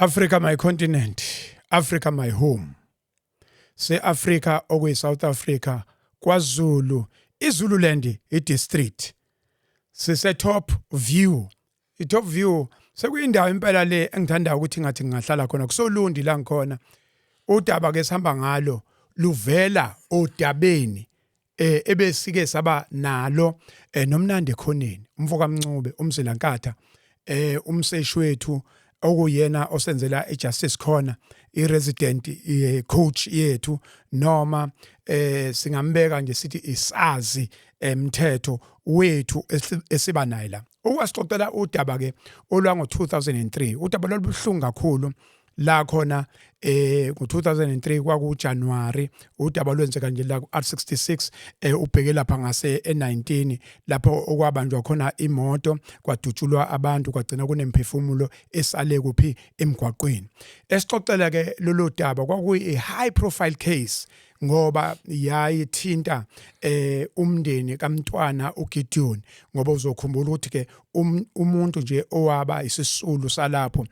Africa my continent, Africa my home. Se Africa okuyi South Africa, KwaZulu, iZululand idistrict. Sise top view. I-top view sekuyindawo impela le engithanda ukuthi ngathi ngingahlala khona kusolundi la ngikhona. Udaba ke sihamba ngalo luvela odabeni ebesike saba nalo nomnandi khoneni umfoka Mncube umzilankatha umseshi wethu okuyena osenzela iJustice Corner iresident coach yethu noma singambeka nje sithi isazi emthetho wethu esiba naye la ukwasixoxela udaba ke olwango 2003 udaba lolubuhlungu kakhulu la khona ngo-2003 kwakuJanuary udaba lwenzeka nje la ku-R66 ubheke lapha ngase e19 lapho okwabanjwa khona imoto kwadutshulwa abantu kwagcina kunemphefumulo esale kuphi emgwaqweni esixoxela ke lolu daba kwakuyi high profile case ngoba yayithinta umndeni kaMntwana uGideon ngoba uzokhumbula ukuthi ke umuntu nje owaba isisulu salapho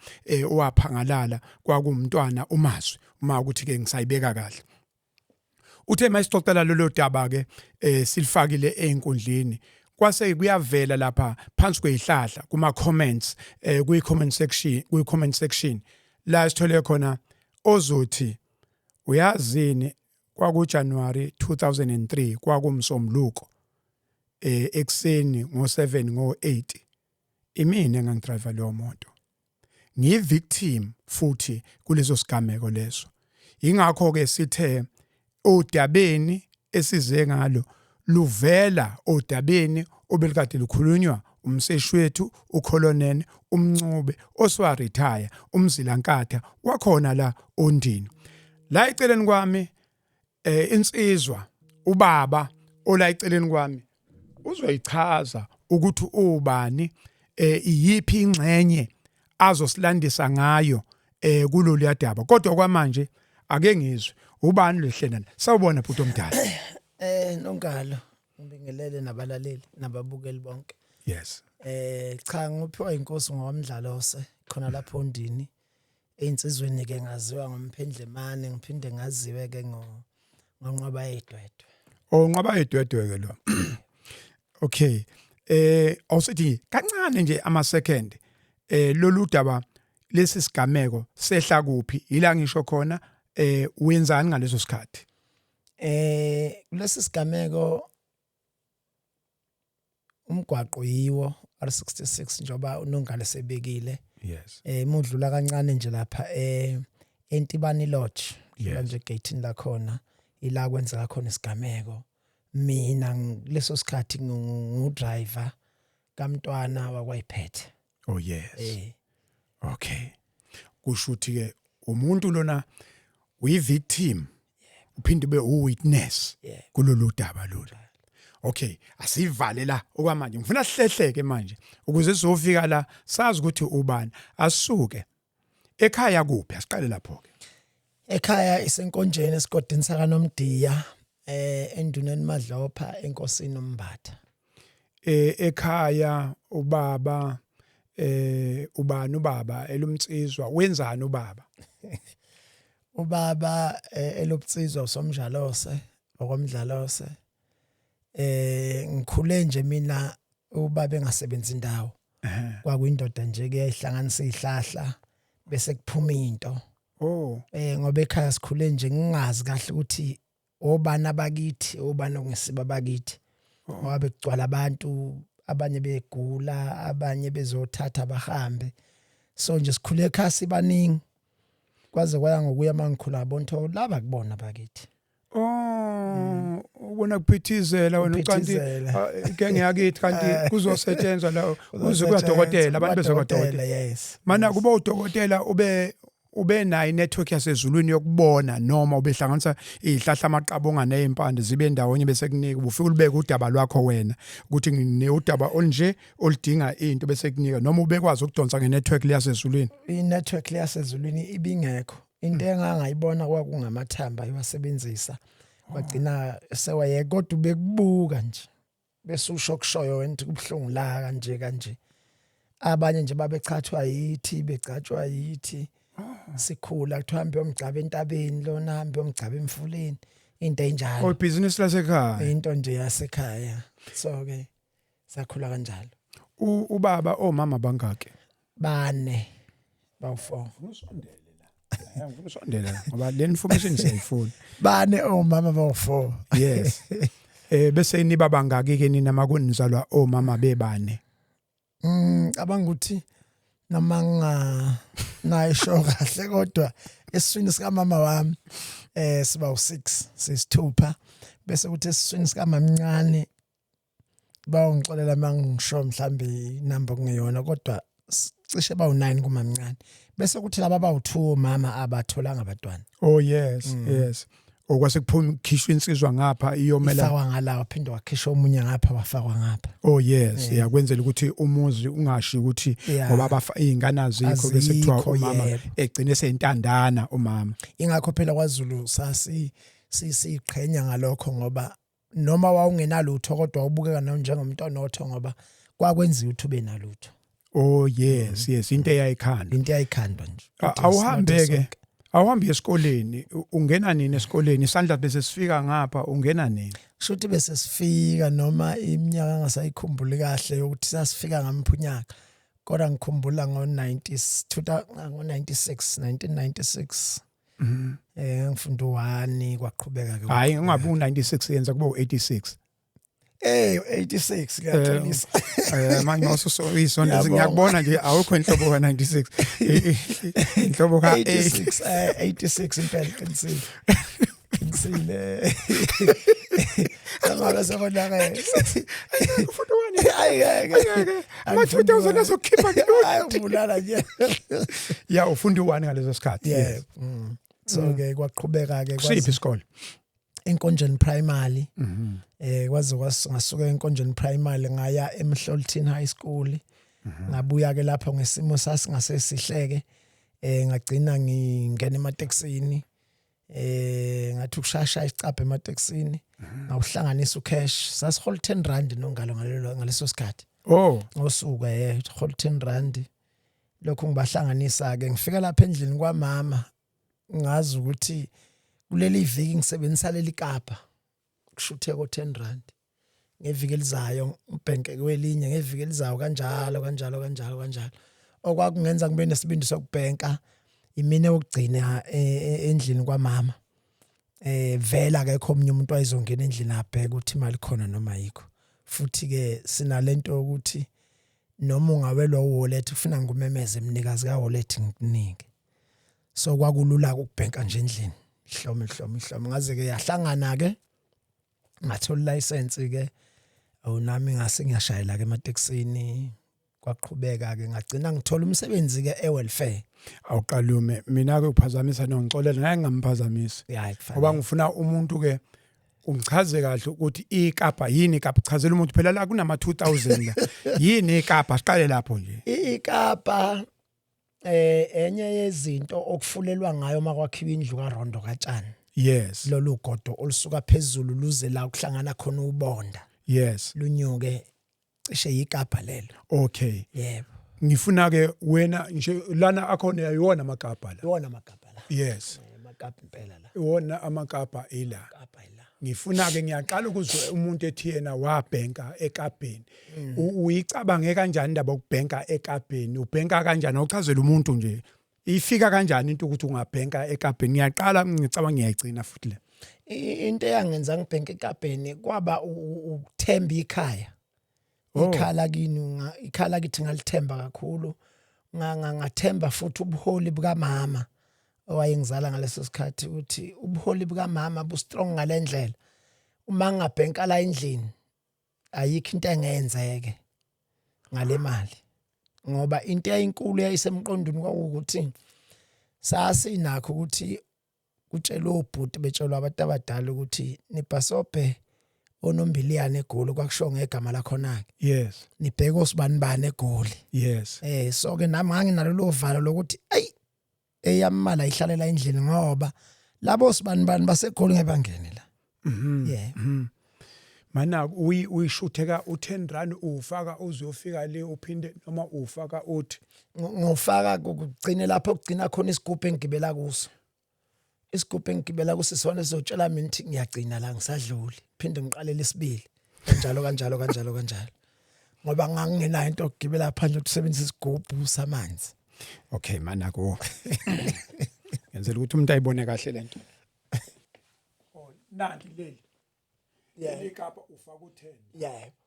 owaphangalala kwakumntwana uMazwi uma ukuthi ke ngisayibeka kahle uthe mayisixoxela lolu daba ke silifakile einkundleni kwase kuyavela lapha phansi kwezihlahla kuma comments kwi-comment section la sithole khona ozothi uyazini kwakuJanuary 2003 kwakumsomluko ekseni ngo7 ngo8 imina engangidrive leyo moto ngivictim futhi kulezo sigameko leso ingakho ke sithe odabeni esize ngalo luvela odabeni obelikade lukhulunywa umseshi wethu uColonel uMncube oswa retire umzilankatha wakhona la ondini la eceleni kwami insizwa ubaba ola eceleni kwami uzoyichaza ukuthi ubani iyiphi ingxenye azosilandisa ngayo kulolu yadaba kodwa kwamanje ake ngizwe ubani lehlena sawubona bhuti omdala Nonkalo ngibingelele nabalaleli nababukeli bonke yes cha ngiphiwa inkosi ngomdlalose khona lapho ondini einsizweni ke ngaziwa ngomphendlemane ngiphinde ngaziwe ke ngonqaba yedwedwe onqaba yedwedwe ke lo okay awusithi kancane nje ama second lolu daba lesi sigameko sehla kuphi ila ngisho khona wenzani ngaleso sikhathi kulesi sigameko umgwaqo yiwo R66 njoba uNongale sebekile yes mudlula kancane nje lapha eNtibani Lodge manje gateini la khona ila kwenzeka khona isigameko mina leso sikhathi ngudriver kaMntwana wakwayiphethe oh yes okay kusho ukuthi ke umuntu lona uyi-victim uphinde ube uwitness kulolu daba lolu okay asivale la okwamanje ngifuna sihlehleke manje ukuze sizofika la sazi ukuthi ubani asuke ekhaya kuphi asiqale lapho ke ekhaya isenkonjeni esigodini sakaNomdiya enduneni Madlopha enkosini uMbatha ekhaya ubaba ubani ubaba elumtsizwa wenzani ubaba ubaba elobtsizwa usomdlalose okwamdlalose ngikhule nje mina ubaba engasebenzi indawo kwakuyindoda nje ke yayihlanganisa izihlahla bese kuphuma into ngoba ekhaya sikhule nje ngingazi kahle ukuthi obana bakithi obana ngisiba bakithi ngoba bekugcwala abantu abanye begula abanye bezothatha bahambe so nje sikhule ekhaya sibaningi kwaze kwaya ngokuya mangikhula bonto laba kubona bakithi ubona kuphithizela wena ucanti igenge yakithi kanti kuzosetshenzwa la kuze kuyadokotela abantu bezokudokotela yes mana kuba udokotela ube nayo network yasezulwini yokubona noma ubehlanganisa izihlahla amaqabonga nezimpande zibe ndawonye bese kunika ufika ulibeke udaba lwakho wena ukuthi nginudaba olunje olidinga into bese kunika noma ubekwazi ukudonsa ngenetwork liyasezulwini inetwork liyasezulwini ibingekho into engangayibona kwakungamathamba ayibasebenzisa bagcina sewaye kodwa ubekubuka nje bese usho kushoyo wena kubhlungu la kanje abanye nje babechathwa yithi becatshwa yithi sikhula kuthiwa hambe yomgcaba entabeni lona hambe yomgcaba emfuleni into enjalo business lasekhaya into nje yasekhaya so ke sakhula kanjalo ubaba omama bangaki bane bawu4 ngifuna usondela ngoba le information siyayifuna bane omama bawu4 yes bese niba bangaki ke nina makunizalwa omama bebane abanguthi namanga nayisho kahle kodwa esiswini sika mama wami siba u6 sisithupha bese kuthi esiswini sika mamncane bawungixolela mangisho mhlambi inamba kungeyona kodwa cishe bawu9 kumamncane bese kuthi laba bawu2 mama abatholanga abantwana oh yes yes okwase kuphuma khishwa insizwa ngapha iyomela ifakwa ngalawa phinde wakhishwa omunye ngapha wafakwa ngapha oh yes yakwenzela ukuthi umuzi ungashi ukuthi ngoba izingane zikho bese kuthiwa umama egcine sentandana umama ingakho phela kwaZulu siqhenya ngalokho ngoba noma wawungenalutho kodwa ubukeka nawe njengomntwana otho ngoba kwakwenziwa ukuthi ube nalutho oh yes yes into eyayikhandwa nje awuhambi esikoleni ungena nini esikoleni isandla bese sifika ngapha ungena nini shothi bese sifika noma iminyaka ngasayikhumbuli kahle ukuthi sasifika ngamphunyaka kodwa ngikhumbula ngo1996 ngifunda u1 kwaqhubeka ke hayi ungabe u96 yenza kube u86 86 ngiyaqinisa manje usisonto ngiyakubona nje awukho inhlobo ka96 inhlobo ka86 impela qinisile Ngaba sekona ufuna wani ama 2000 azokhipha ngibulala nje ya ufunda u1 ngalezo sikhathi yes so ke kwaqhubeka ke kusiphi isikole eNkonjeni Primary kwaze ngasuka eNkonjeni Primary ngaya eMhlolithini High School ngabuya ke lapho ngesimo sasingasesihleke ngagcina ngingena emateksini ngathi ukushasha isicaphe emateksini ngawuhlanganisa ucash sasihol 10 rand nongalo ngaleso sikhathi ngosuku hol 10 rand lokho ngibahlanganisa ke ngifika lapha endlini kwamama ngazi ukuthi kuleli viki ngisebenzisa leli kapa kushuthe ko 10 rand ngeviki elizayo ubhenke kwelinye ngeviki elizayo kanjalo okwakungenza ngibe nesibindi sokubhenka imine ukugcina endlini kwamama vela akekho omunye umuntu wayizongena endlini abheka ukuthi imali khona noma ayikho futhi ke sinalento ukuthi noma ungawelwa uwallet ufuna ngumemeze emnikazi ka wallet ngikunike so kwakulula ukubhenka nje endlini ihlomo ngaze ke yahlangana ke ngathola license ke awunami ngase ngiyashayela ke emateksini kwaqhubeka ke ngagcina ngithola umsebenzi ke ewelfare awuqalume mina ke uphazamisa nongixolela ngeke ngamphazamisa ngoba ngifuna umuntu ke ungichaze kahle ukuthi ikapa yini ikapa chazela umuntu phela la kunama 2000 la yini ikapa siqale lapho nje ikapa enye yezinto okufulelwa ngayo makwakhiwa indlu kaRondo kaTshani yes lolu godo olusuka phezulu luze la kuhlangana khona ubonda yes lunyuke cishe ikapa lelo okay yebo ngifuna ke wena nje lana akhona yona amagabha la yona amagabha la yes amagabha impela la wona amagabha ila ngifuna ke ngiyaqala ukuzwe umuntu ethi yena wabhenka ekabheni uyicabange kanjani indaba yokubhenka ekabheni ubhenka kanjani awuchazela umuntu nje ifika kanjani into ukuthi ungabhenka ekabheni ngiyaqala ngicabanga ngiyayigcina futhi le into eyangenza ngibhenka ekabheni kwaba ukuthemba ikhaya ikhala kithi ngalithemba kakhulu ngathemba futhi ubuholi bukaMama owayengizala ngaleso sikhathi ukuthi ubuholi bukaMama bu strong ngalendlela uma ngabhenka la endlini ayikho into engenzeke ngale mali ngoba into eyinkulu yayisemqondweni kwakuthi sasinakho ukuthi kutshela obhuti betshelwa abantu abadala ukuthi nibhasobhe onombiliyane eGoli kwakusho ngegama lakhona ke yes nibheke osibani eGoli yes so ke nami nganginalo valo lokuthi eyamala ihlalela endlini ngoba labo sibani baseGoli ngebangene la mana uyishutheka u10 rand ufaka uzofika le uphinde noma ufaka uthi ngofaka ukugcina lapho kugcina khona isigubhu engigibela kuso. Isigubhu engigibela kuso sona sizotshela mina ukuthi ngiyagcina la ngisadluli phinde ngiqalele isibili kanjalo ngoba ngangingenayo into okugibela phandle ukusebenzisa isigubhu samanzi. Okay mana ko ngenzela ukuthi umuntu ayibone kahle lento. Oh nanti leli ikapa ufaka u10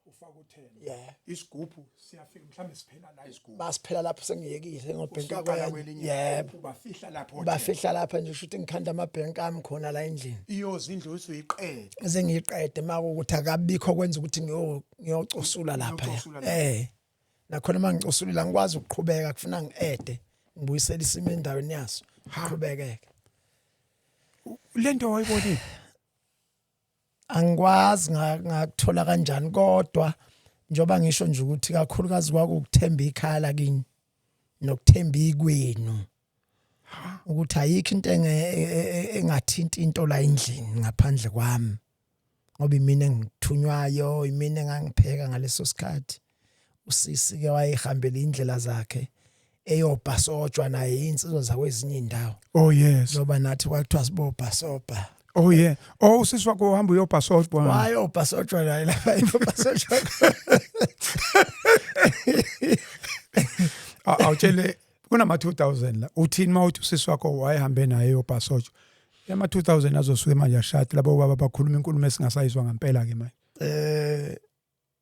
ufaka u10 isigubhu siyafika mhlambe siphela la isigubhu basiphela lapho sengiyekile ngobhenka kwakho bafihla lapha nje ushuthi ngikhanda amabhenka ami khona la endlini iyozindlu usuyiqede sengiyiqede makuthi akabikho kwenza ukuthi ngiyocosula lapha nakhona mangicosulila ngikwazi ukuqhubeka kufuna ngiede ngibuyisela isimo endaweni yaso qhubekeke lento wayibonile angikwazi ngakuthola kanjani kodwa njoba ngisho nje ukuthi kakhulukazi kwakukuthemba ikhala kini nokuthemba ikwenu ukuthi ayikho into engathinta into la endlini ngaphandle kwami ngoba imina engithunywayo imina engangipheka ngaleso sikhathi usisi ke wayehambela indlela zakhe eyobhasojwa naye insizwa zakwezinye indawo. Oh yes ngoba nathi kwakuthiwa sibobhasoba. Oh yeah. Oh usisi wakho uhamba uyobhasojwa. Wayobhasojwa la lapha eyobhasojwa. Awutshele kunama 2000 la uthini mawuthi usisi wakho wayehambe naye eyobhasojwa. Ema 2000 azosuke manje ashati labo baba bakhuluma inkulumo esingasayizwa ngempela ke manje.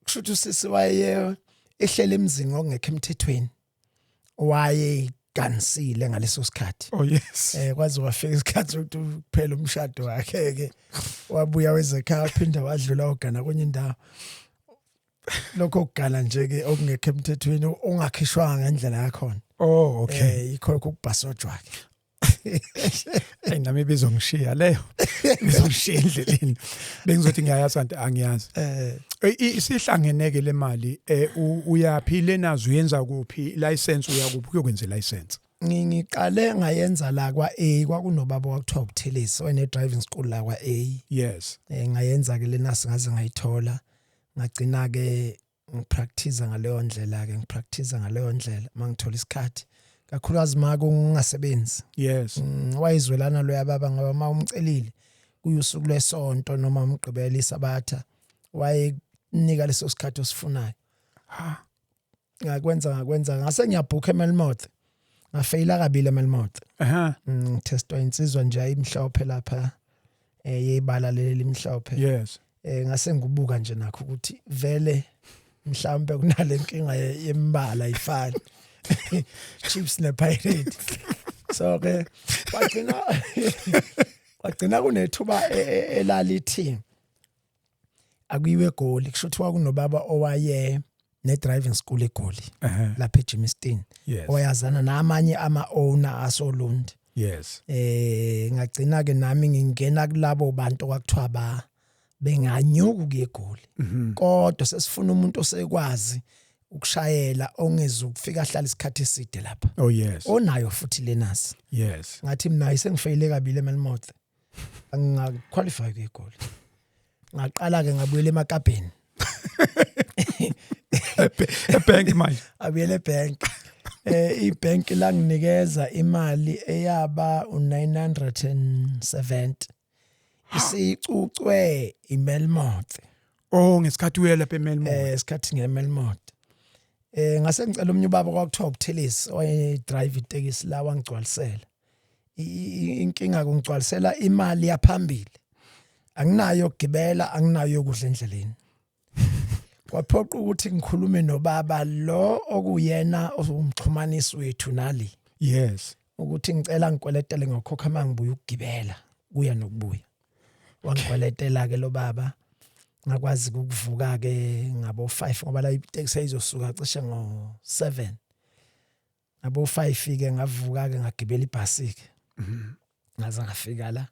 Kushuthi usisi waye ehlele emzini ngokungekho emthethweni. Waye kansile ngaleso sikhathi. Oh yes. Kwaze wafika isikhathi ukuthi kuphela umshado wakhe ke wabuya wezekhaya phinda wadlula ogana kwenye indawo. Lokho kugala nje ke okungekho emthethweni ongakhishwanga ngendlela yakho. Oh okay. Ikho ukubhasojwa ke. Nami bezongishiya leyo. Bezongishiya endleleni. Bengizothi ngiyayazi kanti angiyazi. Isihlangeneke le mali uyaphile nazo uyenza kuphi license uyakuphi uyokwenza license. Ngiqale ngayenza la kwa A kwakunobaba wakuthiwa uButhelezi wene driving school la kwa A. Yes. Ngayenza ke lena singaze ngayithola ngagcina ke ngipractice ngaleyo ndlela mangithola isikhathi kakhulukazi makungasebenzi. Yes. Wayizwelana lo yababa ngoba mawumcelile kuyusuku lesonto noma umgqibela isabatha wayenika leso sikhathi osifunayo. Ngakwenza ngase ngiyabhuka eMelmoth. Ngafeyila kabili eMelmoth. Ngitestwa insizwa nje ayimhlophe lapha yebala leli mhlophe. Yes. Ngase ngubuka nje nakho ukuthi vele mhlawumbe kunale inkinga yembala ifana. Chiefs nePirate. So ke wagcina kunethuba elalithi akuyiwe eGoli kushuthi kwakunobaba owaye ne-driving school eGoli lapha eJimmiston oyazana namanye ama-owner asolund. Yes. Ngagcina ke nami ngingena kulabo bantu kwakuthiwa benganyuka kuyeGoli kodwa sesifuna umuntu osekwazi ukushayela ongezukufika ahlala isikhathi eside lapha. Oh yes. Onayo futhi lenasi. Yes. Ngathi mina isengifeyile kabili eMelmoth. Angaqualify kuyeGoli. Ngaqala ke ngabuyela eMakabheni. Ebank manje. Abuyele ebank. Ibank la nginikeza imali eyaba u970. Isicucwe iMelmoth. Oh ngesikhathi uyela lapha eMelmoth. Isikhathi ngeMelmoth. Ngase ngicela omnye ubaba kwakuthiwa uButhelezi oye drive itekisi la wangigcwalisela. Inkinga kungigcwalisela imali yaphambili. Anginayo ukugibela, anginayo ukudla endleleni. Kwaphoqa ukuthi ngikhulume nobaba lo okuyena umxhumanisi wethu nali. Yes. Ukuthi ngicela ngikweletele ngokhokha mangibuya ukugibela kuya nokubuya. Wangikweletela ke lo baba. Ngakwazi ukuvuka ke ngabo 5 ngoba la itaxi izosuka cishe ngo7. Ngabo 5 ke ngavuka ke ngagibela ibhasi ke. Ngaze ngafika la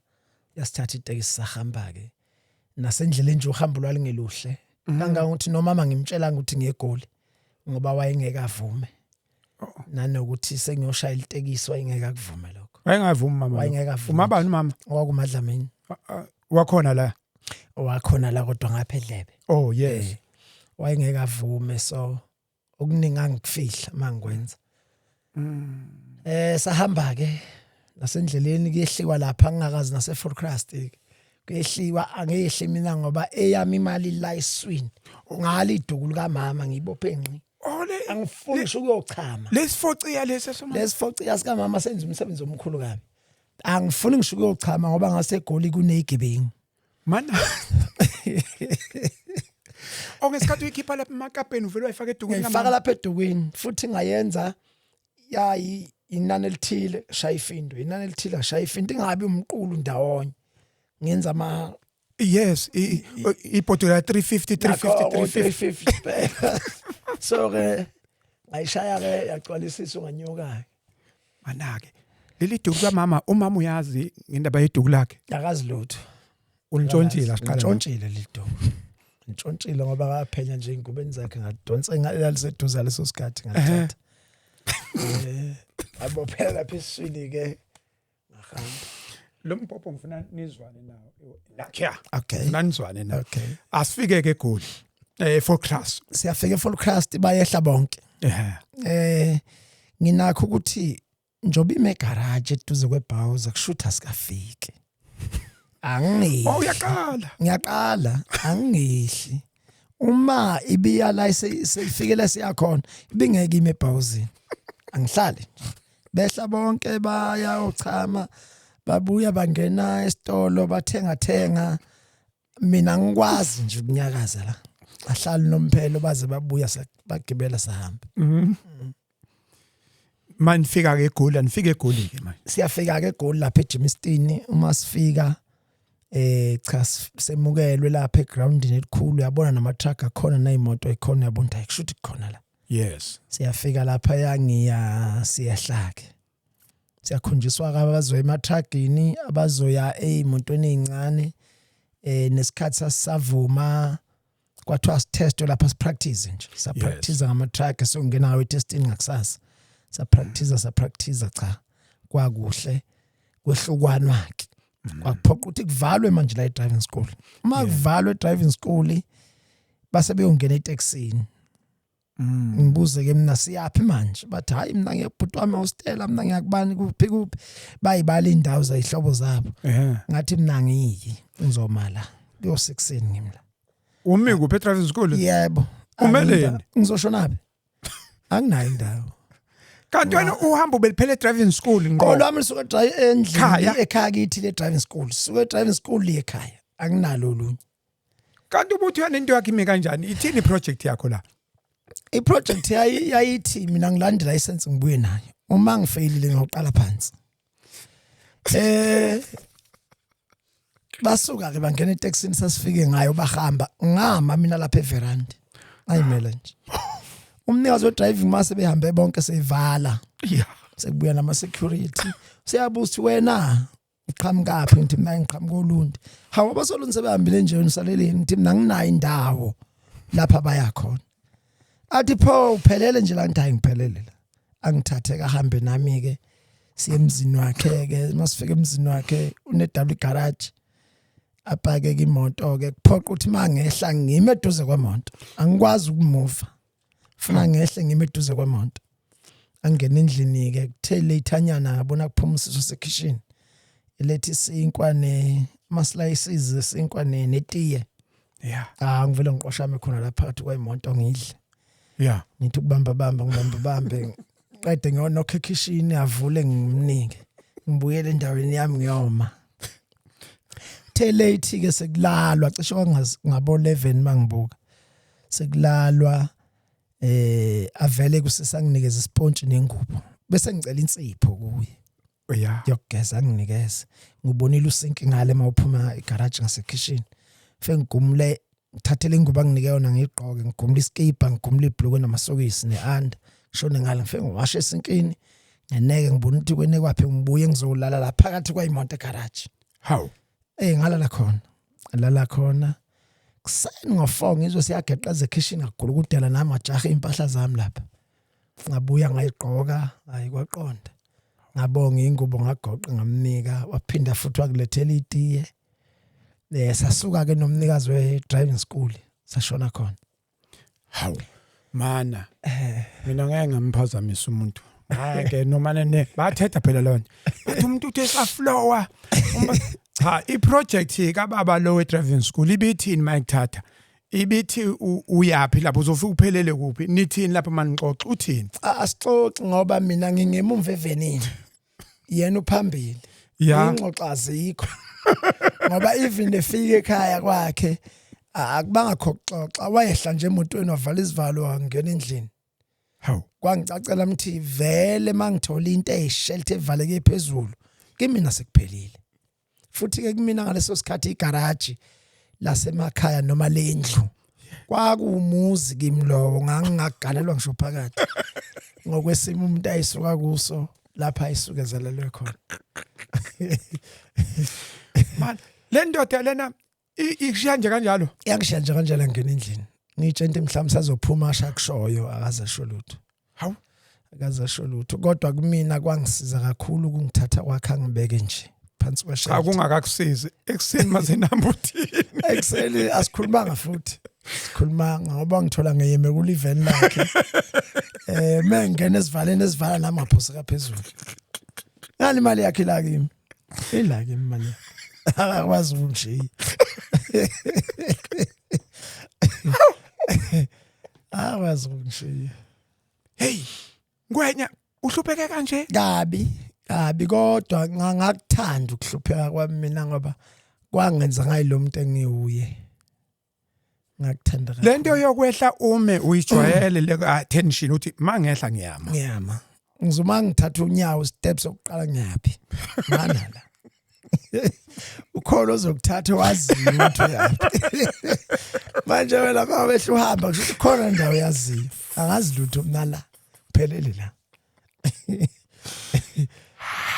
yasithatha itaxi sahamba ke. Nasendleleni nje uhambo lwalingeluhle. Kangangokuthi nomama ngimtshela ukuthi ngiyeGoli ngoba wayengekavume. Nanokuthi sengiyoshayela itekisi wayengeka kuvume lokho. Wayengavumi mama. Wayengeka kuvume. Umabani mama? Wakumadlamini. Wakhona la. wakhona la kodwa ngapha eDlebe. Oh yes. Wayengeke avume so okuningi angikufihla mangikwenza. Sahamba ke nasendleleni kuyehliwa lapha ngingakazi nase Forecrust kuyehliwa angehli mina ngoba eyami imali la iswini ngala iduku lika mama ngibophe enqi. Angifuni ngisho ukuyochama. Lesifociya lesesoma. Lesifociya sika mama senza umsebenzi omkhulu kabi. Angifuni ngisho ukuyochama ngoba ngase eGoli kuneyigebengu. Mana. Ongesikhathi uyikhipha lapha emakapeni uvela uyifaka edukwini kamama. Ngifaka lapha edukwini futhi ngayenza yayi inani elithile shaya ifindo inani elithile shaya ifindo ingabi umqulu ndawonye ngenza ama yes ipoto la 350 so ke ayishaya ke yagcwalisisa unganyuka manake leli duku kamama umama uyazi ngendaba yeduku lakhe akazi lutho untshontshile asiqala untshontshile liduku untshontshile ngoba akaphenya nje ingubeni zakhe ngadonsa ngaliseduza leso sikhathi ngathatha abophela lapha eswini ke ngahamba lo mpopho ngifuna nizwane nawo nakya okay nanizwane nawo okay asifike ke eGoli Forecrust siyafika eForecrust bayehla bonke nginakho ukuthi njobe ime garage eduze kweBowser kushutha sikafike angihli ngiyaqala angihli uma ibiya la seyifikele siyakhona ibingeke ime eBowser angihlali behla bonke baya ochama babuya bangena esitolo bathenga mina ngikwazi nje ukunyakaza la ahlali nomphelo baze babuya bagibela sahamba manifika ke eGoli anifike eGoli ke manje siyafika ke eGoli lapha eJimistini uma sifika cha semukelwe lapha egroundini elikhulu yabona nama truck akhona nayimoto ekhona yabona ukuthi akushuthi kukhona la yes siyafika lapha yangiya siyahlake siyakhonjiswa abazoya ematragini abazoya ezimotweni ezincane nesikhathi sasavuma kwathiwa sitest lapha sipractice nje sapractice ngama truck sokungena ngawe testing ngakusasa sapractice cha kwakuhle kwehlukwanwa ke kwaphoqa ukuthi kuvalwe manje la e-driving school uma kuvalwe e-driving school base beyongena etaxini ngibuze ke mina siyaphi manje bathi hayi mina ngiyabhuti wami hostela mina ngiyakubani kuphi bayibala indawo zayihlobo zabo ngathi mina ngiyi ngizomala kuyo 6 ngimla umi kuphi driving school yebo umeleni ngizoshonabe anginayo indawo kanti wena uhamba ubeliphele driving school ngo lwami lisuka drive endlini ekhaya kithi le driving school suka driving school le ekhaya anginalo lunye kanti ubuthi wena into yakhe ime kanjani ithini project yakho la iproject yayithi mina ngilanda license ngibuye nayo uma ngifailile ngoqala phansi basuka ke bangena etaxini sasifike ngayo bahamba ngama mina lapha everandi ayimela nje umnikazi wedriving mase behambe bonke seyivala sekubuya nama security siyabuza wena uqhamukaphi ngithi mina ngiqhamuka uLundi hawo basolunze sebehambile nje unisaleleni ngithi mina nginayo indawo lapha baya khona athi pho uphelele nje la ngithi ngiphelele la angithathe kahambe nami ke siye emzini wakhe ke masifike emzini wakhe une double garage apake imoto ke kuphoqa ukuthi mangehla ngime eduze kwemoto angikwazi ukumove funa ngehle ngime eduze kwemoto angena endlini ke kuthe lethanyana ngabona kuphuma isiso sekitchen elethi isinkwa slices isinkwa netiye ngivele ngiqoshame khona lapha phakathi kwemoto ngidle nithi ngibamba qede ngiyonokha ekitchen avule ngimnike ngibuyele endaweni yami ngiyoma late ke sekulalwa cishe ngabo 11 mangibuka sekulalwa avele kusesanginikeza ispontshi nengubo bese ngicela insipho kuye yokugeza nginikeze ngibonile usinki ngale mawuphuma egarage ngasekitchen fe ngigumule ngithathele ingubo anginike yona ngigqoke ngigumule iskipa ngigumule ibhlukwe namasokisi neanda shone ngale ngifike ngiwashe esinkini ngeneke ngibona ukuthi kwene kwaphi ngibuye ngizolala la phakathi kwayimoto egarage how ngalala khona kuseni ngo4 ngizwe siyageqeza ekitchen ngagulukudela nami ngajaha impahla zami lapha ngabuya ngayigqoka hayi kwaqonda ngabonga ingubo ngagoqa ngamnika waphinda futhi wakulethela itiye Sasuka ke nomnikazi we driving school sashona khona. Hawu mana mina ngeke ngamphazamisa umuntu. Hayi noma ne bathetha phela lona. Bathi umuntu uthe saflowa. Cha iproject kababa lo we driving school ibithini mayithatha. Ibithi uyapi lapho uzofika uphelele kuphi nithini lapha manixoxa uthini? Asixoxi ngoba mina ngingemumva evenini. Yena uphambili. Ingxoxa azikho. Ngoba even efike ekhaya kwakhe akubanga khoxoxa wayehla nje emotweni wavala isivalo wangena endlini. Hawu Kwangicacela mthi vele mangithola into eyishelter evaleke phezulu kimi nasekuphelile. Futhi ke kumina ngaleso sikhathi igarage lasemakhaya noma lendlu kwakuumuzi kimi lowo ngangingagalelwa ngisho phakathi ngokwesimo umuntu ayisuka kuso lapha ayisukezelelwe khona. Man le ndoda lena ikushiya nje kanjalo. Yangishiya nje kanjalo ngene endlini. Ngitshente mhlawumbe sazophuma ashakushoyo akazasho lutho. Hawu akazasho lutho kodwa kumina kwangisiza kakhulu ukungithatha kwakhe angibeke nje phansi kweshelter. Akungakakusizi ekseni mazenamba uthini. Ekseni asikhulumanga futhi. Sikhulumanga ngoba ngithola ngeyeme ku event lakhe. Mengene esivaleni esivala namaphosa kaphezulu. Ngani imali yakhe la kimi? Ila kimi imali. Akwazi ukumshiya. Akwazi ukumshiya. Hey ngwenya uhlupheke kanje? Kabi kodwa ngakuthanda ukuhlupheka kwami mina ngoba kwangenza ngayilo muntu engiwuye. Ngakuthanda kakhulu. Lento yokwehla ume uyijwayele le attention uthi mangehla ngiyama. Ngizoma ngithatha unyawo steps sokuqala ngiyaphi. Mana la. Ukholo ozokuthatha waziyo ukuthi uyaphi. Manje wena mawehla uhamba kusho ukuthi khona indawo yaziyo. Angazi lutho mina la. Phelele la.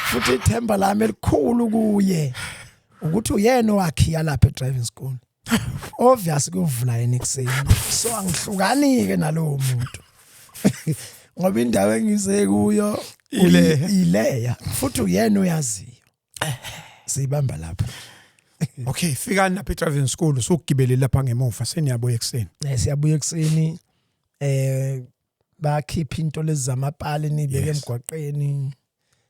Futhi ithemba lami elikhulu kuye ukuthi uyena owakhiya lapha e-driving school. Obvious kuvula yena ekseni. So angihlukani ke nalowo muntu. Ngoba indawo engize kuyo ileya futhi uyena uyaziyo. Sibamba lapha. Okay, fika lapha e-driving school usukugibele lapha ngemuva seniyabuya ekseni. Siyabuya ekseni bakhipha into lezi zamapali nibeke emgwaqeni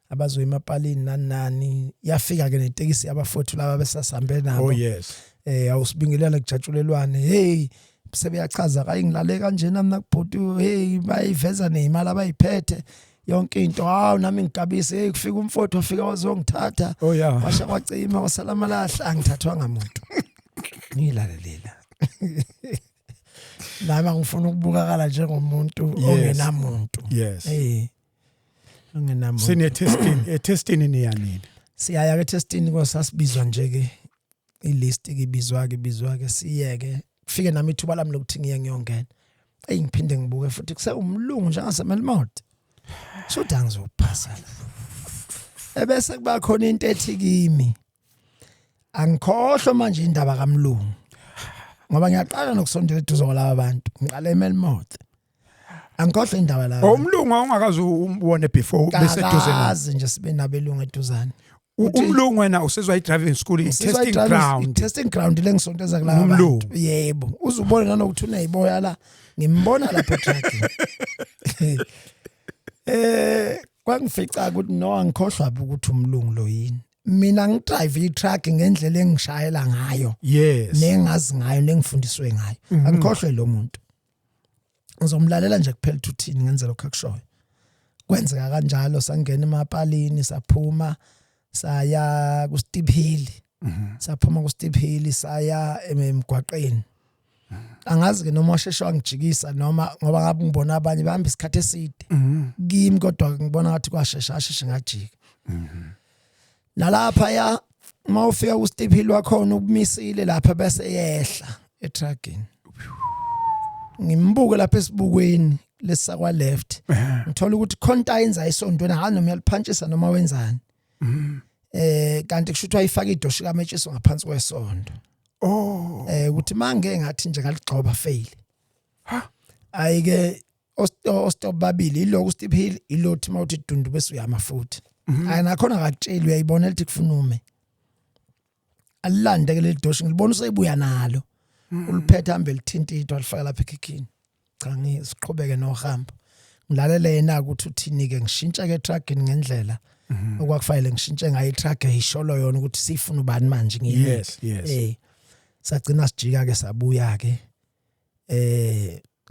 abazoya emapalini nani yafika ke netekisi abafowethu laba besasambe nabo. Oh yes. Awusibingelela kujatshulelwane hey sebeyachaza kayi ngilale kanjena mina kubhuti hey bayiveza nemali abayiphethe yonke into hawu nami ngigabise hey kufika umfowethu wafika wazongithatha washa kwacima wasalama lahla angithathwanga umuntu ngilalelela nami ngifuna ukubukakala njengomuntu ongenamuntu. Yes. Hey ongenamuntu. Sine testing ni yanini. Siyaya ke testing kwasasibizwa nje ke ilist ibizwa ke siyeke kufike nami ithuba lami lokuthi ngiye ngiyongena. Ngiphinde ngibuke futhi kuse umlungu njengaseMelmont. Shothi angizophasa. Ebese kuba khona into ethi kimi. Angikhohlwa manje indaba kaMlungu. Ngoba ngiyaqala nokusondela eduze kwalabo abantu. Ngiqala eMelmont. Angikhohlwa indaba la. Umlungu ongakazi ubone before bese eduze nawe. Kazi nje sibe nabelungu eduzane. Umlungu wena usezwa i-driving school i-testing ground. Testing ground lengisondeza kulabo abantu. Yebo. Uzubona nanokuthi uneyiboya la. Ngimbona lapha e-tracking. Kwangifica ukuthi no angikhohlwa ukuthi umlungu lo yini. Mina ngidrive i-truck ngendlela engishayela ngayo. Yes. Nengazi ngayo nengifundiswe ngayo. Angikhohlwe lo muntu. Ngizomlalela nje kuphela uthini ngenze lokho akushoyo. Kwenzeka kanjalo sangena emapalini saphuma saya ku Steep Hill. Saphuma ku Steep Hill saya emgwaqeni. Angazi ke noma washesha wangijikisa noma ngoba ngabe ngibona abanye bahamba isikhathi eside. Kimi kodwa ngibona ngathi kwashesha ngajika. Nalapha ya mawufika ku Steep Hill wakhona ukumisile lapha bese yehla e-truckini. Ngimbuke lapha esibukweni lesakwa left. Ngithola ukuthi contains ayisondweni ha noma yaliphantshisa noma wenzani. Kanti kushuthwa ayifaka idoshi kaMetshiso ngaphansi kwesondo. Ukuthi mangeke ngathi nje ngaligxoba fail. Ayike ostop babili iloko Steep Hill ilothi mawuthi dundu bese uyama futhi. Nakhona akatsheli uyayibona lithi kufuna ume. alilandeke leli doshi ngilibona usebuya nalo uliphethe hambe lithintito alifaka lapha ekhikhini cha ngisiqhubeke nohambo ngilalele yena ukuthi uthini ke ngishintsha ke truckini ngendlela okwakufanele ngishintshe ngayo itruck eyisholo yona ukuthi sifuna ubani manje ngiyini sagcina sijika ke sabuya ke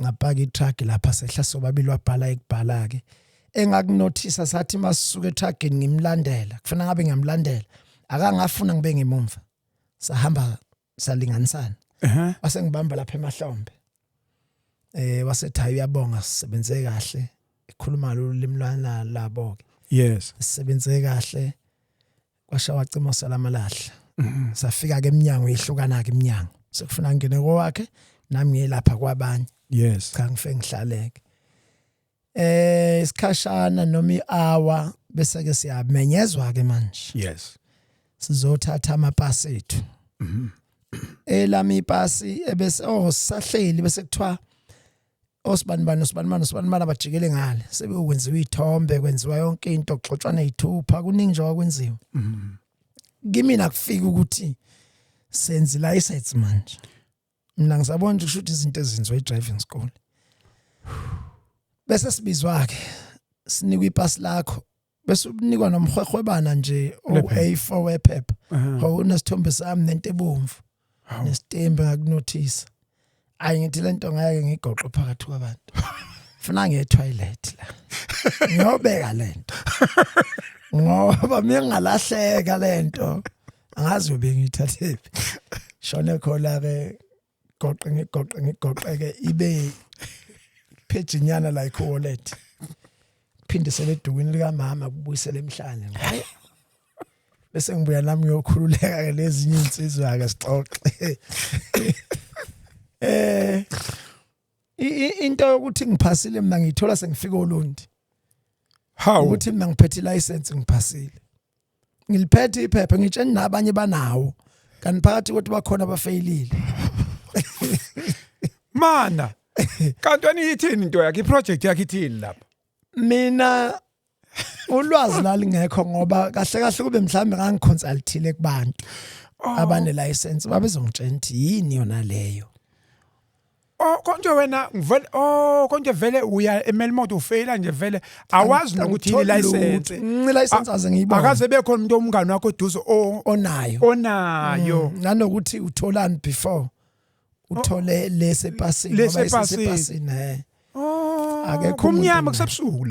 ngapaka itruck lapha sehla sobabili wabhala ekubhala ke engakunothisa sathi masisuka etruckini ngimlandela kufanele ngabe ngiyamlandela akangafuna ngibe ngemumva sahamba salinganisana wase ngibamba lapha emahlombe wasethi uyabonga sisebenze kahle ikhuluma ulimi lwana labo yes sisebenze kahle kwashawa cimo salamalahle safika ke eminyango ihlukana ke iminyango sekufuna ngene kwakhe nami ngiyelapha kwabanye yes cha ngife ngihlaleke isikhashana noma ihour bese ke siyamenyezwa ke manje yes sizothatha amapasi ethu elami ipasi ebese sahleli bese kuthiwa osibanibani abajikele ngale sebekwenziwa ithombe kwenziwa yonke into kuxoxwa nezithupha kuningi nje wakwenziwa kimina kufika ukuthi senze license manje mina ngisabona nje ukuthi izinto ezenziwa e-driving school bese sibizwa ke sinikwa ipasi lakho bese unikwa nomhwehwebana nje A4 wephepha unesithombe sami nento ebomvu nesitembe ngakunothisa ngithi lento ngeke ngigoqe phakathi kwabantu ufuna nge-toilet la ngiyobeka lento ngoba ngingalahleka lento angazi ube ngithathephi shone khola ke ngigoqe ke ibe phejinyana like wallet phinde seledukwini lika mama kubuyisela emhlanje bese ngibuya nami ngiyokhululeka ke lezinye insizwa ke sixoxe into ukuthi ngiphasile mina ngithola sengifika eLondi ukuthi mina ngiphethe license ngiphasile ngiliphethe iphepha ngitshela nabanye banawo kanti phakathi ukuthi bakhona abafeyilile mana kanti wena yithini into yakhe iproject yakhe ithini lapha mina ulwazi lalingekho ngoba kahle kube mhlambe ngangiconsultile kubantu abane license babezongitshela ukuthi yini yona leyo konje wena ngivele konje vele uya eMelmoto ufaila nje vele awazi nokuthi yini license license aze ngiyibona akaze bekhona umuntu omngane wakho eduze onayo nanokuthi utholani before uthole lesepasini ngoba lesepasini akekho umnyama kusebusuku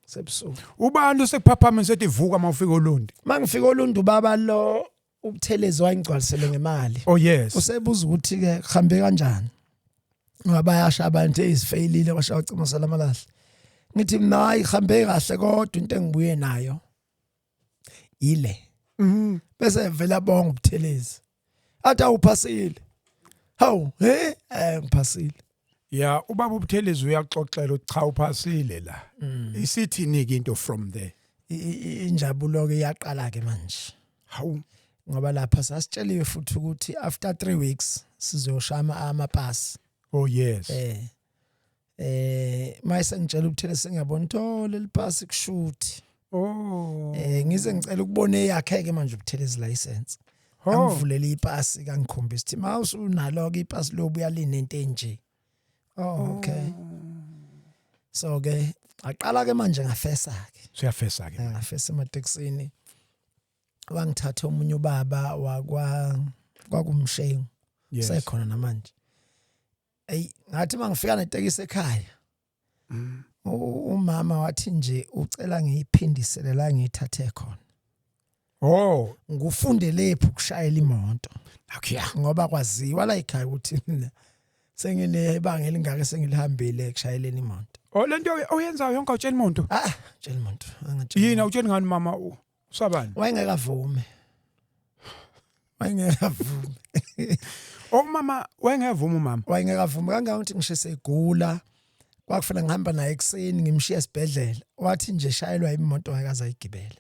sebusuku ubani sekuphaphama sethi vuka mawufika eLondi mangifika eLondi baba lo ubuthelezi wayingcwalisele ngemali yes usebuza ukuthi ke kuhambe kanjani ngoba bayasha abantu ezifeyilile kwasha ucimo salamalahle ngithi mina hayi kuhambe kahle kodwa into engibuye nayo ile bese vela bonga ubuthelezi athi awuphasile hawu ngiphasile ya ubaba ubuthelezi uyaxoxela uthi cha uphasile la isithini ke into from there injabulo ke yaqala ke manje hawu ngoba lapha sasitsheliwe futhi ukuthi after 3 weeks sizoshama amapasi yes mayise ngitshela ubuthelezi sengiyabona thole lipasi kushuthi ngize ngicela ukubona eyakhe ke manje ubuthelezi license angivulele ipasi kangikhombisa ukuthi mawusunalo ke ipasi lobuya linento enje okay so ke aqala ke manje ngafesa ke siyafesa ke ngafesa emateksini wangithatha umunye ubaba kwakumshengu sekhona namanje ngathi mangifika netekisi ekhaya umama wathi nje ucela ngiyiphindisele la ngiyithathe khona ngufunde lephu kushayela imoto ngoba kwaziwa la ekhaya ukuthi mina sengilebanga elingaka sengilihambile kushayeleni imoto lento oyenzayo yonke awutshela umuntu tshela umuntu angatshela yini awutshela ngani mama usabani wayengekavume mama wayengevuma umama wayengekavume kangakuthi ngishese egula kwakufanele ngihamba naye ekseni ngimshiya esibhedlela wathi nje shayelwa imoto ngakaza ayigibele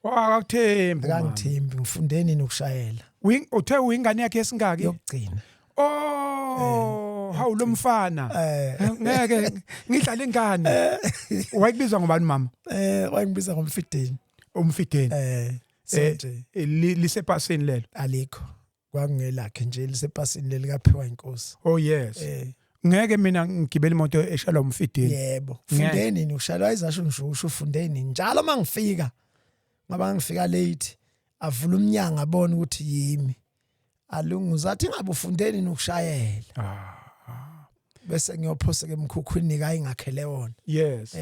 akakuthembi akangithembi ngifundeni nokushayela uthe uyingane yakhe esingaki yokugcina hawu lo mfana ngeke ngidlala ingane wayekubizwa ngobani mama wayengibiza ngomfideni umfideni sonje lisepasini lelo. alikho kwakungelakhe nje lisepasini leli kaphiwa inkosi. Oh yes. Ngeke mina ngigibele imoto eshalwa umfidini. Yebo. Fundeni ukushayela izasho ngishusho ufundeni njalo mangifika. Ngoba ngifika late avula umnyango abona ukuthi yimi. Alunguzathi ngabe ufundeni nokushayela. Bese ngiyophoseka emkhukhwini kaingakhele wona. Yes.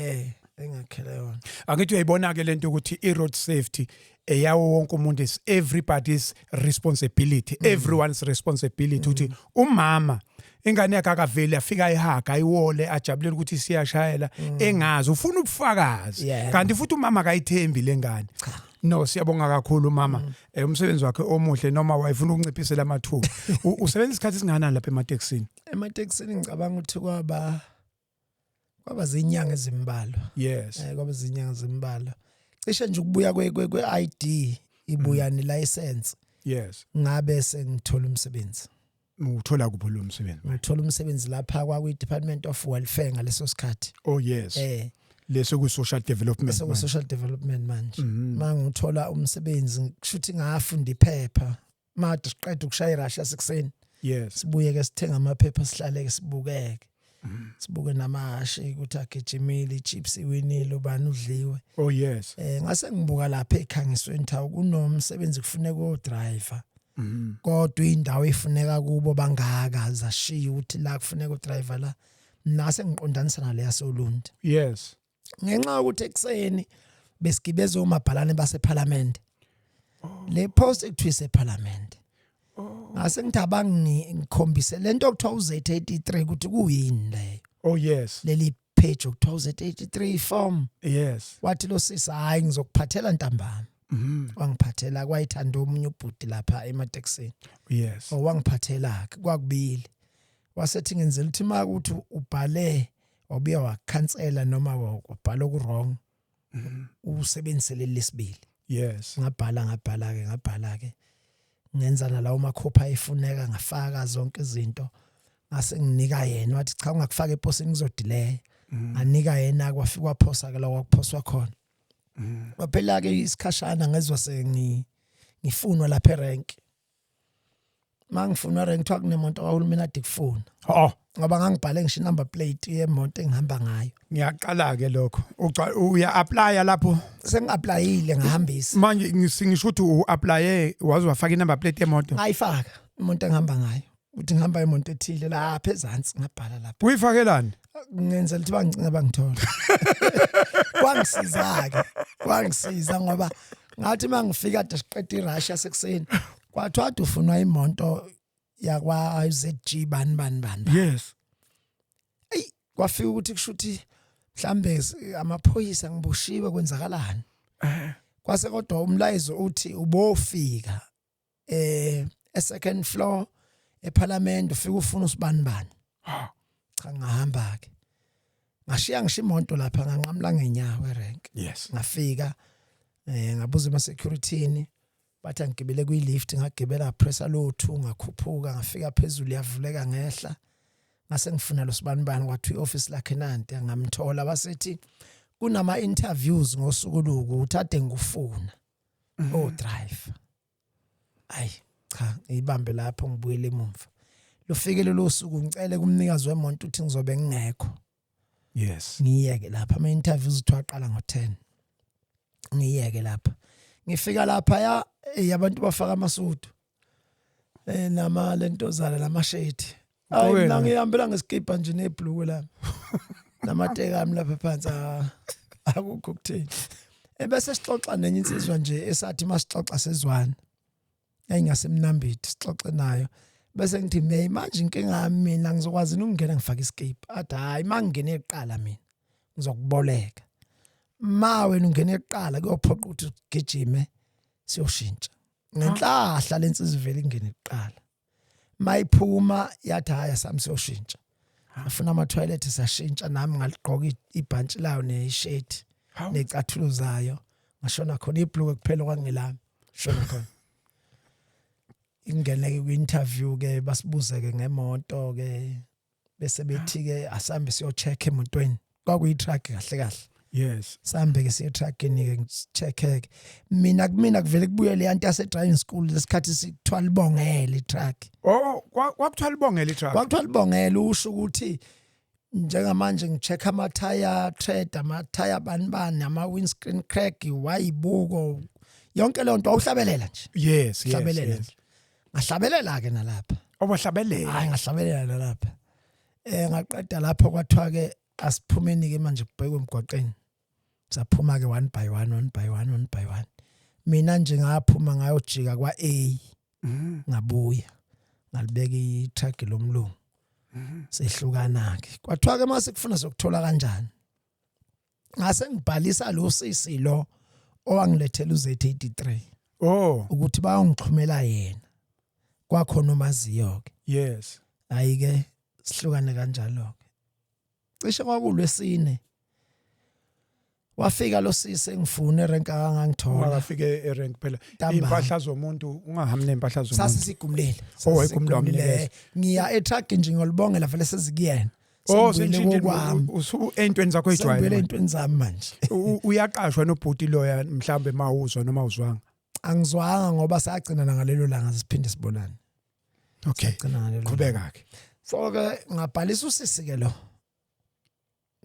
Engakhele yona. Angithi uyayibona ke lento ukuthi i-road safety eyawo wonke umuntu is everybody's responsibility. Everyone's responsibility ukuthi umama ingane yakhe akaveli afika ehaga ayiwole ajabulela ukuthi siyashayela engazi ufuna ubufakazi kanti futhi umama akayithembi lengane. No siyabonga kakhulu mama umsebenzi wakhe omuhle noma wayefuna ukunciphisela amathuba. Usebenza isikhathi esingakanani lapha emateksini? Emateksini ngicabanga ukuthi kwaba zinyanga ezimbalwa. Yes. Kwaba zinyanga ezimbalwa. Cishe nje ukubuya kwe-ID ibuya nelicense. Yes. Ngabe sengithola umsebenzi. Uthola kuphi lo msebenzi? Ngithola umsebenzi lapha kwa-Department of Welfare ngaleso sikhathi. Oh yes. Leso ku social development. Leso ku social development manje. Mangithola umsebenzi kushuthi ngafunda iphepha. Made siqeda ukushaya irasha sekuseni. Yes. Sibuye ke sithenga amaphepha sihlale ke sibukeke. Sibuke namashi ukuthi agijimile chips iwinile ubani udliwe. Oh yes. Ngase ngibuka lapha ekhangisweni thawu kunomsebenzi kufuneka udriver. Kodwa indawo ifuneka kubo bangaka zashiya ukuthi la kufuneka udriver la nase ngiqondanisa nale yasolunde. Yes. Ngenxa ukuthi ekseni besigibeza umabhalane baseParliament. Le post ekuthiwa eParliament. Ngase ngithabanga ngikhombise lento okuthiwa uZ83 ukuthi kuyini leyo. Oh yes. Leli page okuthiwa uZ83 form. Yes. Wathi lo sisi hayi ngizokuphathela ntambama. Wangiphathela kwayithanda omunye ubhuti lapha emateksini. Yes. Wangiphathela ke kwakubili. Wasethi ngenzela ukuthi makuthi ubhale wabuya wakhansela noma wabhala okurong. Usebenzisele lesibili. Yes. Ngabhala ke. Ngenza nalawo makhopha efuneka ngafaka zonke izinto. Ngase nginika yena wathi cha ungakufaka eposini ngizodilay. Nganika yena kwafika waphosa ke lawo kuphoswa khona. Waphela ke isikhashana ngezwe sengifunwa lapha erank. Mangifunwa rank twak nemonto kahulumeni ade kufuna. Ngoba ngangibhale ngisho number plate yemonto engihamba ngayo. Ngiyaqala ke lokho. Uya apply lapho. Sengi-applyile ngahambisa. Manje ngisho ukuthi u-applye waze wafaka i-number plate yemoto. Ngayifaka imoto engihamba ngayo. Uthi ngihamba imoto ethile lapha ezantsi ngabhala lapha. Uyifakelani? Ngenzela ukuthi bangicina bangithola. Kwangisiza ngoba ngathi mangifika ade siqeda iRussia sekuseni kwathiwa ufunwa imoto yakwa ZG bani. Yes. Kwafika ukuthi kushuthi mhlambe amaphoyisa ngiboshiwe kwenzakalani. Kwase kodwa umlayezo uthi ubofika second floor eParliament ufika ufuna usibani. Cha ngahamba ke. Ngashiya ngisho imoto lapha nganqamla ngenyawo erank. Yes. Ngafika ngabuza ama-security bathi ngigibele kwi-lift ngagibela pressure low 2 ngakhuphuka ngafika phezulu yavuleka ngehla ngase ngifuna lo sibani kwathi i-office lakhe nanti ngamthola basethi kunama interviews ngosuku luku uthathe ngufuna drive ayi cha ngibambe lapho ngibuyele emuva lufikele lo suku ngicele kumnikazi wemonto uthi ngizobe ngingekho. Yes. Ngiyeke lapha ama interviews uthwaqala ngo10 ngiyeke lapha ngifika lapha abantu bafaka amasudu nama lentozana lamashade ayi mina ngihambela ngesikipa nje nebhlue lami namateka ami lapha phansi akukho kuthini bese sixoxa nenye insizwa nje esathi masixoxa sezwana ayingasemnambithi sixoxe nayo bese ngithi manje inkinga yami mina ngizokwazi ukungena ngifaka isikipa athi hayi mangingene eqala mina ngizokuboleka wena ungene eqala kuyophoqa ukuthi ugijime siyoshintsha ngenhlahla lensizi vele ingene eqala mayiphuma yathi haya sami siyoshintsha afuna ama toilet sashintsha nami ngaligqoka ibhantshi layo neshirt necathulo zayo ngashona khona ibhlue kuphela kwangelami shona khona ingene ku-interview ke basibuze ke ngemoto ke bese bethi ke asambe siyo check emotweni kwakuyi truck kahle Yes. Sambe ke siye truckini ke ngicheck mina kuvele kubuye le yanto yase driving school lesikhathi sikuthwala ibongela i-truck. Oh, kwakuthiwa libongela i-truck. Kwakuthiwa libongela usho ukuthi njengamanje ngicheck amathaya tread amathaya bani ama windscreen crack wayibuko yonke le nto awuhlabelela nje. Yes, Hlabelela yes. nje. Ngahlabelela ke nalapha. Obahlabelela. Hayi ngahlabelela nalapha. Ngaqeda lapho kwathiwa ke asiphumeni ke manje kubhekwe emgwaqeni. Saphuma ke one by one. Mina nje ngaphuma ngayojika kwa A. Ngabuya. Ngalibeka i-truck lomlungu. Sehlukana ke. Kwathiwa ke mase kufuna sokuthola kanjani. Ngase ngibhalisa lo sisi lo owangilethela uZ83. Oh, Ukuthi bayongixhumela yena. Kwakhona omaziyo ke. yes. Hayi ke sihlukane kanjalo ke. Cishe kwakulwesine. Wafika lo sisi engifuna erenka kangangithola. Wakafike erank phela. Ntambama. Impahla zomuntu ungahambi nempahla zomuntu. Sasisigumlele. Wayigumlele. Ngiya e-truck nje ngolibongela vele sezikuyena. Oh, Sengibuyele kokwami. entweni zakho Sengibuyele ejwayele. entweni zami manje. Uyaqashwa nobhuti loya mhlambe mawuzwa noma uzwanga. Angizwanga ngoba sagcina ngalelo langa siphinde sibonane. Okay. Sagcina ngalelo. Qhubeka ke. So ke ngabhalisa usisi ke lo.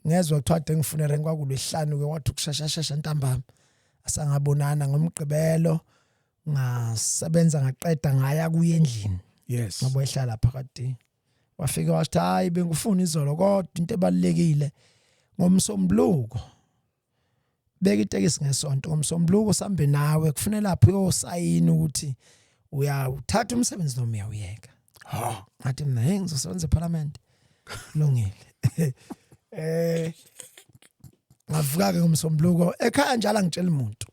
Ngezwe kuthiwa ngifuna erenka kwakulwesihlanu ke wathi ukushashashasha ntambama. Asangabonana ngomgqibelo ngasebenza ngaqeda ngaya kuye endlini. Yes. Ngoba ehlala phakathi. Wafika wathi hayi bengifuna izolo kodwa into ebalekile ngomsombuluko. Beka itekisi ngesonto ngomsombuluko sambe nawe kufanele lapho uyosayina ukuthi uyawuthatha umsebenzi noma uyawuyeka. Ha. Ngathi mina ngizosebenza eParliament. Lungile. Ngavuka ke ngomsombuluko ekhaya njalo ngitshela umuntu.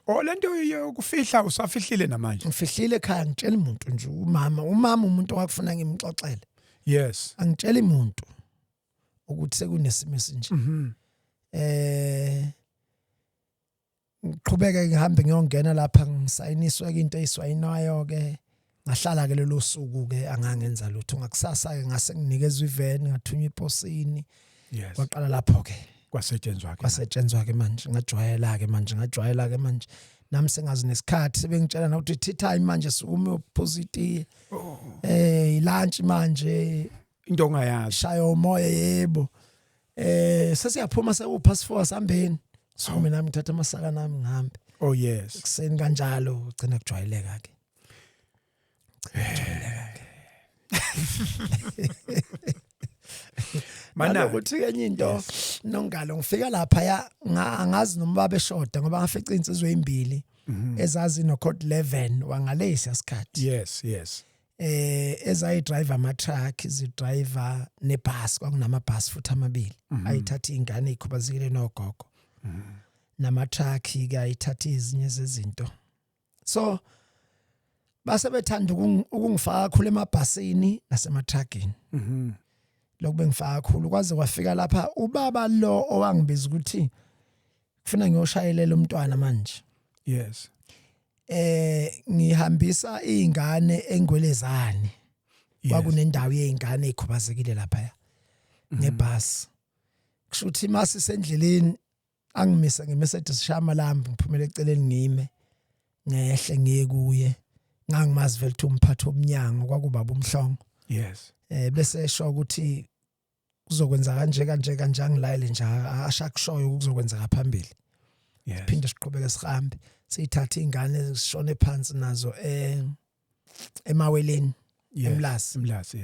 Oh, lento yokufihla usafihlile namanje. Ngifihlile ekhaya ngitshela umuntu nje umama umuntu wakufuna ngimxoxele. Yes. Angitshela umuntu ukuthi sekunesimo esinje. Ngiqhubeka ngihambe ngiyongena lapha ngisayiniswa ke into eyiswayinayo ke ngahlala ke lelo suku ke angangenza lutho ngakusasa ke ngase nginikezwe iveni ngathunywa iposini. Yes. Kwaqala lapho ke Kwasetshenzwa ke. manje ngajwayela ke manje nami sengazi nesikhathi sebengitshela na ukuthi tea time manje sukume opposite lunch manje Into ongayazi. shaya umoya yebo sesiyaphuma seku-4:30 sambeni so mina ngithatha amasaka nami ngihambe Oh, yes. kuseni kanjalo ugcina kujwayeleka ke Mana ukuthi kenye into nongalo ngifika lapha ya angazi noma babeshoda ngoba ngafica insizwe ezimbili ezazi no code 11 wangalesi yasikhathi. Yes. Ezayi driver ama truck izidriver nebus kwakunamabus futhi amabili ayithatha ingane ezikhubazekile nogogo nama truck ke ayithatha izinye zezinto. So base bethanda ukungifaka kakhulu emabhasini nasema truckini. Lokube ngifaka kakhulu kwaze kwafika lapha ubaba lo owangibiza ukuthi kufuna ngiyoshayelela umntwana manje. Yes. Ngihambisa izingane engwelezane. Kwakunendawo yezingane ezikhubazekile lapha ngebus. Kushuthi mase sendleleni angimisa ngeMercedes shama lambi ngiphumela eceleni ngime ngehle ngiye kuye ngangimazi vele ukuthi umphathi omnyango kwakubaba umhlongo. Yes. Bese esho ukuthi kuzokwenza kanje ngilayele nje ashakushoyo ukuzokwenza ngaphambili. Yes. Phinde siqhubeke sihambe sithatha izingane ezishone phansi nazo emaweleni emlasi. Yes.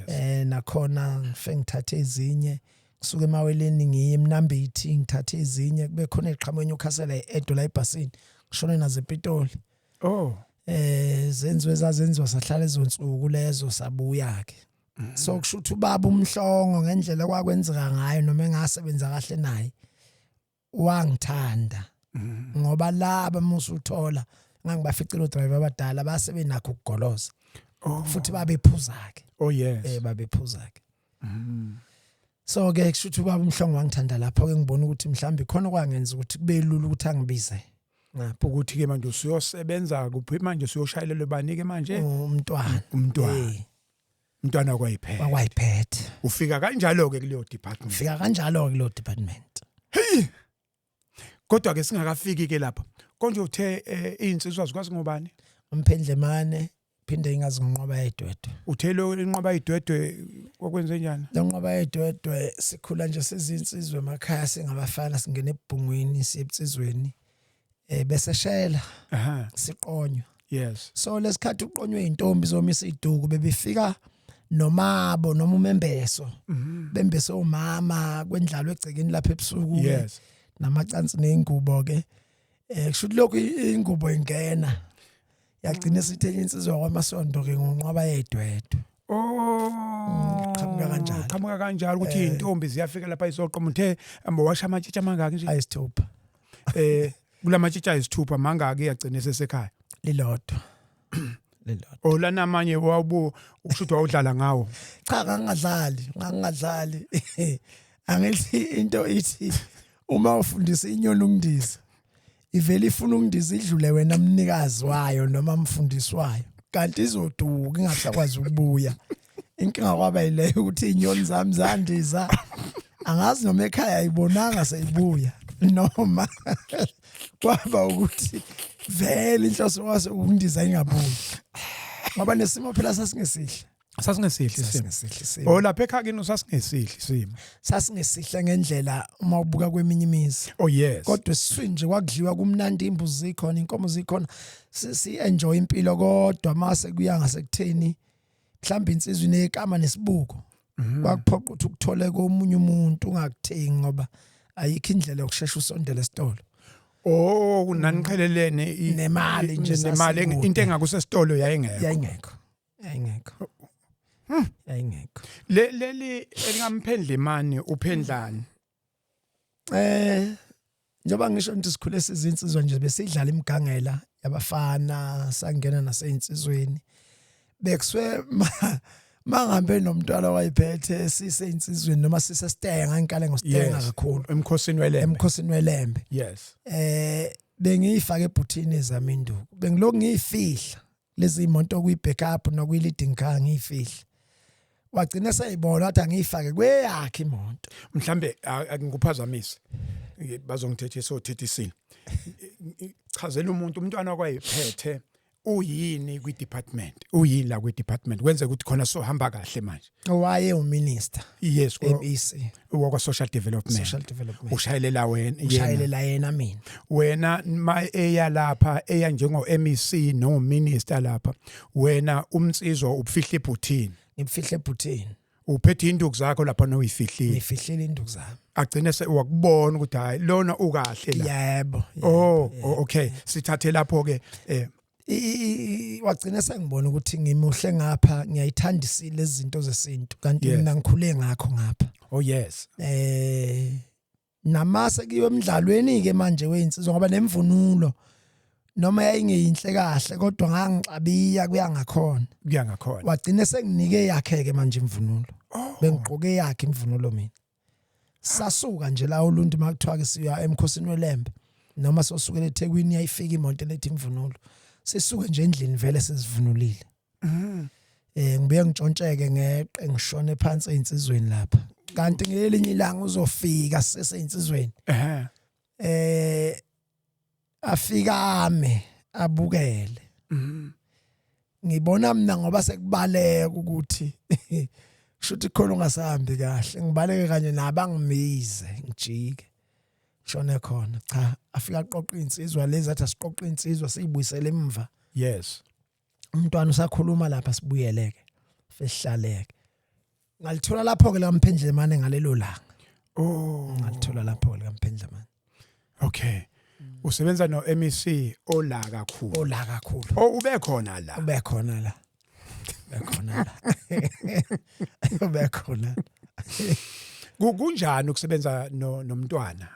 Nakhona ngifike ngithathe ezinye kusuka emaweleni ngiye eMnambithi ngithathe ezinye kube khona iqhamuka eNewcastle edola ebhasini ngishone nazo ePitoli. Oh. Zenziwa sahlala ezonsuku lezo sabuya ke. So kushuthi ubaba umhlongo ngendlela kwakwenzeka ngayo noma engasebenza kahle naye wangithanda ngoba laba musuthola ngangibaficela udriver abadala base benakho ukugoloza futhi babephuza ke. Oh, yes. Babephuza ke. So ke kushuthi ubaba umhlongo wangithanda lapho ke ngibona ukuthi mhlambi khona kwangenza ukuthi kube lula ukuthi angibize ngapha ukuthi ke manje usuyosebenza kuphi manje usuyoshayelelwa banike manje umntwana. Umntwana kwayiphethe. Wakwayiphethe. Ufika kanjalo ke kuleyo department. Ufika kanjalo ke kuleyo department. Kodwa ke singakafiki ke lapha konje uthe insizwa zikwazi ngobani umphendlemane phinde ingazi nginqoba yedwedwe uthelo inqoba idwedwe okwenze njani lenqoba yedwedwe sikhula nje sizinsizwe emakhaya singabafana singena ebhungwini siye ebusizweni bese shela siqonywa yes so lesikhathi uqonywe intombi zomisa iduku bebefika nomabo noma umembeso bembese umama kwendlalo egcekeni lapha ebusuku yes namacansi neingubo ke kusho lokho ingubo ingena yagcina sithenye insizwa kwamasondo ke ngonqoba yedwedwe qhamuka kanjalo ukuthi intombi ziyafika lapha isoqoma uthe ambowasha amatshitshi amangaki nje ayisithupha kulamatshitshi ayisithupha mangaki yagcina sesekhaya lilodwa ola namanye wabu ukushuthwa udlala ngawo cha ngangadlali angithi into ithi uma ufundisa inyoni ukundiza ivele ifuna ukundiza idlule wena mnikazi wayo noma mfundisi wayo kanti izoduka ingasakwazi ukubuya inkinga kwaba yileyo ukuthi inyoni zami zandiza angazi noma ekhaya ayibonanga seyibuya noma kwaba ukuthi vele inhloso wase ukundiza ingabuyi ngoba nesimo phela sasingesihle simo lapha ekhakini sasingesihle simo sasingesihle ngendlela uma ubuka kweminye imizi oh yes kodwa siswini nje kwakudliwa kumnandi imbuzi zikhona inkomo zikhona si enjoy impilo kodwa mase kuya ngasekutheni mhlawumbe insizwe nekama nesibuko kwakuphoqa ukuthi ukuthole komunye umuntu ungakuthengi ngoba ayikho indlela yokusheshsha usondele esitolo kunaniqhelelene nemali nje nemali into engakusesitolo yayingekho leli elingamphendlemane uphendlani njengoba ngisho ukuthi sikhule sizinsizwa nje besidlala imigangela yabafana sangena naseinsizweni bekuswe mangabe nomntwana wayiphethe siseinsizweni noma sisestenga inkale ngostenga kakhulu emkhosini welembe yes bengiyifaka ebhuthini zami induku bengiloko ngiyifihla lezi imoto kuyibackup nokuyi-leading car ngiyifihla wagcina sayibona wathi angiyifake kweyakhe imoto mhlambe akungikuphazamise bazongithethe sothethisile chazela umntwana kwayiphethe uyini kwi-department uyini la kwi-department kwenze ukuthi khona sohamba kahle manje waye uminister yes MEC waka social development ushayelela yena mina wena eya lapha eya njengo MEC no minister lapha wena umnsizwa ubufihla ebhuthini ngibufihla ebhuthini uphethe induku zakho lapha noyifihlile ngifihlile induku zami agcine wakubona ukuthi hayi lona ukahle la yebo okay sithathe lapho ke wagcina sengibona ukuthi ngimuhle ngapha ngiyayithandisile izinto zesintu kanti mina ngikhule ngakho ngapha oh yes namase kiwe emidlalweni ke manje weinsizwa ngoba nemvunulo noma yayingeyinhle kahle kodwa ngangixabiya kuyangakhona wagcina senginike yakhe ke manje imvunulo bengigqoke yakhe imvunulo mina sasuka nje la uLundu makuthiwa ke siya emkhosini welembe noma sosukela eThekwini yayifika imoto lethi imvunulo sisuke nje endlini vele sesivunulile ngibuye ngitshontsheke ngeqe ngishone phansi einsizweni lapha kanti ngelinye ilanga uzofika seseinsizweni afikame abukele ngibona mina ngoba sekubaleka ukuthi shuthi khona ungasahambi kahle ngibaleke kanye nabangimize ngijike shone khona cha afika aqoqa insizwa lezi athi asiqoqa insizwa siyibuyisele emva yes umntwana usakhuluma lapha sibuyeleke sihlaleke ngalithola lapho ke lamphendlemane ngalelo langa ngalithola lapho ke lamphendlemane okay usebenza no MEC ola kakhulu ube khona la kunjani ukusebenza nomntwana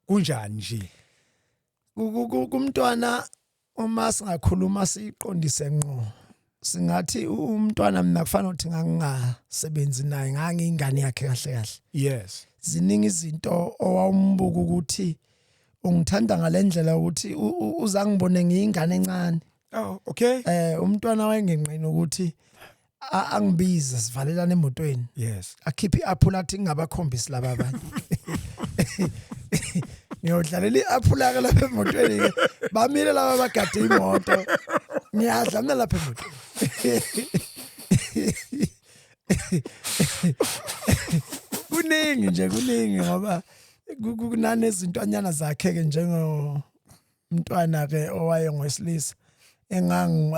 kunjani nje kumntwana uma singakhuluma siqondise ngqo singathi umntwana mina kufanele ukuthi ngangingasebenzi naye ngangiyingane yakhe kahle yes ziningi izinto owawumbuka ukuthi ungithanda ngalendlela ukuthi uzangibone ngiyingane encane okay umntwana wayengenqina ukuthi angibize sivalelana emotweni yes akhiphi iapula athi ngingabakhombisi laba abanye ngiyodlalela iaphula ke lapha emotweni ke bamile laba bagade imoto ngiyadla mina lapha emotweni kuningi ngoba kunane izintwanyana zakhe ke njengo umntwana ke owaye ngwesilisa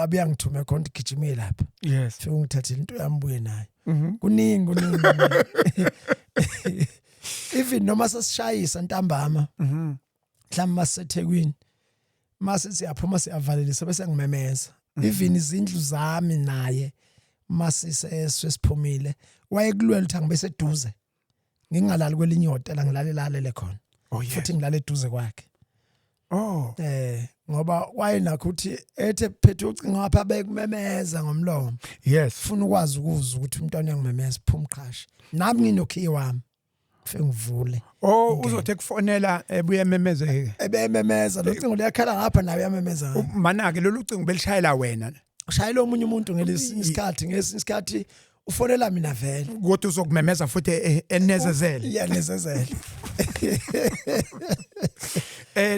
abuya ngithume khona igijimile lapha yes fike ngithathile into yambuye nayo kuningi even noma sasishayisa ntambama mhlawumbe masethekwini mase siyaphuma siyavalelisa bese ngimemeza even izindlu zami naye masisesiphumile wayekulwela ukuthi angibe seduze ngingalali kwelinye hotel ngilalele khona futhi ngilale eduze kwakhe ngoba wayenakho ukuthi ethe phethe ucingo ngapha bekumemeza ngomlomo yes ufuna ukwazi ukuzwa ukuthi umntwana uyangimemeza phuma qhashi nami nginokhiye wami fike ngivule uzothe kufonela ebuye ememezeke ebememeza lo cingo liyakhala ngapha nawe yamemeza mana ke lolu cingo belishayela wena ushayela omunye umuntu ngesinye isikhathi ufonela mina vele kodwa uzokumemeza futhi enezezele yanezezele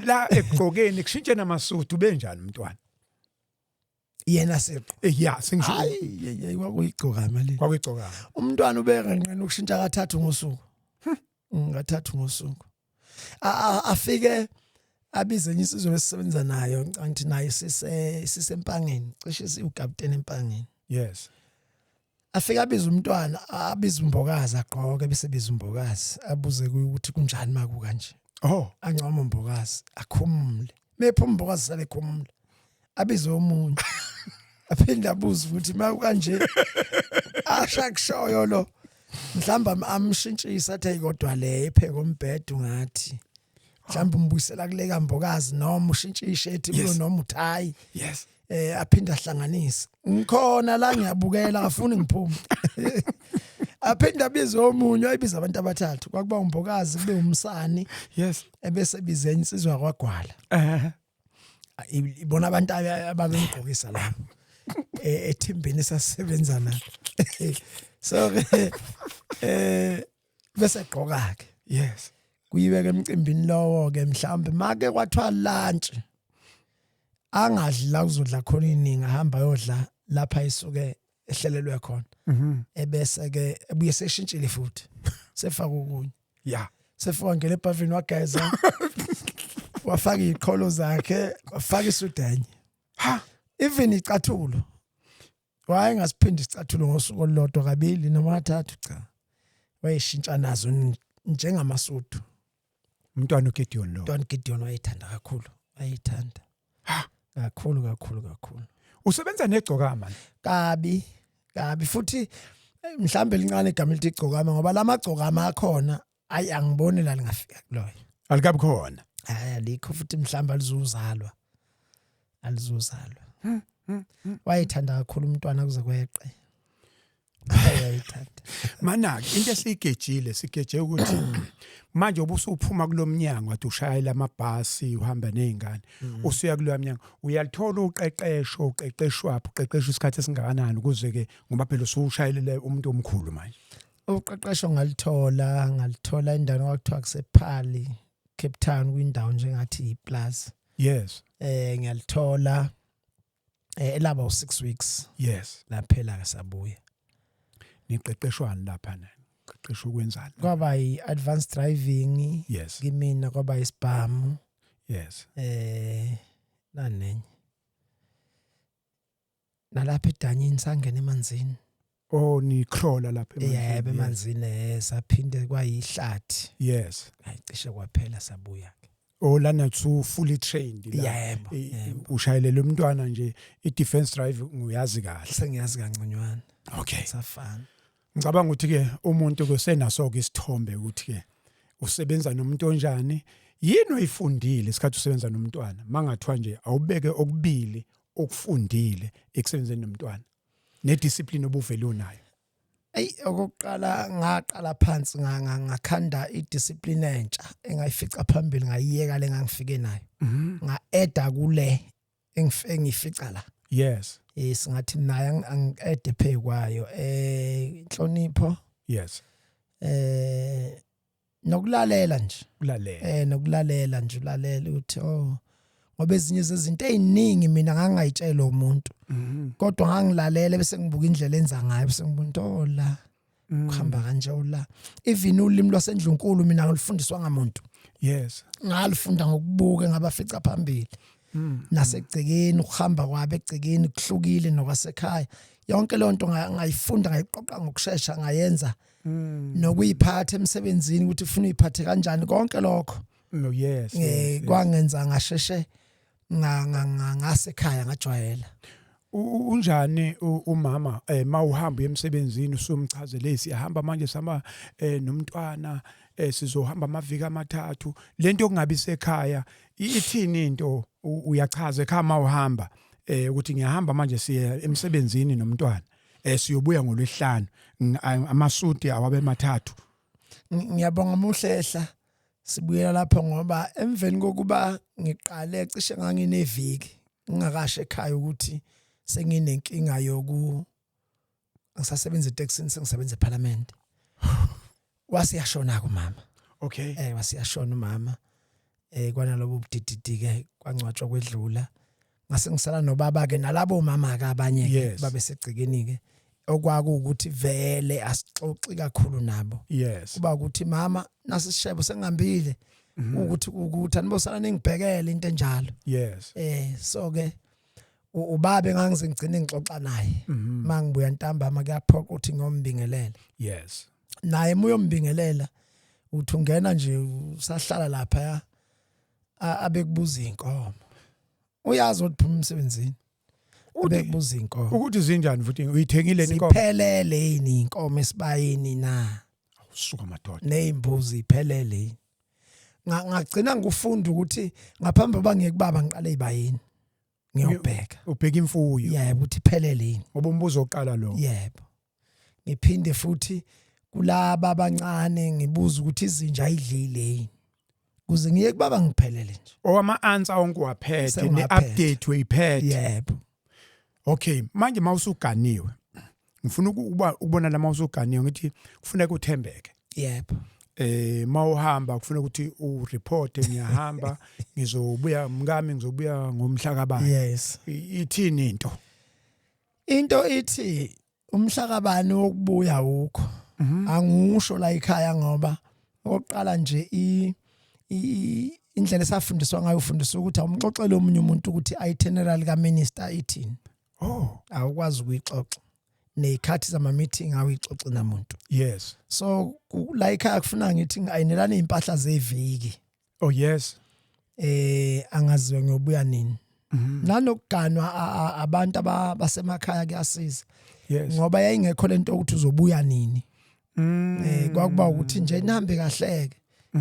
la egqokeni kushintshe namasuthu benjani umntwana yena seqo yeah singisho hayi kwakuyigcoka mali kwakuyigcoka umntwana uberenqena ukushintsha kathathu ngosuku ngathathu ngosuku afike abize insizwe esisebenza nayo angithi naye sisempangeni cishe siugapteni empangeni yes afika abiza umntwana abiza umbokazi agqoke bese biza umbokazi abuze ukuthi kunjani maku kanje ancoma umbokazi akhumule mephuma umbokazi sale khumule abize omunye aphinda abuza ukuthi maku kanje ashakushoyo lo mhlamba amshintshisa athi kodwa le epheke ombhedo ngathi mhlamba umbuyisela kule kambokazi noma ushintshishe ethi kulo noma uthayi yes aphinda ahlanganise ngikhona la ngiyabukela afuni ngiphume aphinda abize omunye ayibiza abantu abathathu kwakuba umbokazi kube umsani yes ebese bize insizwa yakwagwala ibona abantu ababengqokisa la ethimbeni sasebenza la so bese gqoka ke yes kuyibeka emcimbini lowo ke mhlambe make kwathiwa lunch angadli la uzodla khona iningi ahamba yodla lapha isuke ehlelelwe khona ebese ke ebuye seshintshile futhi sefaka ukunye yeah sefaka ngene ebhavini wageza wafaka iqholo zakhe wafaka isudanye even icathulo wayengasiphindi isicathulo ngosuku olulodwa kabili noma kathathu cha wayeshintsha nazo njengamasuthu umntwana uGideon lo umntwana uGideon wayethanda kakhulu wayethanda kakhulu usebenza negcokama kabi futhi mhlambe lincane igama elithi igcokama ngoba lamagcokama akhona ayi angiboni la lingafika kuloyo alikabi khona alikho futhi mhlambe alizuzalwa wayethanda kakhulu umntwana kuze kweqe ayayithanda mana into esiyigejile sigeje ukuthi manje obusuphuma kulomnyango wathi ushayela amabhasi uhamba nezingane usuya kuloya mnyango uyalithola uqeqeshwapho uqeqeshwa isikhathi esingakanani ukuze ke ngoba phela usushayelele umuntu omkhulu manje uqeqesho ngalithola endaweni kwakuthiwa kusePhali Cape Town kwindawo njengathi iPlaza yes ngiyalithola elaba u6 weeks yes laphela kasabuya niqeqeshwani lapha na qeqeshwa ukwenzani kwaba yi-advanced driving yes kimina kwaba isibhamu yes nanenye nalapha edanyini sangena emanzini ni crawler lapha yebo emanzini saphinde kwayihlathi yes ayicishe kwaphela sabuya lana tsu fully trained la yebo ushayelele umntwana nje i-defense drive nguyazi kahle sengiyazi kancanywana okay safana ngicabanga ukuthi ke umuntu kusenaso ke isithombe ukuthi ke usebenza nomuntu onjani yini oyifundile isikhathi usebenza nomntwana mangathwa nje awubeke okubili okufundile ekusebenzeni nomntwana nediscipline obuvele unayo okokuqala ngaqala phansi ngakhanda idiscipline entsha engayifica phambili ngayiyeka le ngangifike nayo nga-eda kule engifica la yes singathi naye angi-ede phe kwayo inhlonipho yes nokulalela nje ulalela nokulalela nje ulalela uthi ngoba ezinye zezinto eziningi mina ngangayitshela umuntu kodwa ngangilalela bese ngibuka indlela enza ngayo bese ngibona la kuhamba kanje la even ulimi lwasendlunkulu mina ngilifundiswa ngamuntu yes ngalifunda ngokubuka ngabafica phambili nasegcekeni ukuhamba kwabe egcekeni kuhlukile nokwasekhaya yonke le nto ngayifunda ngayiqoqa ngokusheshsha ngayenza nokuyiphatha emsebenzini ukuthi ufuna uyiphathe kanjani konke lokho no yes kwangenza ngasheshe ngasekhaya ngajwayela unjani umama mawuhamba emsebenzini usumchazele siyahamba manje sama nomntwana sizohamba amaviki amathathu lento yokungabi sekhaya ithini into uyachaza ekhaya mawuhamba ukuthi ngiyahamba manje siya emsebenzini nomntwana siyobuya ngolwesihlanu amasudi awabe mathathu ngiyabonga muhlehla sibuyela lapho ngoba emveni kokuba ngiqale cishe ngangineviki ngingakashe ekhaya ukuthi senginenkinga ngisasebenza eTexini sengisebenza eParliament wasiyashona kumama okay wasiyashona umama kwanalobo ubudididi ke kwangcwatshwa kwedlula ngase ngisala nobaba ke nalabo mama ke abanye babe segcikeni ke okwakuukuthi vele asixoxi kakhulu nabo yes kuba ukuthi mama nasishebo sengihambile ukuthi anibosana ningibhekele into enjalo yes so ke ubabe ngangize ngigcine ngixoxa naye mangibuya ntambama kuyaphoqa ukuthi ngombingelela yes naye muyombingelela uthi ungena nje usahlala lapha abekubuza inkomo uyazi ukuthi phuma emsebenzini abekubuza inkomo ukuthi zinjani futhi uyithengile inkomo siphelele yini inkomo esibayeni na awusuka madoda nezimbuzi iphelele ngagcina ngifunda ukuthi ngaphambi kokuba ngiyekubaba ngiqale ibayini ngiyobheka ubheka imfuyo yebo uthi iphelele yini ngoba umbuzo oqala lo yebo ngiphinde futhi kulaba abancane ngibuza ukuthi izinja ayidlile yini kuze ngiye kubaba ngiphelele nje owama answer onke waphethe ne-update uyiphethe yebo okay manje mawusuganiwe ngifuna ukubona la mawusuganiwe ngithi kufuneka uthembeke yebo mawuhamba kufuneka ukuthi ureport ngiyahamba ngizobuya mngami ngizobuya ngomhla kabani yes ithini into ithi umhla kabani wokubuya ukho angisho la ekhaya ngoba oqala nje indlela esafundiswa ngayo ufundiswa ukuthi awumxoxele omunye umuntu ukuthi itinerary kaminister ithini awukwazi ukuyixoxa nezikhathi zama meeting awuyixoxe namuntu yes so la ekhaya kufuna ngithi ngayinelana impahla zeviki oh yes angaziwe ngiyobuya nini nanokuganwa abantu abasemakhaya kuyasiza yes ngoba yayingekho lento ukuthi uzobuya nini kwakuba ukuthi nje nihambe kahleke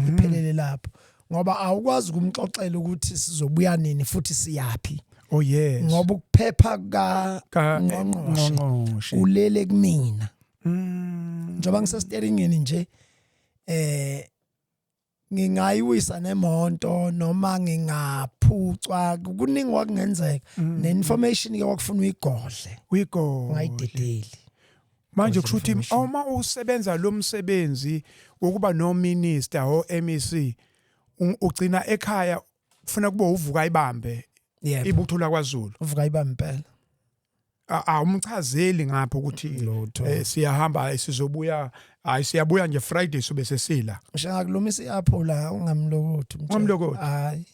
iphelele lapho ngoba awukwazi ukumxoxela ukuthi sizobuya nini futhi siyapi oh yes ngoba ukuphepha kaNgqongqoshe ulele kumina njoba ngisesteringeni nje ngingayiwisa nemonto noma ngingaphucwa kuningi wakungenzeka neinformation ke wakufuna uyigodle ngayidedeli manje kushuthi uma usebenza lo msebenzi wokuba no minister o MEC ugcina ekhaya kufuna kube uvuka ibambe ibutho la kwaZulu uvuka ibambe impela awumchazeli ngapho ukuthi siyahamba sizobuya siyabuya nje Friday sobe sesila ngisho ngakulumisa iaphula ungamlokothi umlokothi hayi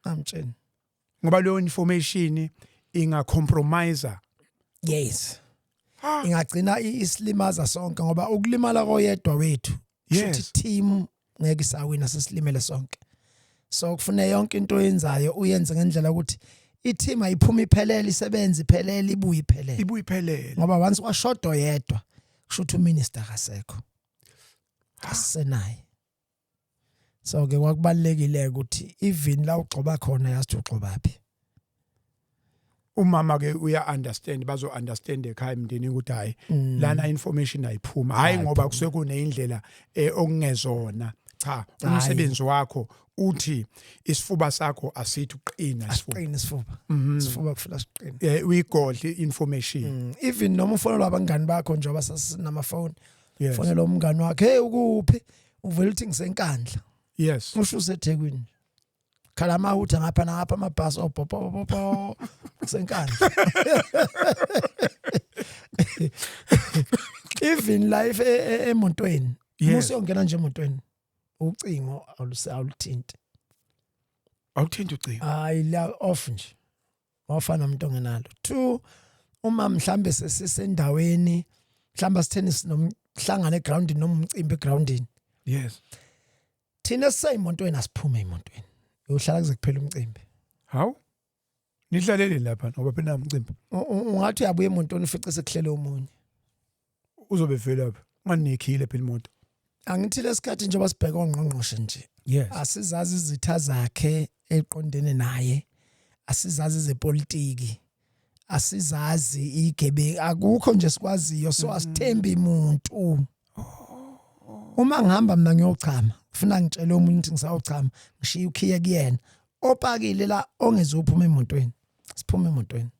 amtsheni ngoba leyo information inga compromiser yes ingagcina isilimaza sonke ngoba ukulimala koyedwa wethu futhi team ngeke isawina sesilimele sonke so kufuna yonke into oyenzayo uyenze ngendlela ukuthi i-team ayiphumi iphelele isebenze iphelele ibuye iphelele ngoba once washodo yedwa kushuthi uminister kasekho asenaye so ke kwakubalekile ukuthi even la ugxoba khona yazi ugxobaphi umama ke uya understand bazo understand ekhaya imndeni ukuthi hayi lana information ayiphuma hayi ngoba kusekune indlela okungezona cha umsebenzi wakho uthi isifuba sakho asithi uqina isifuba kufuna siqine uyigodle information even noma ufonela abangani bakho njengoba sasinama phone fonela umngani wakhe hey ukuphi uvela uthi ngisenkandla yes usho useThekwini khala amahutha ngapha nangapha amabhasi opopopopo kusenkandla even life emontweni musu ongena nje emontweni ucingo awuluthinti awuthinti ucingo hayi la off nje wafana umuntu ongenalo 2 uma mhlambe sesisendaweni mhlamba sitheni sinomhlangano egroundini noma umcimbi egroundini yes thina sisayimontweni asiphume emontweni uyohlala kuze kuphela umcimbi how nihlalele lapha ngoba phela umcimbi ungathi uyabuya emontweni ufice sekuhlele umunye uzobe vela lapha nganekhile phela imoto angithi lesikhathi njengoba sibheka ongqongqoshe nje yes asizazi izitha zakhe eqondene naye asizazi zepolitiki asizazi igebe akukho nje sikwaziyo so asithembi umuntu uma ngihamba mina ngiyochama ufuna ngitshele umuntu ukuthi ngisawuchama ngishiya ukhiye kuyena opakile la ongezuphuma emontweni siphume emontweni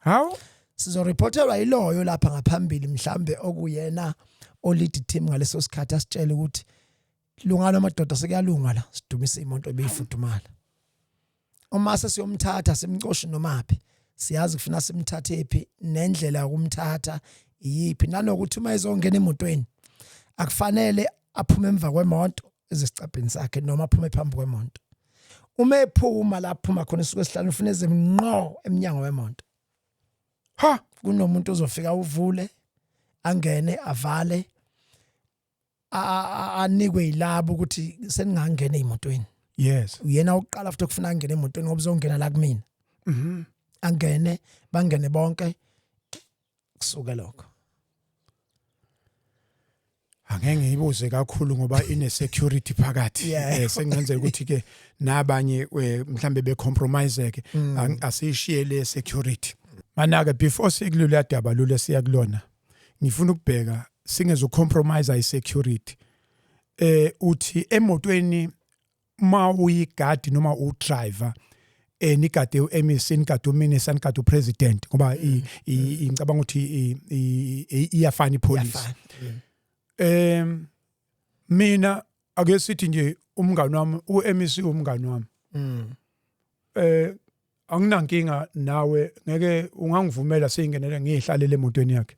how sizoreportelwa yiloyo lapha ngaphambili mhlambe okuyena olead team ngaleso sikhathi asitshela ukuthi lungana amadoda sekuyalunga la sidumise imoto ebeyifudumala uma sesiyomthatha simcoshi nomaphi siyazi kufuna simthathe ephi nendlela yokumthatha yipi nanokuthi uma ezongena emotweni akufanele aphume emva kwemoto ezisicabheni sakhe noma aphume phambi kwemoto uma ephuma la aphuma khona isuke esihlanu ufuna ezemnqo eminyango wemoto ha kunomuntu ozofika uvule angene avale anikwe ilabo ukuthi seningangena emotweni yes uyena uqala futhi ukufuna angene emotweni ngoba uzongena la kumina angene bangene bonke kusuka lokho angeke ngiyibuze kakhulu ngoba ine security phakathi sengenzeka ukuthi ke nabanye mhlambe be compromise ke asishiye le security manaka before sikulula daba lule siyakulona ngifuna ukubheka singezo compromise I security uthi emotweni ma uyigadi noma u driver nikade uMC nikade uMinister nikade uPresident ngoba ngicabanga ukuthi iyafana ipolice mina ake sithi nje umngani wami uMC umngani wami anginankinga nawe ngeke ungangivumela seyingenele ngihlalele emotweni yakhe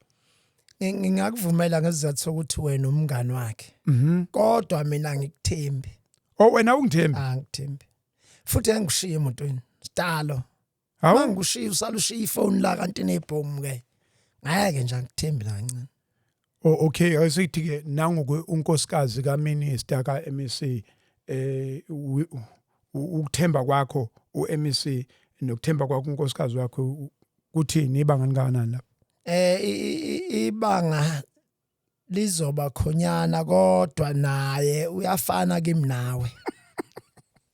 ngingakuvumela ngesizathu sokuthi wena umngani wakhe kodwa mina ngikuthembi wena ungithembi angithembi futhi angishiye emotweni stalo mangushiya usala ushiya ifone la kanti nebhomu ke ngeke nje angithembi la kancane okay ayisithi ke nangoku unkosikazi kaMinister kaMC ukuthemba kwakho uMC nokuthemba kwakho unkosikazi wakho kuthini ibanga kangakanani lapha ibanga lizoba khonyana kodwa naye uyafana kimi nawe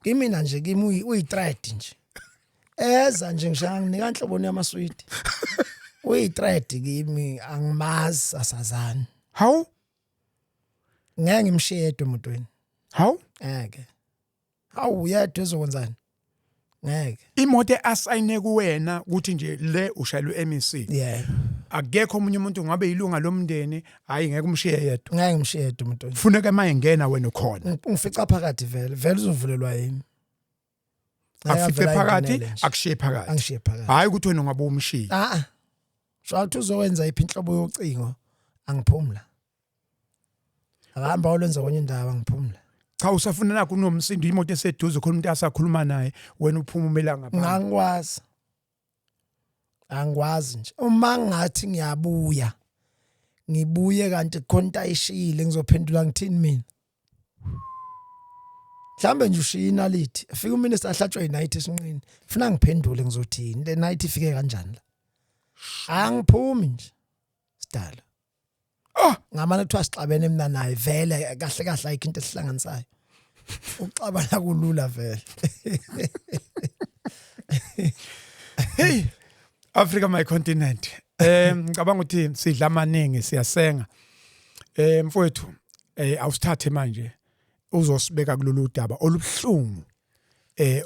kimina nje kimi uyi-threat nje eza nje ngishanginika inhloboni yamaswidi uyi-threat kimi angimazi asazani how ngeke ngimshiye yedwa emotweni how ngeke hawu yedwa ezokwenzani ngeke imoto asayine kuwena ukuthi nje le ushayela uMC akekho omunye umuntu ngabe ilunga lomndeni hayi ngeke umshiye yedwa ngeke ngimshiye yedwa emotweni kufuneka maye ngena wena ukhona ungifica phakathi vele uzovulelwa yimi afice phakathi akushiye phakathi angishiye phakathi hayi ukuthi wena ungabe umshiye shawuthi uzowenza iphi inhlobo yocingo angiphumla akahamba olwenza kwenye indawo angiphumla cha usafuna nakho unomsindo imoto eseduze khona umuntu asakhuluma naye wena uphumumela ngapha angikwazi nje uma ngathi ngiyabuya ngibuye kanti khona ayishile ngizophendula ngithini mina mhlambe nje ushiya inalithi afika uMinister ahlatshwe inight esinqini ufuna ngiphendule ngizothini le night ifike kanjani la angiphumi nje sidala ngamane kuthiwa sixabene mina naye vele kahle kahle ayikho into esihlanganisayo uxabana kulula vele hey Africa my continent ngicabanga ukuthi sidla amaningi siyasenga mfowethu awusithathe manje uzosibeka kulolu daba olubhlungu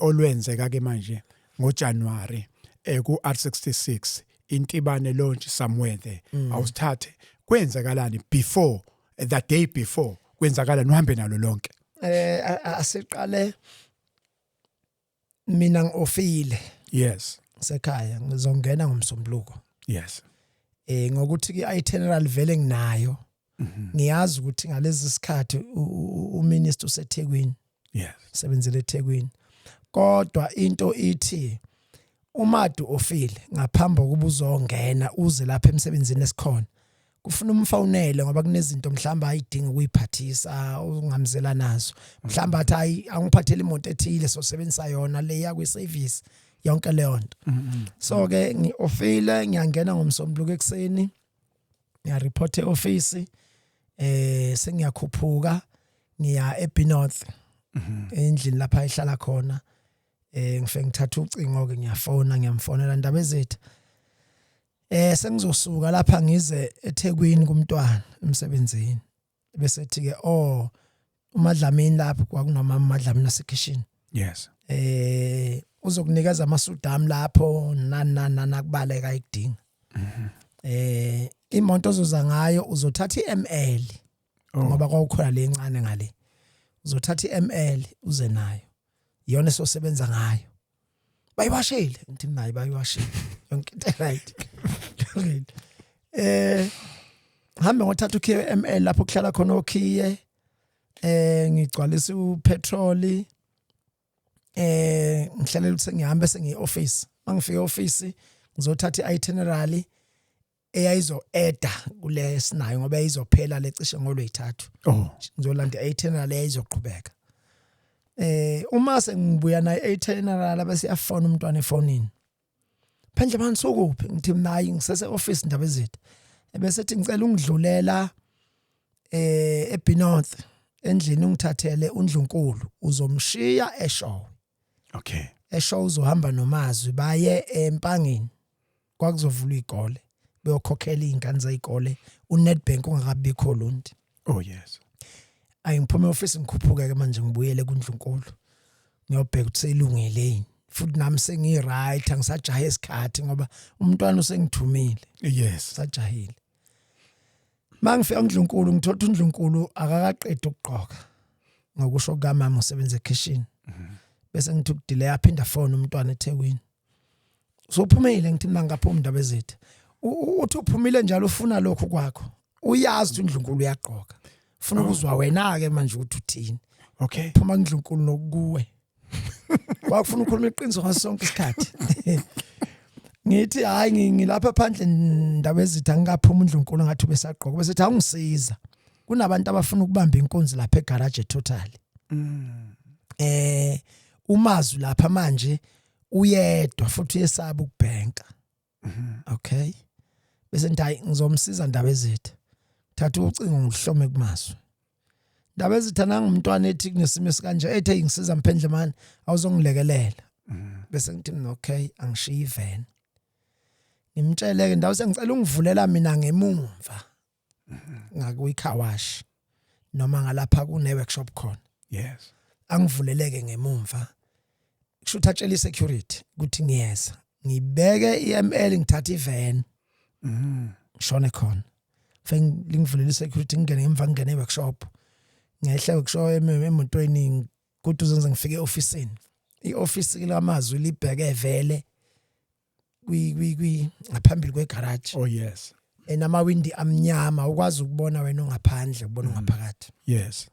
olwenzeka ke manje ngoJanuary ku R66 intibane launch somewhere there awusithathe kwenzakalani before that day before kwenzakala nihambe nalo lonke. Asiqale mina ngofile Yes. sekhaya ngizongena ngomsombuluko. Yes. Ngokuthi i-itinerary vele nginayo. Ngiyazi ukuthi ngalezi sikhathi uminister useThekwini. Yes. Sebenzele eThekwini. Kodwa into ithi umadu ofile ngaphambi kokuba uzongena uze lapha emsebenzini esikhona. Kufuna umfonele ngoba kunezinto mhlamba ayidinga ukuyiphathisa ungamzela nazo. Mhlamba athi hayi angiphathele imoto ethile sosebenzisa yona leya kwi-service yonke leyo nto. So ke ngiofile ngiyangena ngomsombuluko ekseni. Ngiyareport e-office sengiyakhuphuka ngiya eBnorth. Endlini lapha ehlala khona. Ngifike ngithatha ucingo ke ngiyamfonela Ndabezitha. Sengizosuka lapha ngize eThekwini kuMntwana emsebenzini. Bese ethi ke uMadlamini lapho kwakunoma uMadlamini nasekitchen. Yes. Uzokunikeza amasudami lapho nana kubaleka ikudinga. Imoto ozoza ngayo uzothatha iML ngoba kwaukhona lencane ngale. Uzothatha iML uze nayo. Iyona sosebenza ngayo. Bayiwashile ngithi nayi bayiwashile. Yonke into right. Hambe ngothatha ukhiye ML lapho kuhlala khona okhiye. Ngigcwalisa upetrol. Ngihlalela ukuthi ngihamba sengiyi-office. Mangifika e-office ngizothatha i-itinerary eyayizo eda kule sinayo ngoba izophela lecishe ngolwethathu. Ngizolanda i-itinerary eyayizoqhubeka. Uma sengibuya na i-itinerary bese yafona umntwana efonini. Phendle manje sokuphi ngithi nayi ngisese office Ndabezitha. Bese ethi ngicela ungidlulela eBnorth endlini ungithathele uNdlunkulu uzomshiya eShowe. Okay. eShowe uzohamba noMazwi baye eMpangeni. Kwakuzovula izikole beyokhokhela izingane zezikole uNedbank ungakabikho Lundi. Oh yes. Ayingiphume office ngikhuphuka ke manje ngibuyele kuNdlunkulu. Ngiyobheka ukuthi selungile yini. Futhi nami sengi-right angisajahe isikhathi ngoba umntwana usengithumile. Yes. Sajahile. Mangifika kuNdlunkulu ngithola uNdlunkulu akakaqedi ukugqoka. Ngokusho kamama usebenza ekitchen. Bese ngithi ukudelay aphinda phone umntwana eThekwini. Sophumile ngithi mina ngaphuma Ndabezitha. Uthi uphumile njalo ufuna lokho kwakho. Uyazi ukuthi uNdlunkulu uyagqoka. Ufuna ukuzwa wena ke manje ukuthi uthini. Okay. Phuma kuNdlunkulu nokuwe. Wakufuna ukukhuluma iqiniso ngaso sonke isikhathi. Ngithi hayi ngilapha phandle Ndabezitha ngikaphuma uNdlunkulu ngathi ubesagqoka bese ethi angisiza. Kunabantu abafuna ukubamba inkonzo lapha egarage total. Umazwi lapha manje uyedwa futhi uyesaba ukubhenka. Okay. Bese ngithi ngizomsiza Ndabezitha. Thatha ucingo ngihlome kuMazwi. Ndabezitha nangumntwana ethi kunesimo esikanje ethe ngisiza Mphendle mani awuzongilekelela. Bese ngithi okay angishiya ivan. Ngimtsheleke ndawo sengicela ungivulela mina ngemumva. Ngakuyi-car wash noma ngalapha kune workshop khona. Yes. Angivuleleke ngemumva. Kusho uthatshela security ukuthi ngiyeza. Ngibeke iML ngithatha ivan. Shone khona. Ngivulele security ngene ngemva ngene workshop. Ngehla workshop emotweni kuthi uzenze ngifike e-officeini. I-office lamaZwi libheke vele ngaphambili kwegarage. Oh yes. Enamawindi amnyama ukwazi ukubona wena ongaphandle ubona ngaphakathi. Yes.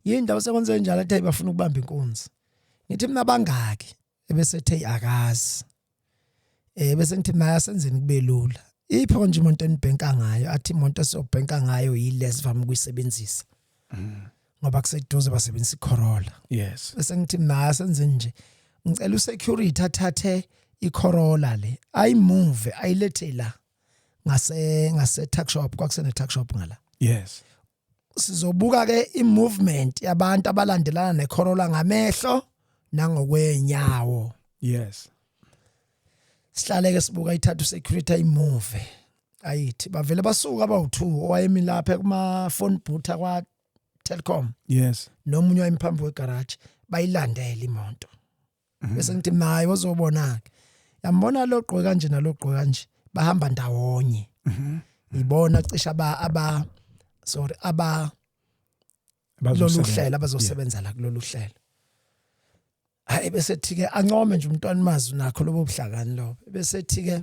Yindawo sekwenze njalo ethi bafuna ukubamba inkunzi. Ngithi mina bangaki ebese ethi akazi. Bese ngithi mina yasenzeni kube lula. Ipho nje umuntu enibhenka ngayo athi umuntu esiyobhenka ngayo yilesi vama ukuyisebenzisa. Ngoba kuseduze basebenzisa iCorolla. Yes. Bese ngithi mina senze nje ngicela usecurity athathe iCorolla le ayimove ayilethe la ngase tuck shop kwakusene tuck shop ngala. Yes. Sizobuka ke imovement yabantu abalandelana neCorolla ngamehlo nangokwenyawo. Yes. Sihlale ke sibuka ithathu security ayimove. Ayithi bavele basuka abawu2 owayemi lapha kuma phone booth kwa Telkom. Yes. Nomunye wayimphambi wegarage bayilandela imoto. Bese ngithi naye uzobona ke. Yambona lo gqoka kanje nalo gqoka kanje bahamba ndawonye. Ibona cisha aba lolu hlelo abazosebenza la kulolu hlelo. Hayi bese thike ancome nje umntwana mazi nakho lobo buhlakani lobo. Bese thike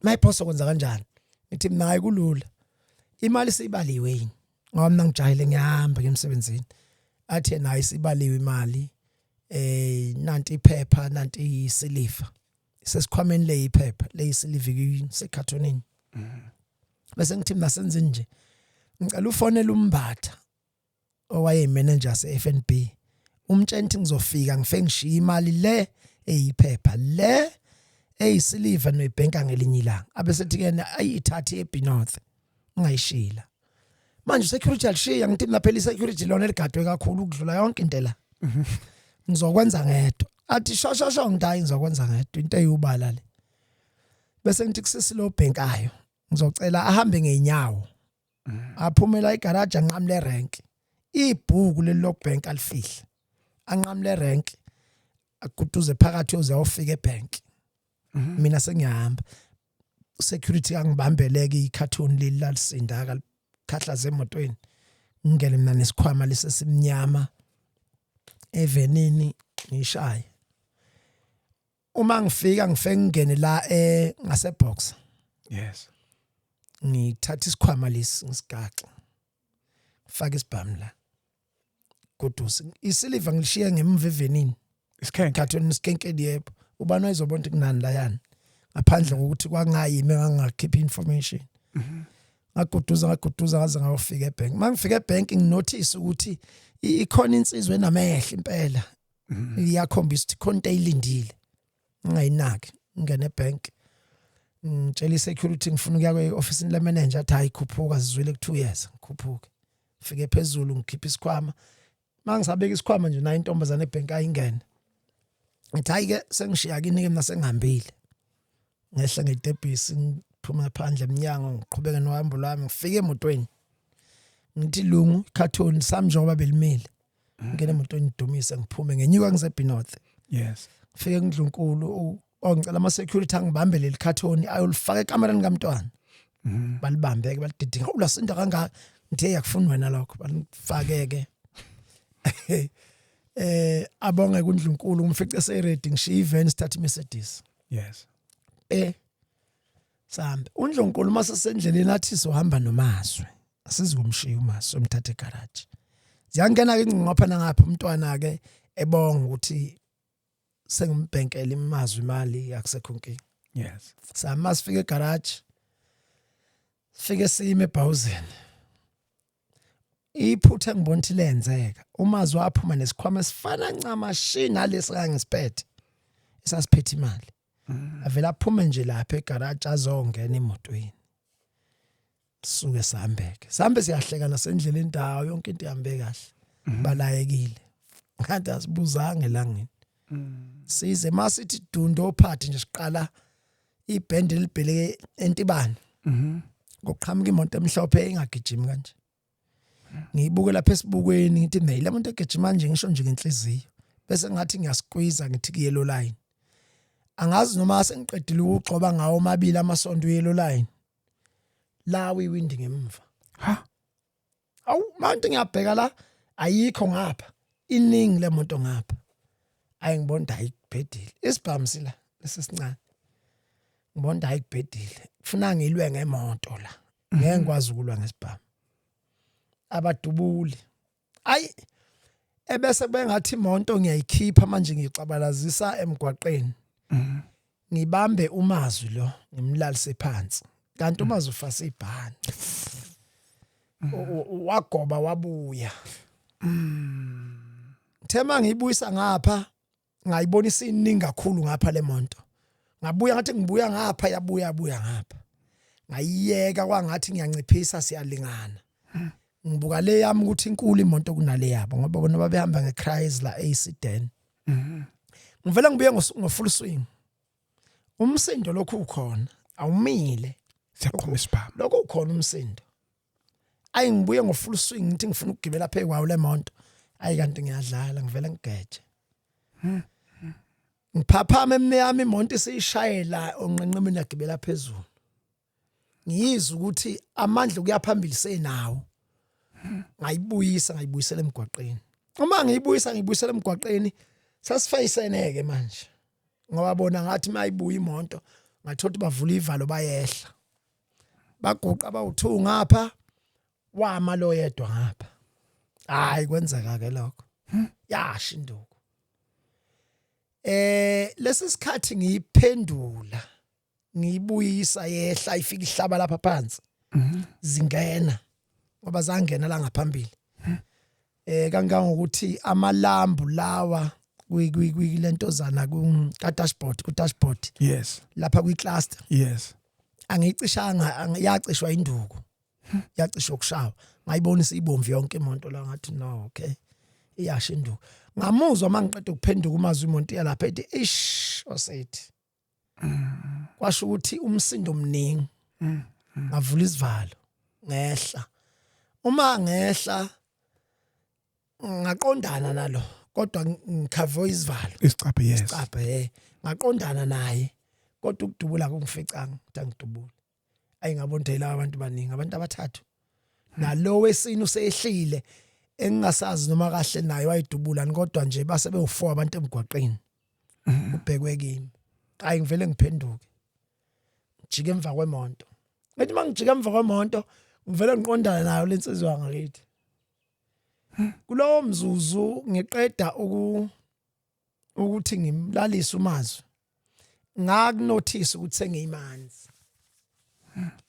mayiphoso kwenza kanjani? Ngithi mina hayi kulula. Imali siyibaliwe yini? Ngoba mina ngijahile ngiyahamba emsebenzini. Athi nayi isibaliwe imali. Nanti iphepha, nanti isiliva. Sesikhwameni le iphepha, le isiliva sekartonini. Bese ngithi mina senze nje. Ngicela ufonele uMbatha owayeyimanager se-FNB. Umtshela ukuthi ngizofika ngifike ngishiya imali le eyiphepha le eyisiliva noyibhenka ngelinye ilanga. Abesethi ke ayithathe eBnorth ngayishila. Manje security alishiya ngithi mina phela security lona eligadwe kakhulu ukudlula yonke into la. Ngizokwenza ngedwa. Athi shosho ngidayi ngizokwenza ngedwa into eyubala le. Bese ngithi kusisilo bhenkayo ngizocela ahambe ngeenyawo. Aphumela egarage anqamle rank. Ibhuku lelokubhenka alifihla. Anqamle rank akuduze phakathi uze awufika ebank. Mina sengiyahamba. Security angibambeleke icarton leli lalisindaka likhahlaza emotweni. Ngingene mina nesikhwama lesesimnyama evenini ngishaya. Uma ngifika ngifengene la ngasebox. Yes. Ngithatha isikhwama lesi ngisigaxa. Faka isibhamu la. Kudusi isiliva ngilishiya ngemva evenini. Isikhenke. Carton isikenkedi yebo. Ubani wayezobona ukuthi kunani la yana. Ngaphandle kokuthi kwangayimi ngangakhipha information. Ngaguduza ngaze ngayofika ebank. Mangifika ebank nginotice ukuthi ikhona insizwe enamehla impela. Iyakhombisa ukuthi khona into eyilindile. Ngayinaki ngene ebank. Ngitshela security ngifuna ukuya kwe-office le manager athi hayi khuphuka sizwele ku2 years ngikhuphuke. Ngifike phezulu ngikhipha isikhwama. Mangisabeka isikhwama nje na intombazane ebank ayingene. Ngithi hayi ke sengishiya kini ke mina sengihambile. Ngehla ngedebhisi ngiphuma phandle eminyango ngiqhubeka nohambo lwami ngifike emotweni. Ngithi lungu icarton sami njengoba belimile. Ngene emotweni idumisa ngiphume ngenyuka ngiseBnorth. Yes. Ngifike kuNdlunkulu ngicela ama security angibambe leli carton ayolifaka ekamereni kaMntwana. Balibambeke balididinga ulasinda kangaka ngithe yakufuna wena lokho balifakeke. Abonge kuNdlunkulu ngimfice seready ngishiya ivan start Mercedes. Yes. Sambe uNdlunkulu mase sendleleni athi sohamba noMazwe. Asizikumshiya uMazwe somthatha egarage. Ziyangena ke ingqopha ngapha umntwana ke ebonga ukuthi sengimbhenkela iMazwe imali akusekho inkinga. Yes. Sama sifike egarage. Sifike sime eBhawuzeni. Iphutha ngibona ukuthi lenzeka. uMazwe waphuma nesikhwama esifana ncamashini nalesi kangisiphethe. Esasiphethe imali. Avela aphume nje lapha egarage azongena emotweni. Suke sambe siyahleka nasendleleni indawo yonke into ihambe kahle. Balayekile. Kanti asibuzanga elangeni. Size masithi dundo ophathi nje siqala ibhende libheleke entibani. Ngokuqhamuka imoto emhlophe engagijimi kanje. Ngiyibuke lapha esibukweni ngithi hey le muntu egijima nje ngisho nje ngenhliziyo. Bese ngathi ngiyasqueeze ngithi kuyelo line. Angazi noma sengiqedile ukugcoba ngawo mabili amasondo yelo line. La wiwindi ngemva. Ha. Awu manje ngiyabheka la ayikho ngapha. Iningi lemoto ngapha. Ayingibona ayibhedile. Isibhamu sila lesisincane. Ngibona ayibhedile. Kufuna ngilwe ngemoto la. Ngeke ngikwazi ukulwa ngesibhamu. Abadubuli. Ayi ebese bengathi imonto ngiyayikhipha manje ngiyicabalazisa emgwaqeni. Ngibambe uMazwi lo ngimlalise phansi. Kanti uMazwi ufasa ibhani. Wagoba wabuya. Thema ngiyibuyisa ngapha ngayibonisa iningi kakhulu ngapha le monto. Ngabuya ngathi ngibuya ngapha yabuya ngapha. Ngayiyeka kwangathi ngiyanciphisa siyalingana. Ngibuka le yami ukuthi inkulu imonto kunale yabo ngoba bona babehamba ngeChrysler AC10. Ngivela ngibuye ngo-full swing. Umsindo lokhu ukhona awumile. Siyakhoma isibhamu. Lokho ukhona umsindo. Ayi ngibuye ngo-full swing ngithi ngifuna ukugibela phe kwawo le monto. Ayi kanti ngiyadlala ngivela ngigeje. Ngiphaphama emne yami imonto isishayela onqenqemeni yagibela phezulu. Ngiyizwa ukuthi amandla kuyaphambili senawo. ngayibuyisela emgwaqeni. Uma ngiyibuyisela emgwaqeni sasifayiseneke manje. Ngoba bona ngathi mayibuya imoto ngathothi bavula ivalo bayehla. Baguqa bawu2 ngapha wama lo yedwa ngapha. Hayi kwenzeka ke lokho. Yasha induku. Lesi sikhathi ngiyiphendula ngiyibuyisa yehla ifika ihlaba lapha phansi. Zingena ngoba zangena la ngaphambili. Kangangokuthi amalambu lawa kwilentozana ku dashboard. Yes. Lapha kwi-cluster. Yes. Angicishanga yacishwa induku. Yacishwa ukushawa. Ngayibonisa ibomvu yonke imoto la ngathi no okay. Iyasha induku. Ngamuzwa mangiqeda ukuphenduka umazwi imoto yalapha ethi ish osethi. Kwasho ukuthi umsindo omningi. Ngavula isivalo. Ngehla. Uma ngehla ngaqondana nalo kodwa ngikhavo isivalo. Isicaphe yes. Isicaphe ngaqondana naye kodwa ukudubula kungificanga ngidubula. Ayingabonde la abantu baningi abantu abathathu. Nalo wesini usehlile engingasazi noma kahle naye wayidubula kodwa nje base be4 abantu emgwaqeni. Ubhekwe kimi. Hayi ngivele ngiphenduke. Jike emva kwemonto. Ngathi mangijika emva kwemonto ngivele ngiqondana nayo lensizwa ngakithi. Kulowo mzuzu ngiqeda ukuthi ngimlalise umazwi. Ngakunotice ukuthi sengiyimanzi.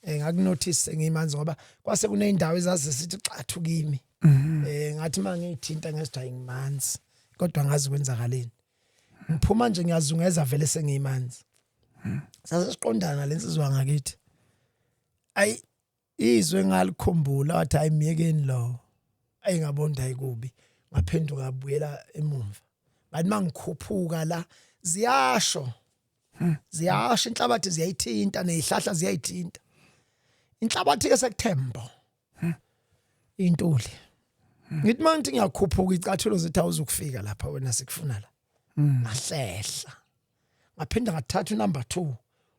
Ngakunotice sengiyimanzi ngoba kwase kuneyindawo ezazisithi xathu kimi. Ngathi mangithinta ngesithayi ngimanzi kodwa ngazi kwenzakaleni. Ngiphuma nje ngiyazungeza vele sengiyimanzi. Sasesiqondana lensizwa ngakithi. Ayi izwe ngalikhumbula wathi ayimiyekeni lo. Ayingabonda ikubi ngaphenduka ngabuyela emumva. Bathi mangikhuphuka la ziyasho. Ziyasho inhlabathi ziyayithinta nezihlahla ziyayithinta. Inhlabathi ke sekuthembo. Intuli. Ngithi manje ngiyakhuphuka icathulo zithi awuzukufika lapha wena sikufuna la. Ngahlehla. Ngaphinda ngathatha number 2.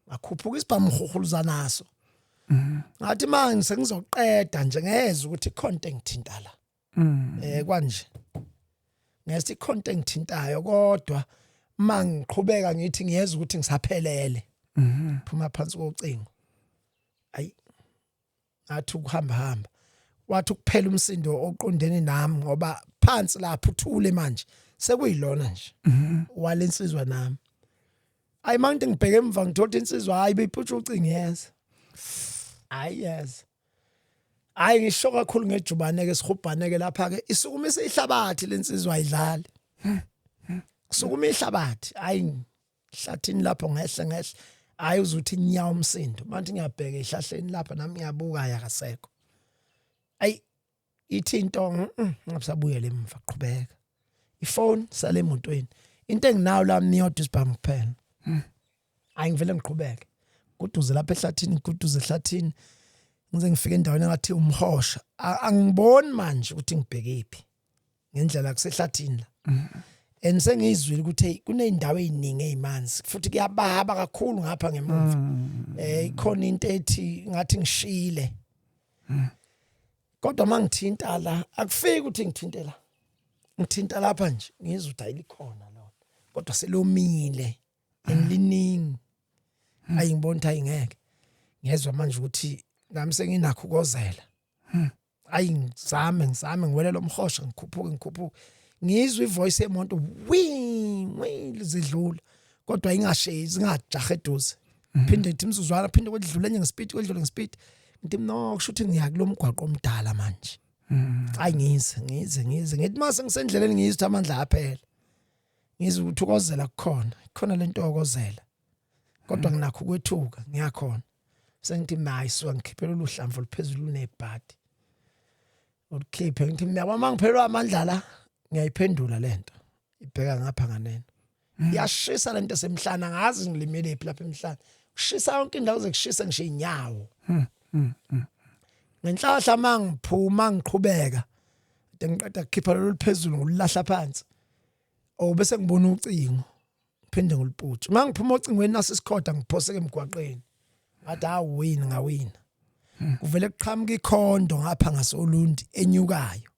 Ngakhuphuka isibhamhuhuluza naso. Ngathi manje sengizoqeda nje ngeze ukuthi ikhonto engithinta la. Kwanje. Ngesithi ikhonto engithintayo kodwa mangiqhubeka ngithi ngiyeza ukuthi ngisaphelele. Phuma phansi kocingo. Ayi. Ngathi ukuhamba. Wathi ukuphela umsindo oqondene nami ngoba phansi lapho uthule manje sekuyilona nje. Walensizwa nami. Ayi manje ngibheke emva ngithola insizwa hayi beyiphutha ucingo yes. Hayi yes. Hayi ngisho kakhulu ngejubane ke sihubhane ke lapha ke isukumisa ihlabathi lensizwa ayidlali. Kusukuma ihlabathi hayi ihlathini lapho ngehla hayi uzuthi inyawo umsindo manje ngiyabheka ehlahleni lapha nami ngiyabuka yakasekho. Ayi ithi into ngabusabuyele emva qhubeka. Ifone sale emotweni. Into enginayo la niyodwa isibhamu kuphela. Hayi ngivele ngiqhubeke. Kuduze lapha ehlathini kuduze ehlathini. Ngize ngifike endaweni engathi umhosha. Angiboni manje ukuthi ngibhekephi. Ngendlela kusehlathini la. Sengizwile ukuthi kuneyindawo eziningi ezimanzi futhi kuyababa kakhulu ngapha ngemuva. Ikhona into ethi ngathi ngishile. Kodwa mangithinta la akufiki ukuthi ngithinte la. Ngithinta lapha nje ngizwe ukuthi ayilikhona lo. Kodwa selomile enliningi. Ayingiboni ukuthi ayingeke. Ngezwe manje ukuthi nami senginakho ukozela. Ayi ngizame ngiwelela umhosha ngikhuphuke. Ngizwe ivoice yemonto zidlula kodwa ingashezi ingajahe eduze. Phinde ithi imsuzwana phinde kwedlula enye ngespeed. Ngithi no kushuthi ngiya kulomgwaqo omdala manje. Hayi ngize ngithi mase ngisendleleni ngizwe amandla aphela. Ngizwe ukuthi ukozela kukhona lento yokozela. Kodwa nginakho ukwethuka ngiyakhona. Sengithi mayiswa ngikhiphela uluhlamvu oluphezulu nebhadi. Ulikhiphe ngithi mina mangiphelwa amandla la ngiyayiphendula lento. Ibheka ngapha nganeno. Iyashisa lento semhlana ngazi ngilimele phi lapha emhlana. Kushisa yonke indawo zekushisa ngisho inyawo. Ngenhlahla mangiphuma ngiqhubeka. Ngiqeda ukukhipha lo luphezulu ngolahla phansi. Bese ngibona ucingo. Phinde ngoliphuthu. Mangiphuma ocingweni nasisikhoda ngiphoseke emgwaqeni. Ngathi ngawina. kuvele kuqhamuka ikhondo ngapha ngasoLundi enyukayo.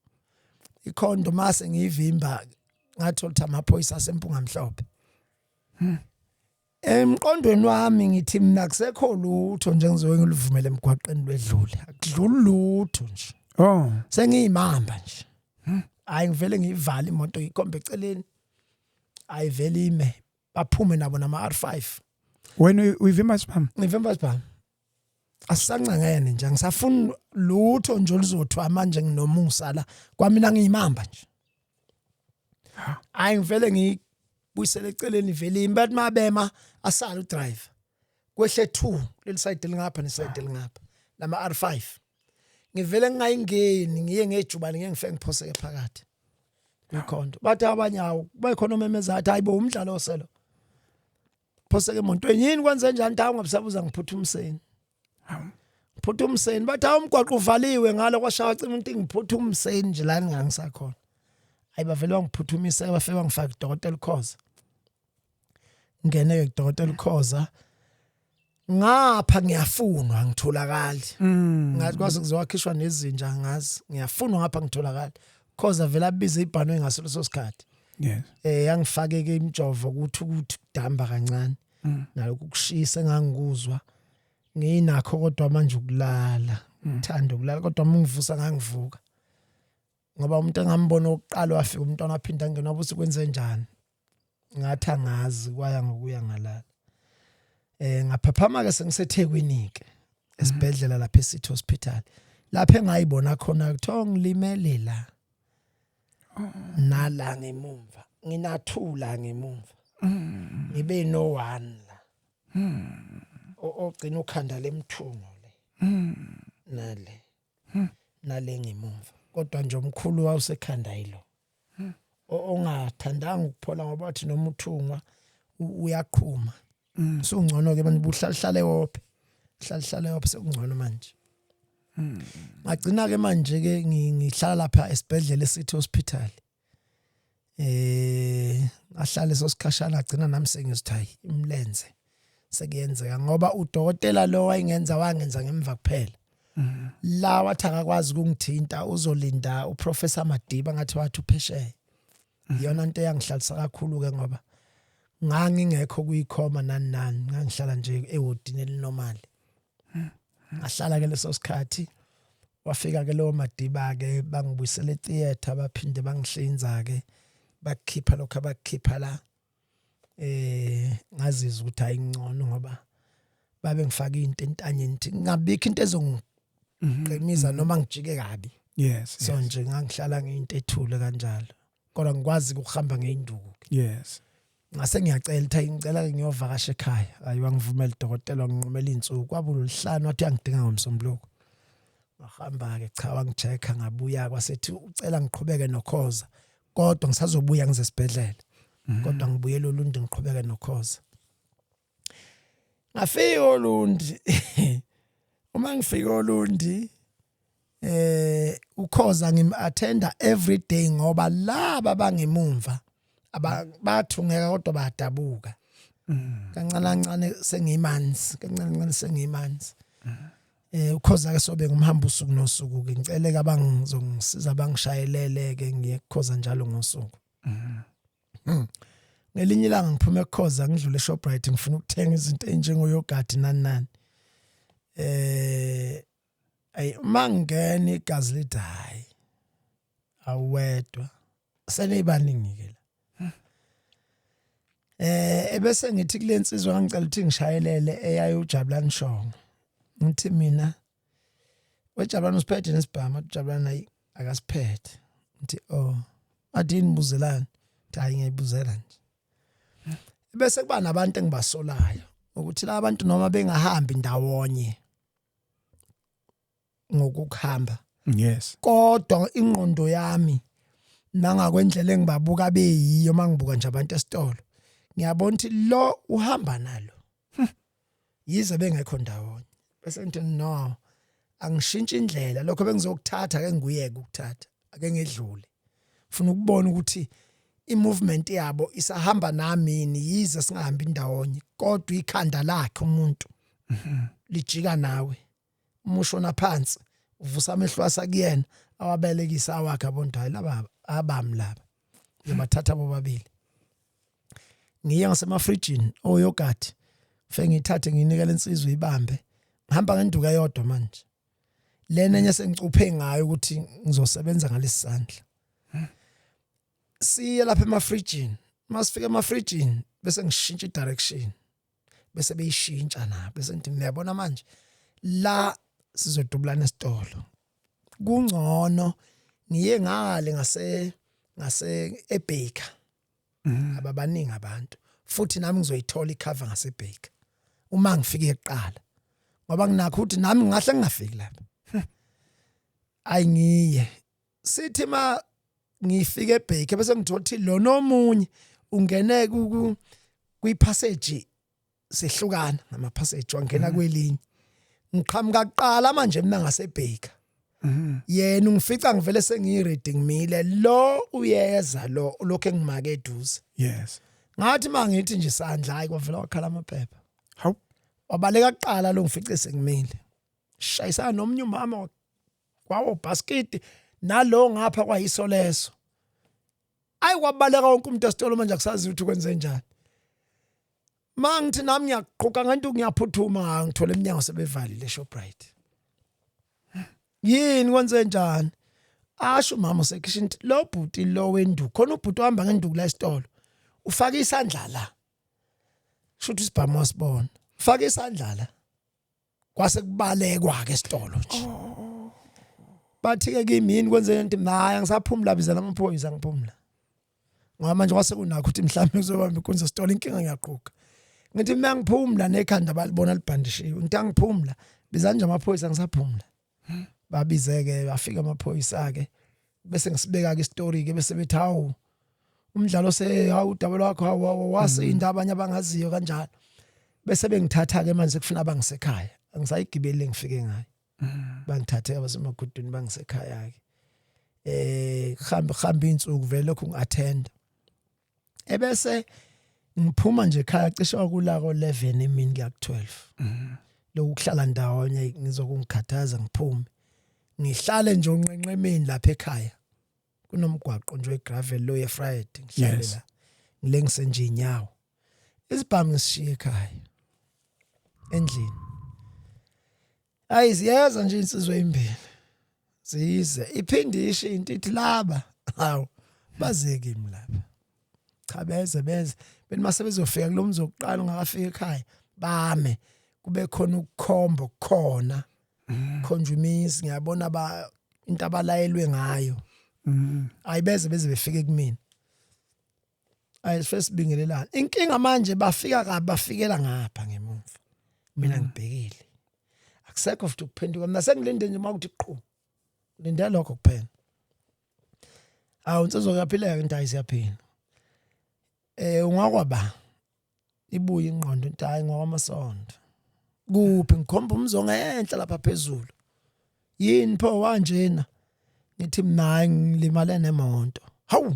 Ikhondo mase ngiyivimba ngathola ukuthi amaphoyisa asempunga mhlophe. Emqondweni wami ngithi mina kusekho lutho nje ngizoke ngilivumele emgwaqeni lwedlule. Akudluli lutho nje. Oh. Sengiyimamba nje. Hayi ngivele ngiyivala imoto ikhombe eceleni. Ayivele ime. Baphume nabo nama R5. Wena uyivimba siphambi? Ngivimba siphambi. Asisancangene nje ngisafuna lutho nje oluzothwa manje nginomusa la kwamina ngiyimamba nje. Hayi ngivele ngiyibuyisele eceleni vele imbathi mabema asala udrive. Kwehle 2 leli side lingapha neside lingapha lama R5. Ngivele ngingayingeni ngiye ngejubane ngeke ngiphoseke phakathi. Kwikhondo. Bathi abanye awu bayikhona omemeza athi hayibo umdlalo oselo. Phoseke emontweni yini kwenze njani tawu ngabusabuza ngiphuthumiseni. Phuthumiseni bathi umgwaqo uvaliwe ngalo kwashaya cima umuntu ngiphuthumiseni nje la ngingasakhona. Hayi bavele bangiphuthumise bafika ngifaka uDokotela Khoza. Ngene kuDokotela Khoza. Ngapha ngiyafunwa ngitholakali. Ngathi kwaze kuzowakhishwa nezinja ngazi. Ngiyafunwa ngapha ngitholakali. Khoza vele abize ibhanwe ngasoleso sikhathi. Yes. Yangifake ke imjovo ukuthi kudamba kancane. Nalokhu kushisa engangikuzwa. Nginakho kodwa manje ukulala. Ngithanda ukulala kodwa mungivusa ngangivuka. Ngoba umuntu engambona oqala wafika umntwana aphinda ngena wabuthi kwenze njani. Ngathi angazi kwaya ngokuya ngalala. Ngaphaphama ke sengiseThekwini ke esibhedlela lapha eCity Hospital. Lapha engayibona khona kuthiwa ngilimele la. Nala ngemumva. Nginathula ngemumva. Ngibe no 1 la. Ogcina ukhanda lemthungo le. Nale. Nale ngemumva. Kodwa nje omkhulu wawusekhanda yilo. Ongathandanga ukuphola ngoba wathi noma uthungwa uyaqhuma. Sungcono ke manje buhlale wophe. Hlale wophe sekungcono manje. Ngagcina ke manje ke ngihlala lapha esibhedlela eCity Hospital. Ahlale sosikhashana agcina nami sengisithayi imlenze. Sekuyenzeka ngoba udokotela lo wayengenza wangenza ngemva kuphela. La wathi akakwazi ukungithinta uzolinda uProfessor Madiba ngathi wathi uphesheya. Iyona into eyangihlalisa kakhulu ke ngoba ngangingekho kuyikhoma nani ngangihlala nje ewodini elinormal. Ngahlala ke leso sikhathi wafika ke lo Madiba ke bangibuyisela etheater baphinde bangihlinza ke bakhipha lokho abakhipha la ngazizwa ukuthi ayingcono ngoba babe ngifaka into entanyeni ngabikho into ezongiqinisa noma ngijike kabi. Yes. So nje ngangihlala ngeinto ethule kanjalo kodwa ngikwazi ukuhamba ngeinduku. Yes. Ngase ngiyacela ukuthi ngicela ngiyovakasha ekhaya ayiwa ngivumela udokotela nginqumela insuku kwabuluhlanu wathi uyangidinga ngomsombuluko. Ngahamba ke cha wangichecka ngabuya kwasethi ucela ngiqhubeke noKhoza kodwa ngisazobuya ngize esibhedlela. Kodwa ngibuyela uLundi ngiqhubeke noKhoza. Ngafika uLundi. Uma ngifika uLundi uKhoza ngim-attenda every day ngoba laba bangemumva bathungeka kodwa badabuka. Kancane kancane sengimanzi. UKhoza ke sobe ngumhamba usuku nosuku ke ngicele ke abangizongisiza bangishayelele ke ngiye kuKhoza njalo ngosuku. Ngelinye ilanga ngiphume kuKhoza ngidlule eShoprite ngifuna ukuthenga izinto enjengo yogurt nani. Mangena igazi lithi hayi awedwa seneyibaningi ke la. Ebese ngithi kule nsizwa ngicela ukuthi ngishayelele eyayo uJabulani Shongo. Ngithi mina weJabulani usiphethe nesibhama uJabulani hayi akasiphethe. Ngithi adini buzelana hayi ngiyibuzela nje. Bese kuba nabantu engibasolayo ukuthi la bantu noma bengahambi ndawonye ngokukhamba. Yes. Kodwa ingqondo yami nangakwendlela engibabuka beyiyo mangibuka nje abantu esitolo. Ngiyabona ukuthi lo uhamba nalo. Yize bengekho ndawonye. Bese ngithi no angishintshe indlela lokho bengizokuthatha ke ngiyeke ukuthatha ake ngedlule. Ufuna ukubona ukuthi i-movement yabo isahamba nami yize singahambi ndawonye kodwa ikhanda lakhe umuntu lijika nawe umushona phansi uvusa amehlo asakuyena awabelekisa awakhe abonto hayi laba abami laba ngibathatha bobabili ngiye ngasemafrijini oyogurt fe ngithathe nginikele insizwe ibambe ngihamba ngenduka yodwa manje lena enye sengicuphe ngayo ukuthi ngizosebenza ngalesisandla siye lapha emafrijini masifika emafrijini bese ngishintsha direction bese beyishintsha na bese ngithi ngiyabona manje la sizodubulana esitolo kungcono ngiye ngale ngase eBaker ababaningi abantu futhi nami ngizoyithola icover ngase Baker uma ngifike eqala ngoba nginakho ukuthi nami ngahle ngingafiki lapha ayingiye sithi ma ngifike eBaker bese ngithola ukuthi lo nomunye ungene kwipassage sehlukana nama passage wangena kwelinye ngiqhamuka kuqala manje mina ngaseBaker yena ungifica ngivele sengiyi-reading mile lo uyeza lo lokho engimake eduze yes ngathi mangithi nje isandla hayi kwavela wakhala amaphepha hawu wabaleka kuqala lo ngifice sengimile shayisana nomnye umama kwawo basket nalo ngapha kwayiso leso ayi kwabaleka wonke umuntu esitolo manje akusazi ukuthi kwenze njani mangithi nami ngiyaqhuqa ngento ngiyaphuthuma ngithola eminyango sebevalile Shoprite yini kwenze njani asho mama sekitchen lo bhuti lo wenduku khona ubhuti ohamba ngenduku la esitolo ufaka isandla la shothi sibhamu wasibona ufaka isandla la kwase kubalekwa ke esitolo nje bathi ke kimi kwenze into naye ngisaphumula biza lamaphoyisa ngiphumula ngoba manje kwase kunakho ukuthi mhlawumbe kuzobamba ikunze esitolo inkinga ngiyaqhuqa ngithi mina ngiphumula nekhanda balibona libhandishiwe ngithi angiphumula biza nje amaphoyisa ngisaphumula babizeke bafika amaphoyisa ke bese ngisibeka ke istory ke bese bethi hawu umdlalo hawu double wakho wasinda abanye abangaziyo kanjalo bese bengithatha ke manje kufuna abangisekhaya angisayigibeli ngifike ngayo bangithathe abasemagudwini bangisekhaya ke khamba insuku vele lokhu ngiattend ebese ngiphuma nje ekhaya cishe kulako 11 emini kuya ku12 lokuhlala ndawonye ngizokungikhathaza ngiphume ngihlale nje onqenqemeni lapha ekhaya kunomgwaqo nje wegravel lo ye Friday ngihlale la ngilengise nje inyawo isibhamu ngisishiya ekhaya endlini ayiziyeza nje insizwe imbili zize iphinde ishinto ithi laba hawu bazeke kimi lapha cha beze benimase bezofika kulomzi oqala ungakafika ekhaya bame kube khona ukukhombo khona conjumis ngiyabona into abalayelwe ngayo ayibeze beze befike kumina ayi first bingelelana inkinga manje bafikela ngapha ngemuva mina ngibhekile akusekho futhi ukuphenduka mina sengilinde nje makuthi qhu linda lokho kuphela awu insizwa kuyaphileka into ayisiyaphila ungakwaba ibuye ingqondo into hayi ngokwamasondo kuphi ngikhomba umzonga enhla lapha phezulu yini pho wanjena ngithi mina ngilimale nemonto hawu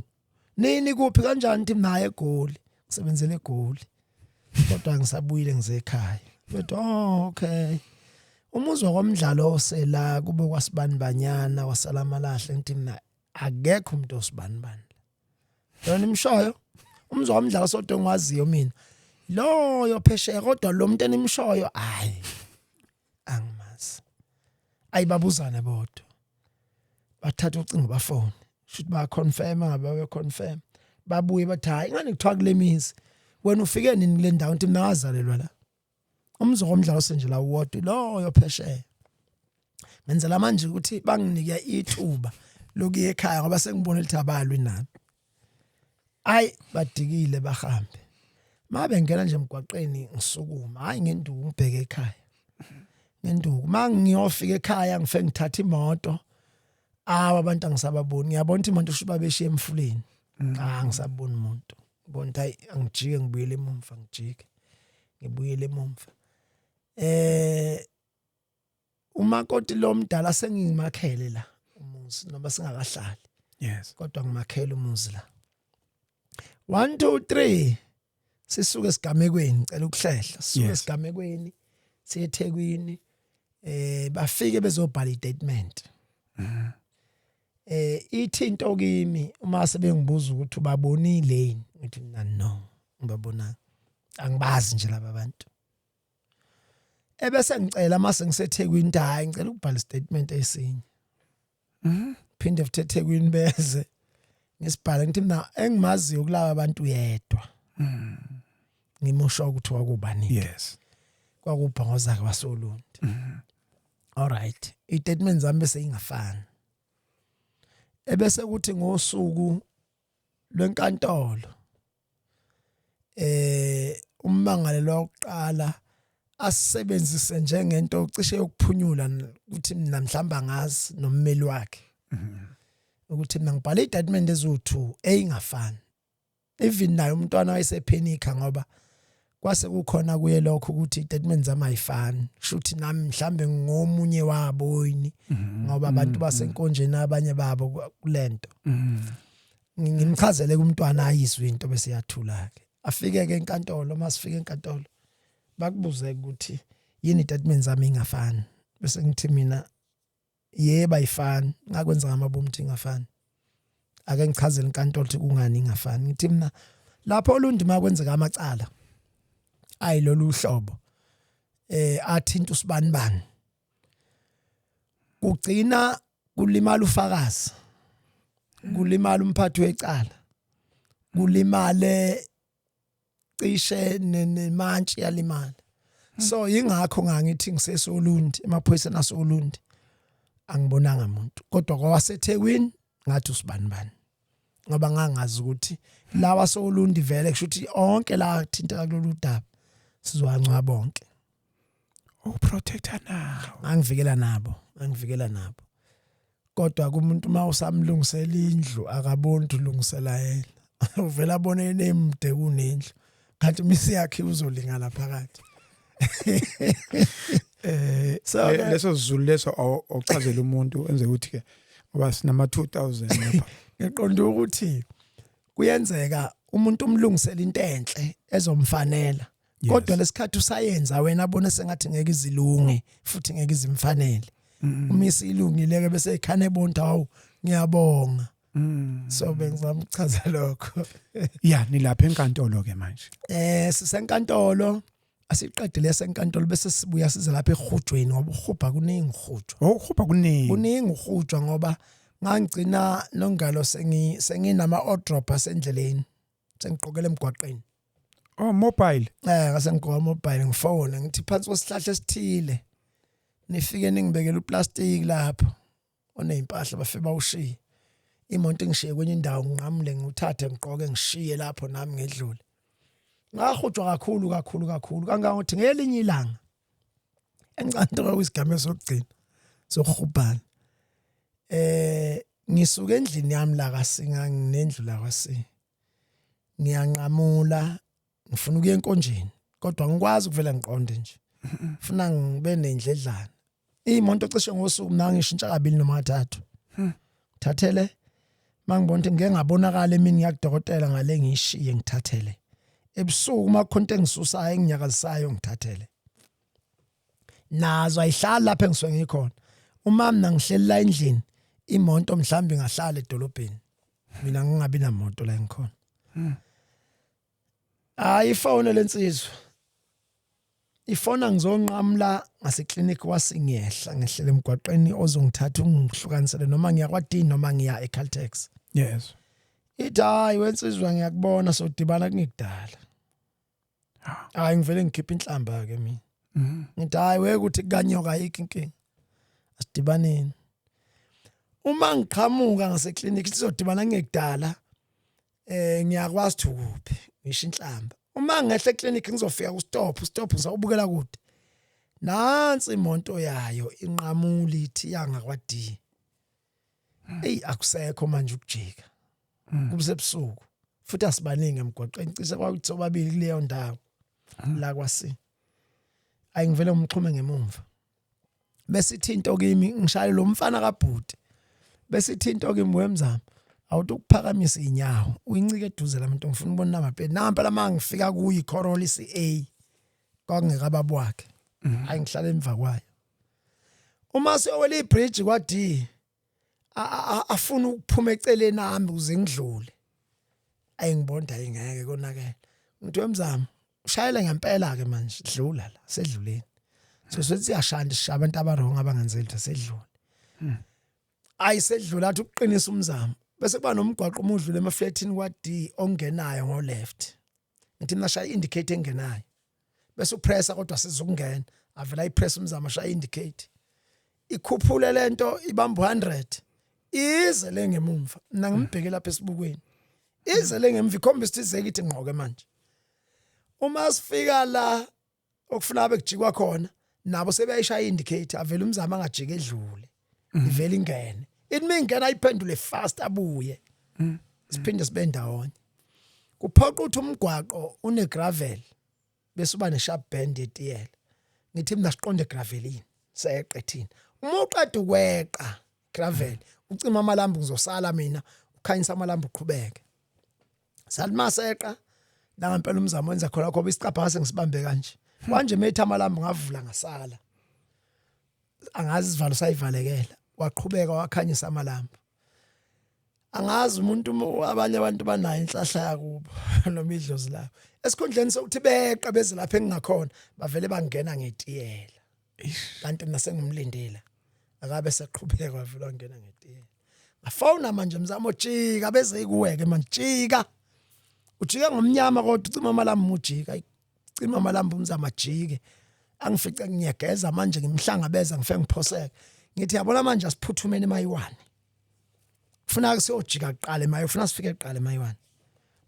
nini kuphi kanjani ngithi naye eGoli ngisebenzele eGoli kodwa ngisabuyile ngizekhaya but okay umuzwa kwamdlalo osela kube kwasibani banyana wasalamalahle ngithi mina akekho umuntu osibani yona imshoyo umuzwa kwamdlalo sodwa ngwaziyo mina loyo phesheya kodwa lo muntu enimshoyo hayi angimazi ayibabuzana bodwa bathatha ucingo bafone shothi ba confirm ngabe be confirm babuye bathi hayi ngani kuthiwa kule mizi wena ufike nini kule ndawo nti mina ngazalelwa la umzwa womdlalo senje la wodwa loyo phesheya ngenzela manje ukuthi banginike ithuba lokuya ekhaya ngoba sengibona lithi abalwi nami ayi badikile bahambe mabe ngena nje emgwaqeni ngisukuma hayi ngenduku ngibheke ekhaya ngenduku mangiyofika ekhaya ngifike ngithatha imoto abantu angisababoni ngiyabona ukuthi imoto shuba beshiya emfuleni ngisabona umuntu ngibona hayi angijike ngibuyele emumva ngibuyele emumva umakoti lo mdala sengimakhele la umuzi noma singakahlali yes kodwa ngimakhele umuzi la 1 2 3 sisuke esigamekweni ngicela ukuhlehla sisuke esigamekweni siyeThekwini bafike bezobhala istatement. Ithi into kimi uma sebengibuza ukuthi ubabonile yini ngithi mina no ngibabona angibazi nje laba bantu. Ebese ngicela mase ngiseThekwini hayi ngicela ukubhala istatement esinye. Phinde futhi eThekwini beze ngisibhala ngithi mina engimaziyo kulaba bantu yedwa. Ngimusho ukuthi wakubani. Yes. Kwakubhongoza kwaSolundi. All right. Istatement zami bese ingafani. Ebese kuthi ngosuku lwenkantolo ummangalelo wokuqala asebenzise njengento ocishe yokuphunyula ukuthi mina mhlamba ngazi nommeli wakhe. Ukuthi mina ngibhala istatement ezu2 eyingafani. Even naye umntwana wayesephenika ngoba kwase kukhona kuye lokho ukuthi istatement zami ayifani. Shuthi nami mhlambe ngomunye wabo yini ngoba abantu basenkonjeni abanye babo kulento. Ngimchazele kumntwana ayizwe into bese yathula ke. Afike ke enkantolo masifike enkantolo bakubuze ukuthi yini istatement zami ingafani. Bese ngithi mina yebo ayifani ngakwenza ngamabomu ukuthi ingafani. Ake ngichazele enkantolo ukuthi kungani ingafani. Ngithi mina lapho olundima kwenzeka amacala ayilolu hlobo athinta usibanibani kugcina kulimala ufakazi kulimala umphathi wecala kulimale cishe nemantshi yalimala. So yingakho ngangithi ngiseSolundi emaphoyiseni aSolundi angibonanga umuntu kodwa kwawaseThekwini ngathi usibanibani ngoba ngangazi ukuthi lawa Solundi vele kushuthi onke la thinteka kulolu daba sizwangcwa bonke. Protector now. Angivikela nabo. Kodwa kumuntu mawusamlungisela indlu akaboni ulungisela yena. Uvela abone nemde kunendlu. Kanti imisi yakhe uzolingana phakathi. So leso sizulu leso ochazela umuntu enze ukuthi ke ngoba sinama 2000 lapha. Ngiqonda ukuthi kuyenzeka umuntu umlungisela into enhle ezomfanela. Kodwa lesikhathi usayenza wena abone sengathi ngeke izilunge futhi ngeke izimfanele. Umisi ilungileke bese ekhane ebonta hawu ngiyabonga. So bengizama ukuchaza lokho. Yeah, nilapha enkantolo ke manje. Sisenkantolo asiqedile esenkantolo bese sibuya size lapha ehujweni ngoba uhubha kuningi uhujwa. Uhubha kuningi. Kuningi uhujwa ngoba ngangigcina nongalo senginama odrop asendleleni. Sengiqokela emgwaqeni. Oh, mobile. Ngase ngigqoka mobile ngifone ngithi phansi kwesihlahla esithile. Nifike ningibekela uplastic lapho. Oneimpahla bafike bawushiye. Imoto ngishiye kwenye indawo nginqamule nguthathe ngiqoke ngishiye lapho nami ngedlule. Ngahujwa kakhulu kangangothi ngelinye ilanga. Encantolo kwisigame sokugcina sokuhubhana. Ngisuka endlini yami la kaSinga nginendlu la kwaSi. Ngiyanqamula ngifuna ukuya enkonjeni kodwa ngikwazi ukuvela ngiqonde nje. Ufuna ngibe nendledlana. Imoto cishe ngosuku mina ngishintsha kabili noma kathathu. Thathele mangibona ukuthi ngeke ngabonakala emini yakudokotela ngale ngishiye ngithathele. Ebusuku makhonto engisusayo enginyakazisayo ngithathele. Nazo ayihlala lapha engisuke ngikhona. Uma mina ngihleli la endlini imoto mhlambi ngahlala edolobheni. Mina ngingabi namoto la engikhona. Ifone lensizwa. Ifona ngizonqamla ngaseklinikhi wasingehla ngehlela emgwaqeni ozongithatha ungihlukanisele noma ngiya kwaDini noma ngiya eCaltex. Yes. Ithi hayi wensizwa ngiyakubona sodibana kunigdala. Hayi ngivele ngikhipha inhlamba ke mina. Ngithi hayi weke ukuthi kanyoka ayikho inkinga. Asidibaneni. Uma ngiqhamuka ngaseklinikhi sizodibana ngekudala ngiyakwazi ukuphi ngisho inhlamba. Uma ngehla eklinikhi ngizofika ku-stop ngisawubukela kude. Nansi imoto yayo inqamula ithi yanga kwaDi. Akusekho manje ukujika. Kubusebusuku. Futhi asibaningi emgwaqeni cishe kwakuthi sobabili kuleyo ndawo la kwaSi. Ayingivele umxhume ngemumva. Bese ithi into kimi ngishayela lo mfana kaBhuti. Bese ithi into kimi wemzama. Awuthi ukuphakamisa inyawo uyincike eduze lamuntu ngifuna ukubona namapeni nampa lama ngifika kuyi Corolla CA kwakungeka baba wakhe hayi ngihlala emva kwayo uma sewela ibridge kwadi afuna ukuphuma eceleni nami uze ngidlule ayingibonda ingeke konakela umuntu wemzamo ushayela ngempela ke manje dlula la sedluleni so sithi yashanda sisha abantu abarong abangenzeli ukuthi sedlule ayisedlula athi uqinisa umzamo bese kuba nomgwaqo omudlule emafletini kwadi ongenayo ngo left ngithi mina shaya indicate engenayo bese upressa kodwa sizokungena avela ipress umzamo shaya indicate ikhuphule lento ibamba 100 ize lengemumva mina ngimbheke lapha esibukweni ize lengemva ikhomba isizeke ithi ngqoke manje uma sifika la okufuna abe kujikwa khona nabo sebeyishaya indicate avela umzamo angajike edlule ivela ingene ithi ingena iphendule fast abuye siphinde sibe ndawonye kuphoqa ukuthi umgwaqo une gravel bese uba ne sharp bend etiyela ngithi mina siqonde gravelini seqethini uma uqeda ukweqa gravel ucima amalambu ngizosala mina ukhanyisa amalambu uqhubeke salimaseqa la ngempela umzamo wenza khona khoba isicapha ngisibambe kanje manje methi amalambu ngavula ngasala angazi isivalo sayivalekela waqhubeka wakhanyisa amalambu angazi umuntu abanye abantu banayo inhlahla yakubo noma idlozi lawo esikhundleni sokuthi beqa beze lapha engingakhona bavele bangena ngetiyela kanti nasengimlindela akabe seqhubeka wavela wangena ngetiyela ngafona manje mzamo jika beze kuweke manje jika ujika ngomnyama kodwa ucima amalambu ujika ucima amalambu umzamo ajike angifice ngiyageza manje ngimhlangabeza ngifike ngiphoseke ngithi yabona manje asiphuthumeni emayiwane ufuna ke siyojika kuqala emayiwane ufuna sifike kuqala emayiwane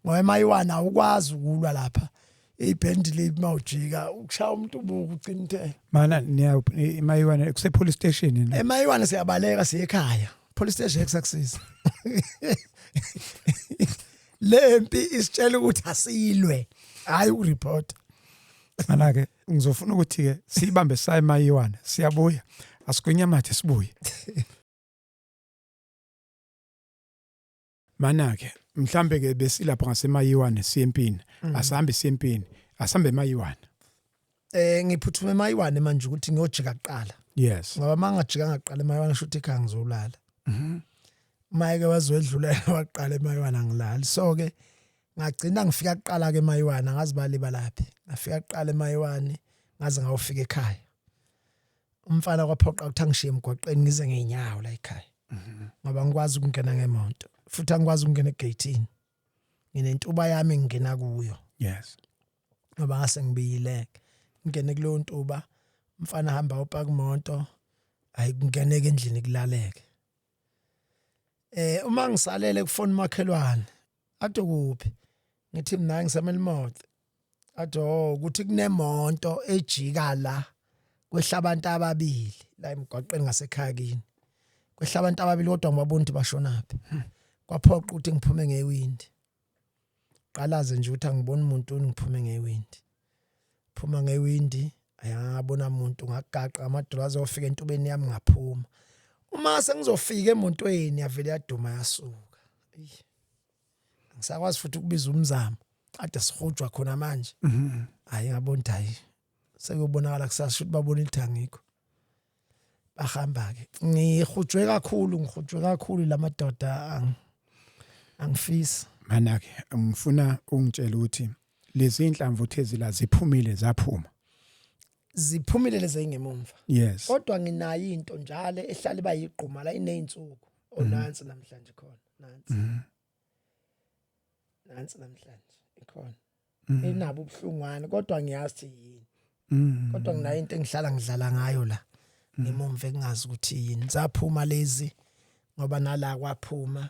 ngoba emayiwane awukwazi ukulwa lapha ibhendile mawujika ukushaya umuntu ubuku ucinthe mana niya emayiwane kuse police station emayiwane siyabaleka siye ekhaya police station ekusakisiza lempi isitshela ukuthi asilwe hayi ureport mana ke ngizofuna ukuthi ke sibambe sa emayiwane siyabuya asikwenyamathe sibuye mana ke mhlambe ke besilapha ngasemayiwane siyempini asambe siyempini asambe emayiwane ngiphuthume emayiwane manje ukuthi ngiyojika kuqala yes ngoba mangajika ngaqala emayiwane shuthi ekhaya ngizolala mayeke wazwedlulela waqala emayiwane angilali so ke ngagcina ngifika kuqala ke emayiwane ngazi baliba laphi ngafika kuqala emayiwane ngaze ngawufika ekhaya umfana kwaphoqa ukuthi angishiye emgwaqeni ngize ngeenyawo la ekhaya ngoba ngikwazi ukungena ngemonto futhi angikwazi ukungena egateini nginentuba yami ngingena kuyo yes ngoba ngase ngibiyileke ngene kulo ntuba umfana hamba upaka imoto ayikungeneke endlini kulaleke uma ngisalele kufona makhelwane athi kuphi ngithi mina ngisemelimoto athi ukuthi kunemonto ejika la kwehla abantu ababili la emgwaqeni ngasekhaya kini kwehla abantu ababili kodwa ngibabona ukuthi bashonaphi kwaphoqa ukuthi ngiphume ngewindi qalaze nje ukuthi angiboni umuntu ngiphume ngewindi phuma ngewindi ayangabona umuntu ngagaqa amadolo azofika entubeni yami ngaphuma uma sengizofika emontweni yavele yaduma yasuka ngisakwazi futhi ukubiza umzamo ade sihujwa khona manje hayi ngabona hayi sekubonakala kusasa ukuthi babona ithangikho bahamba ke ngihujwe kakhulu lamadoda angifisa mana ke ngifuna ungitshela ukuthi lezi inhlamvu thezila ziphumile zaphuma ziphumile lezi ngemumva yes kodwa nginayo into njalo ehlala bayiqhuma la ineyinsuku onansi namhlanje khona nansi namhlanje ikhona inabo ubuhlungwane kodwa ngiyazi yini kodwa nginayo into engihlala ngidlala ngayo la ngemumva engazi ukuthi yini zaphuma lezi ngoba nala kwaphuma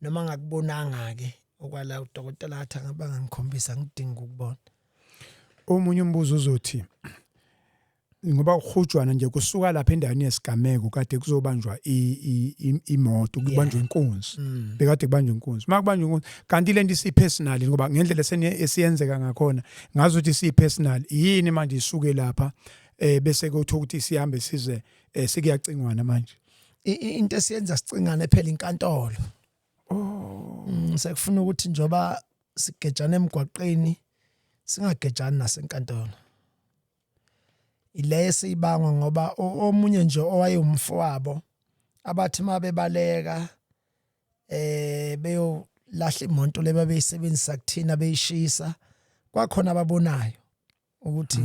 noma ngakubonanga ke okwala udokotela athi angaba ngikhombisa ngidinga ukubona omunye umbuzo uzothi ngoba uhujwana nje kusuka lapha endaweni yesigameko kade kuzobanjwa imoto kubanjwa inkunzi bekade kubanjwa inkunzi makubanjwa inkunzi kanti lento isipersonal ngoba ngendlela esiyenzeka ngakhona ngazi ukuthi isipersonal yini manje isuke lapha bese kuthiwa ukuthi sihambe size sekuyacingwana manje into esiyenza sicingane phela inkantolo sekufuna ukuthi njoba sigejana emgwaqeni singagejani nasenkantolo ilesi ibangwa ngoba omunye nje owayumfowabo abathi mabebaleka beyo lahla imoto leba beyisebenzisa kuthina beyishisa kwakhona ababonayo ukuthi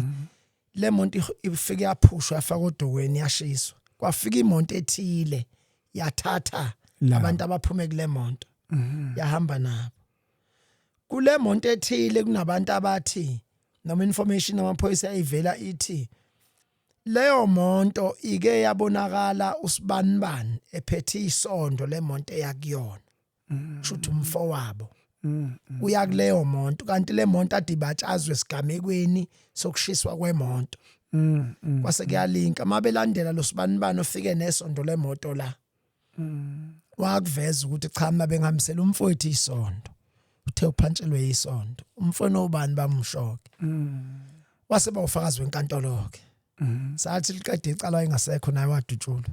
le monto ifike yaphushwa yafa kodokweni yashiswa kwafika imoto ethile yathatha abantu abaphume kule monto yahamba nabo kule monto ethile kunabantu abathi noma information amaphoyisa ayivela ithi leyo monto ike yabonakala usibanibani ephethe isondo lemonto yakuyona shuthi umfowabo uya kuleyo monto kanti le monto adibatshazwe sigamekweni sokushiswa kwemonto kwase kuyalinka mabelandela lo sibanibani ofike nesondo lemoto la wakuveza ukuthi cha mina bengihambisela umfowethu isondo uthe uphantshelwe isondo umfowenu ubani bamshoke wase bawufakazi wenkantolo ke sathi liqede icala engasekho naye wadutshulwa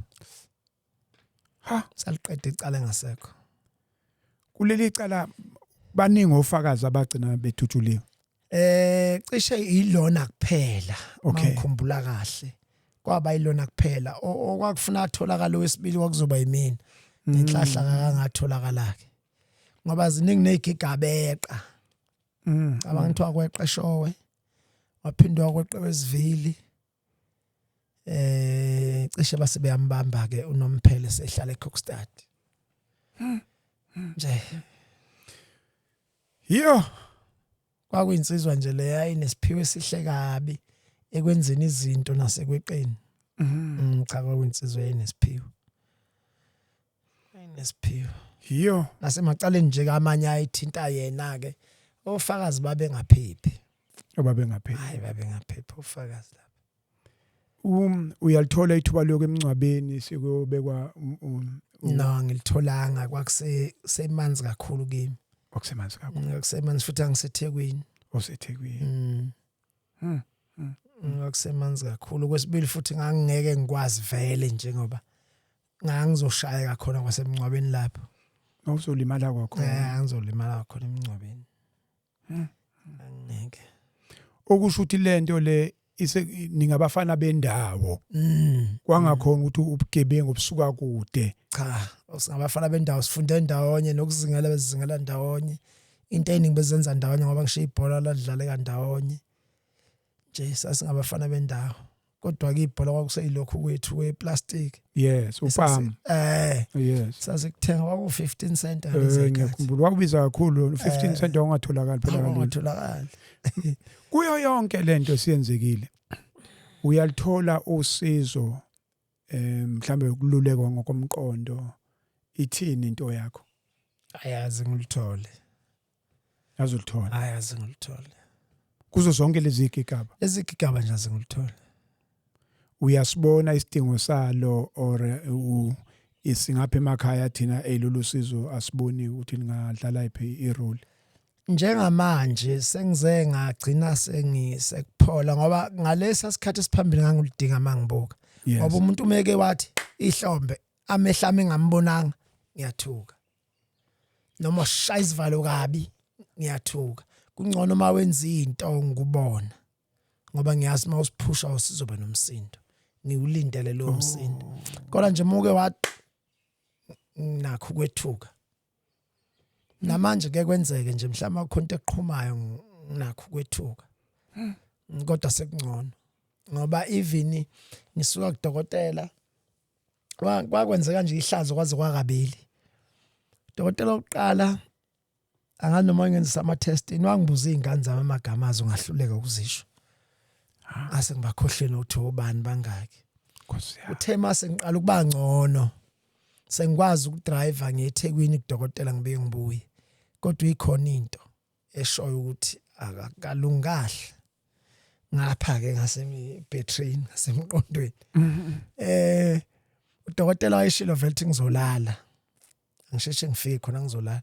saliqede icala engasekho kuleli cala baningi ofakazi abagcina bethutshuliwe cishe ilona kuphela ngikhumbula kahle kwaba ilona kuphela okwakufuna atholakala wesibili kwakuzoba yimina nenhlahla kangatholakala ke ngoba ziningi negigabeqa abantu wakweqeshowe waphindwa kweqewesivili cishe basebeyambamba ke unomphele sehlala eKokstad nje yo kwakuyinsizwa nje leya inesiphiwe sihle kabi ekwenzeni izinto nasekweqeni cha kwakuyinsizwa enesiphiwe yo nasemacaleni nje kamanye ayithinta yena ke ofakazi babengaphephi hayi babengaphephi ofakazi lapha uyalithola ithuba lokho emncwabeni sikubekwa no ngilitholanga kwakusemanzi kakhulu kimi okusemanzi kakhulu ngakusemanzi futhi angisethekwini osethekwini ngakusemanzi kakhulu kwesibili futhi ngangeke ngikwazi vele njengoba ngangizoshaya khona kwasemncwabeni lapho awuzolimala kwakho angizolimala khona emncwabeni angeke okusho ukuthi lento le ningabafana bendawo kwangakhona ukuthi ubugebengu obusuka kude cha usingabafana bendawo sifunde ndawonye nokuzingela bezingela ndawonye into eningi bezenza ndawonye ngoba ngishiya ibhola ladlaleka ndawonye nje sasingabafana bendawo kodwa ke ibhola kwakuseyilokhu kwethu weplastic yes upam yes sasikuthenga kwaku 15 cent ngiyakhumbula wakubiza kakhulu 15 cent ongatholakala phela kalula ongatholakala kuyo yonke lento siyenzekile uyalithola usizo mhlambe ukululekwa ngokomqondo ithini into yakho ayazi ngilithole azulithola ayazi ngilithole kuzo zonke lezi igigaba nje azingilithole uyasibona isidingo salo or isingapha emakhaya thina elolu sizo asiboni ukuthi lingadlala iphi irole njengamanje sengize ngagcina sengisekuphola ngoba ngalesa sikhathi esiphambili ngangulidinga mangibuka ngoba umuntu umeke wathi ihlombe amehlami ngambonanga ngiyathuka noma shaya isivalo kabi ngiyathuka kungcono mawenza into ngikubona ngoba ngiyazi mawusiphusha usizoba nomsindo ngiwulindele lo msindo kodwa nje muke wathi nakho kwethuka namanje ke kwenzeke nje mhlawumbe akhonto eqhumayo nakho kwethuka kodwa sekungcono ngoba even ngisuka kudokotela kwakwenzeka nje ihlazo kwaze kwakabili dokotela oqala anganoma ngenza ama testing wangibuza izingane zami amagama azo ngahluleka ukuzisho ase ngibakhohleni uthi ubani bangaki uthe mase ngiqala ukuba ngcono sengikwazi ukudrive ngeThekwini kudokotela ngibe ngibuye kodwa ikhona into eshoyo ukuthi akakalungahle ngapha ke ngasembatteryini ngasemqondweni udokotela wayeshilo vele ngizolala ngisheshe ngifike khona ngizolala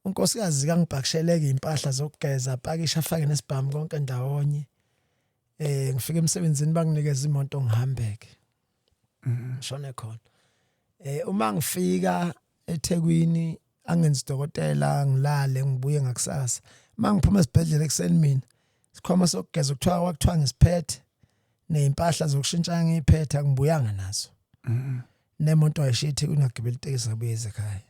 unkosikazi kangibhakisheleke impahla zokugeza pakisha afake nesibhamu konke ndawonye ngifike emsebenzini banginikeza imoto ngihambeke ngishone khona uma ngifika eThekwini angenza dokotela ngilale ngibuye ngakusasa mangiphuma esibhedlela ekseni mina sikhoma sokugeza kuthiwa ngisiphethe Neimpahla zokushintsha ngiphetha ngibuyanga nazo. Nemonto ayishithi kunagibela itekisi abuyeze ekhaya.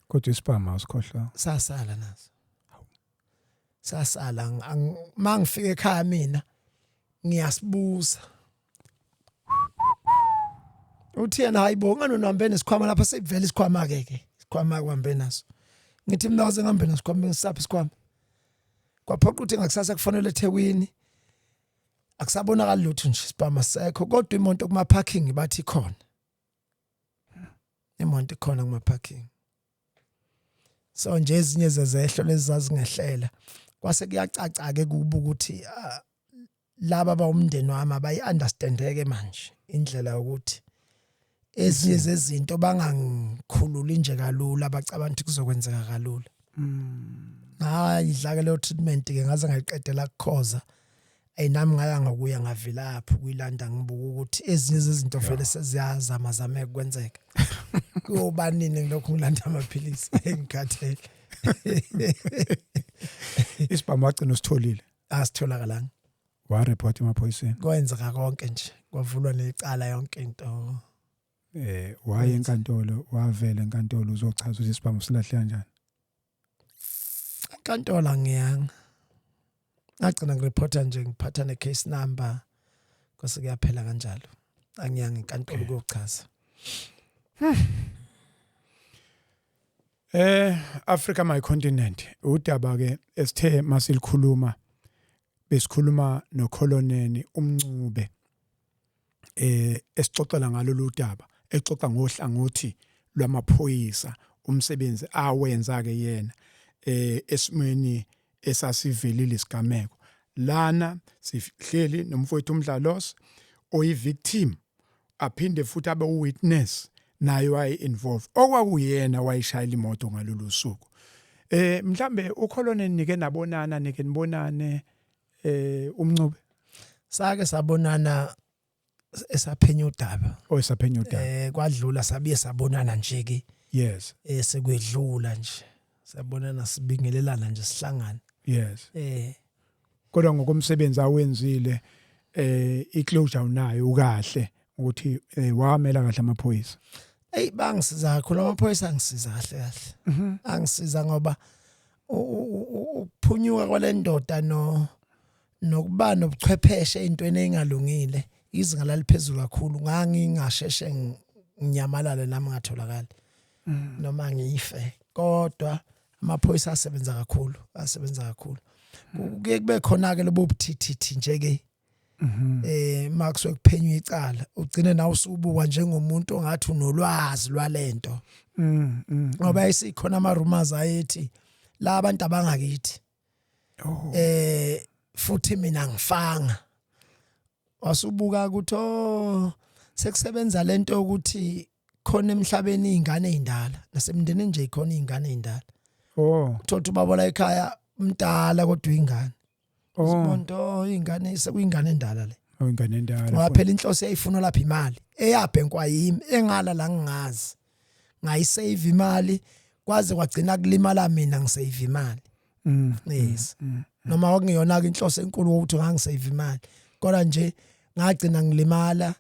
Kodwa isipama usikhohlwa. Sasala nazo. Sasala mangifika ekhaya mina ngiyasibuza. Uthi yena hayibo ngani nihambene isikhwama lapha sivela isikhwama ke. Isikhwama kuhambe naso. Ngithi mina waze ngihambe nesikhwama ngisaphi isikhwama. Kwaphoqa ukuthi ngakusasa kufanele eThekwini. Akusabonakala lutho nje isipama sekho kodwa imoto kuma parking bathi khona. Imoto ikhona kuma parking. So nje ezinye zezehlo lezi zazingehlela. Kwase kuyacaca ke kuba ukuthi laba abawumndeni wami abayi-understandeke manje indlela ukuthi ezinye zezinto bangangikhululi nje kalula abacabanga ukuthi kuzokwenzeka kalula. Hayi idlaka leyo treatment ke ngaze ngayiqedela ukukhoza. Nami ngaya ngokuya ngavilapha kuyilanda ngibuka ukuthi ezinye zezinto vele seziyazama zame ukwenzeka. Kuyobanini ngilokhu ngilanda amaphilisi engikhathele. Isipama wagcina usitholile. Asitholakalanga. Wa report emaphoyiseni. Kwenzeka konke nje. Kwavulwa necala yonke into. Waye enkantolo wavela enkantolo uzochaza ukuthi isipama silahle kanjani. Enkantolo ngiyanga. Ngagcina ngireporta nje ngiphatha ne case number kwase kuyaphela kanjalo. Angiyanga enkantolo ukuyochaza. Africa my continent udaba ke esithe masilikhuluma besikhuluma noKholoneni uMncube esixoxela ngalolu daba exoxa ngohlangothi lwamaphoyisa umsebenzi awenza ke yena esimeni esasivelile isigameko lana sihleli nomfowethu uMdlalos oyi victim aphinde futhi abe uwitness naye waye involved okwakuyena wayishayela imoto ngalolu suku mhlambe uKholoneni nike nabonana nike nibonane uMncube sake sabonana esaphenya udaba esaphenya udaba kwadlula sabiye sabonana nje ke yes sekwedlula nje sabonana sibingelelana nje sihlangana yes kodwa ngokomsebenzi awenzile iclosure unayo ukahle ukuthi wamela kahle amaphoyisa bangisiza kakhulu amaphoyisa angisiza kahle angisiza ngoba ukuphunyuka kwalendoda nokuba nobuchwepheshe intweni engalungile izinga laliphezulu kakhulu ngangingasheshe nginyamalale nami ngatholakala noma ngife kodwa amaphoyisa asebenza kakhulu kuke kube khona ke lobo buthithithi nje ke makuswe kuphenywa icala ugcine nawe usubuka njengomuntu ongathi unolwazi lwalento ngoba isikhona ama rumors ayethi la abantu abangakithi futhi mina ngifanga wasubuka ukuthi sekusebenza lento ukuthi khona emhlabeni izingane ezindala nasemndenini nje ikhona izingane ezindala uthothi babola ekhaya umdala kodwa ingane Simonto ingane sekuyingane endala le. Ingane endala. Ngoba phela inhloso yayifuna lapha imali. Eyabhenkwa yimi engala la ngingazi. Ngayisave imali kwaze kwagcina kulimala mina ngisave imali. Yes. Noma wakungiyona ke inhloso enkulu ukuthi ngangisave imali. Kodwa nje ngagcina ngilimala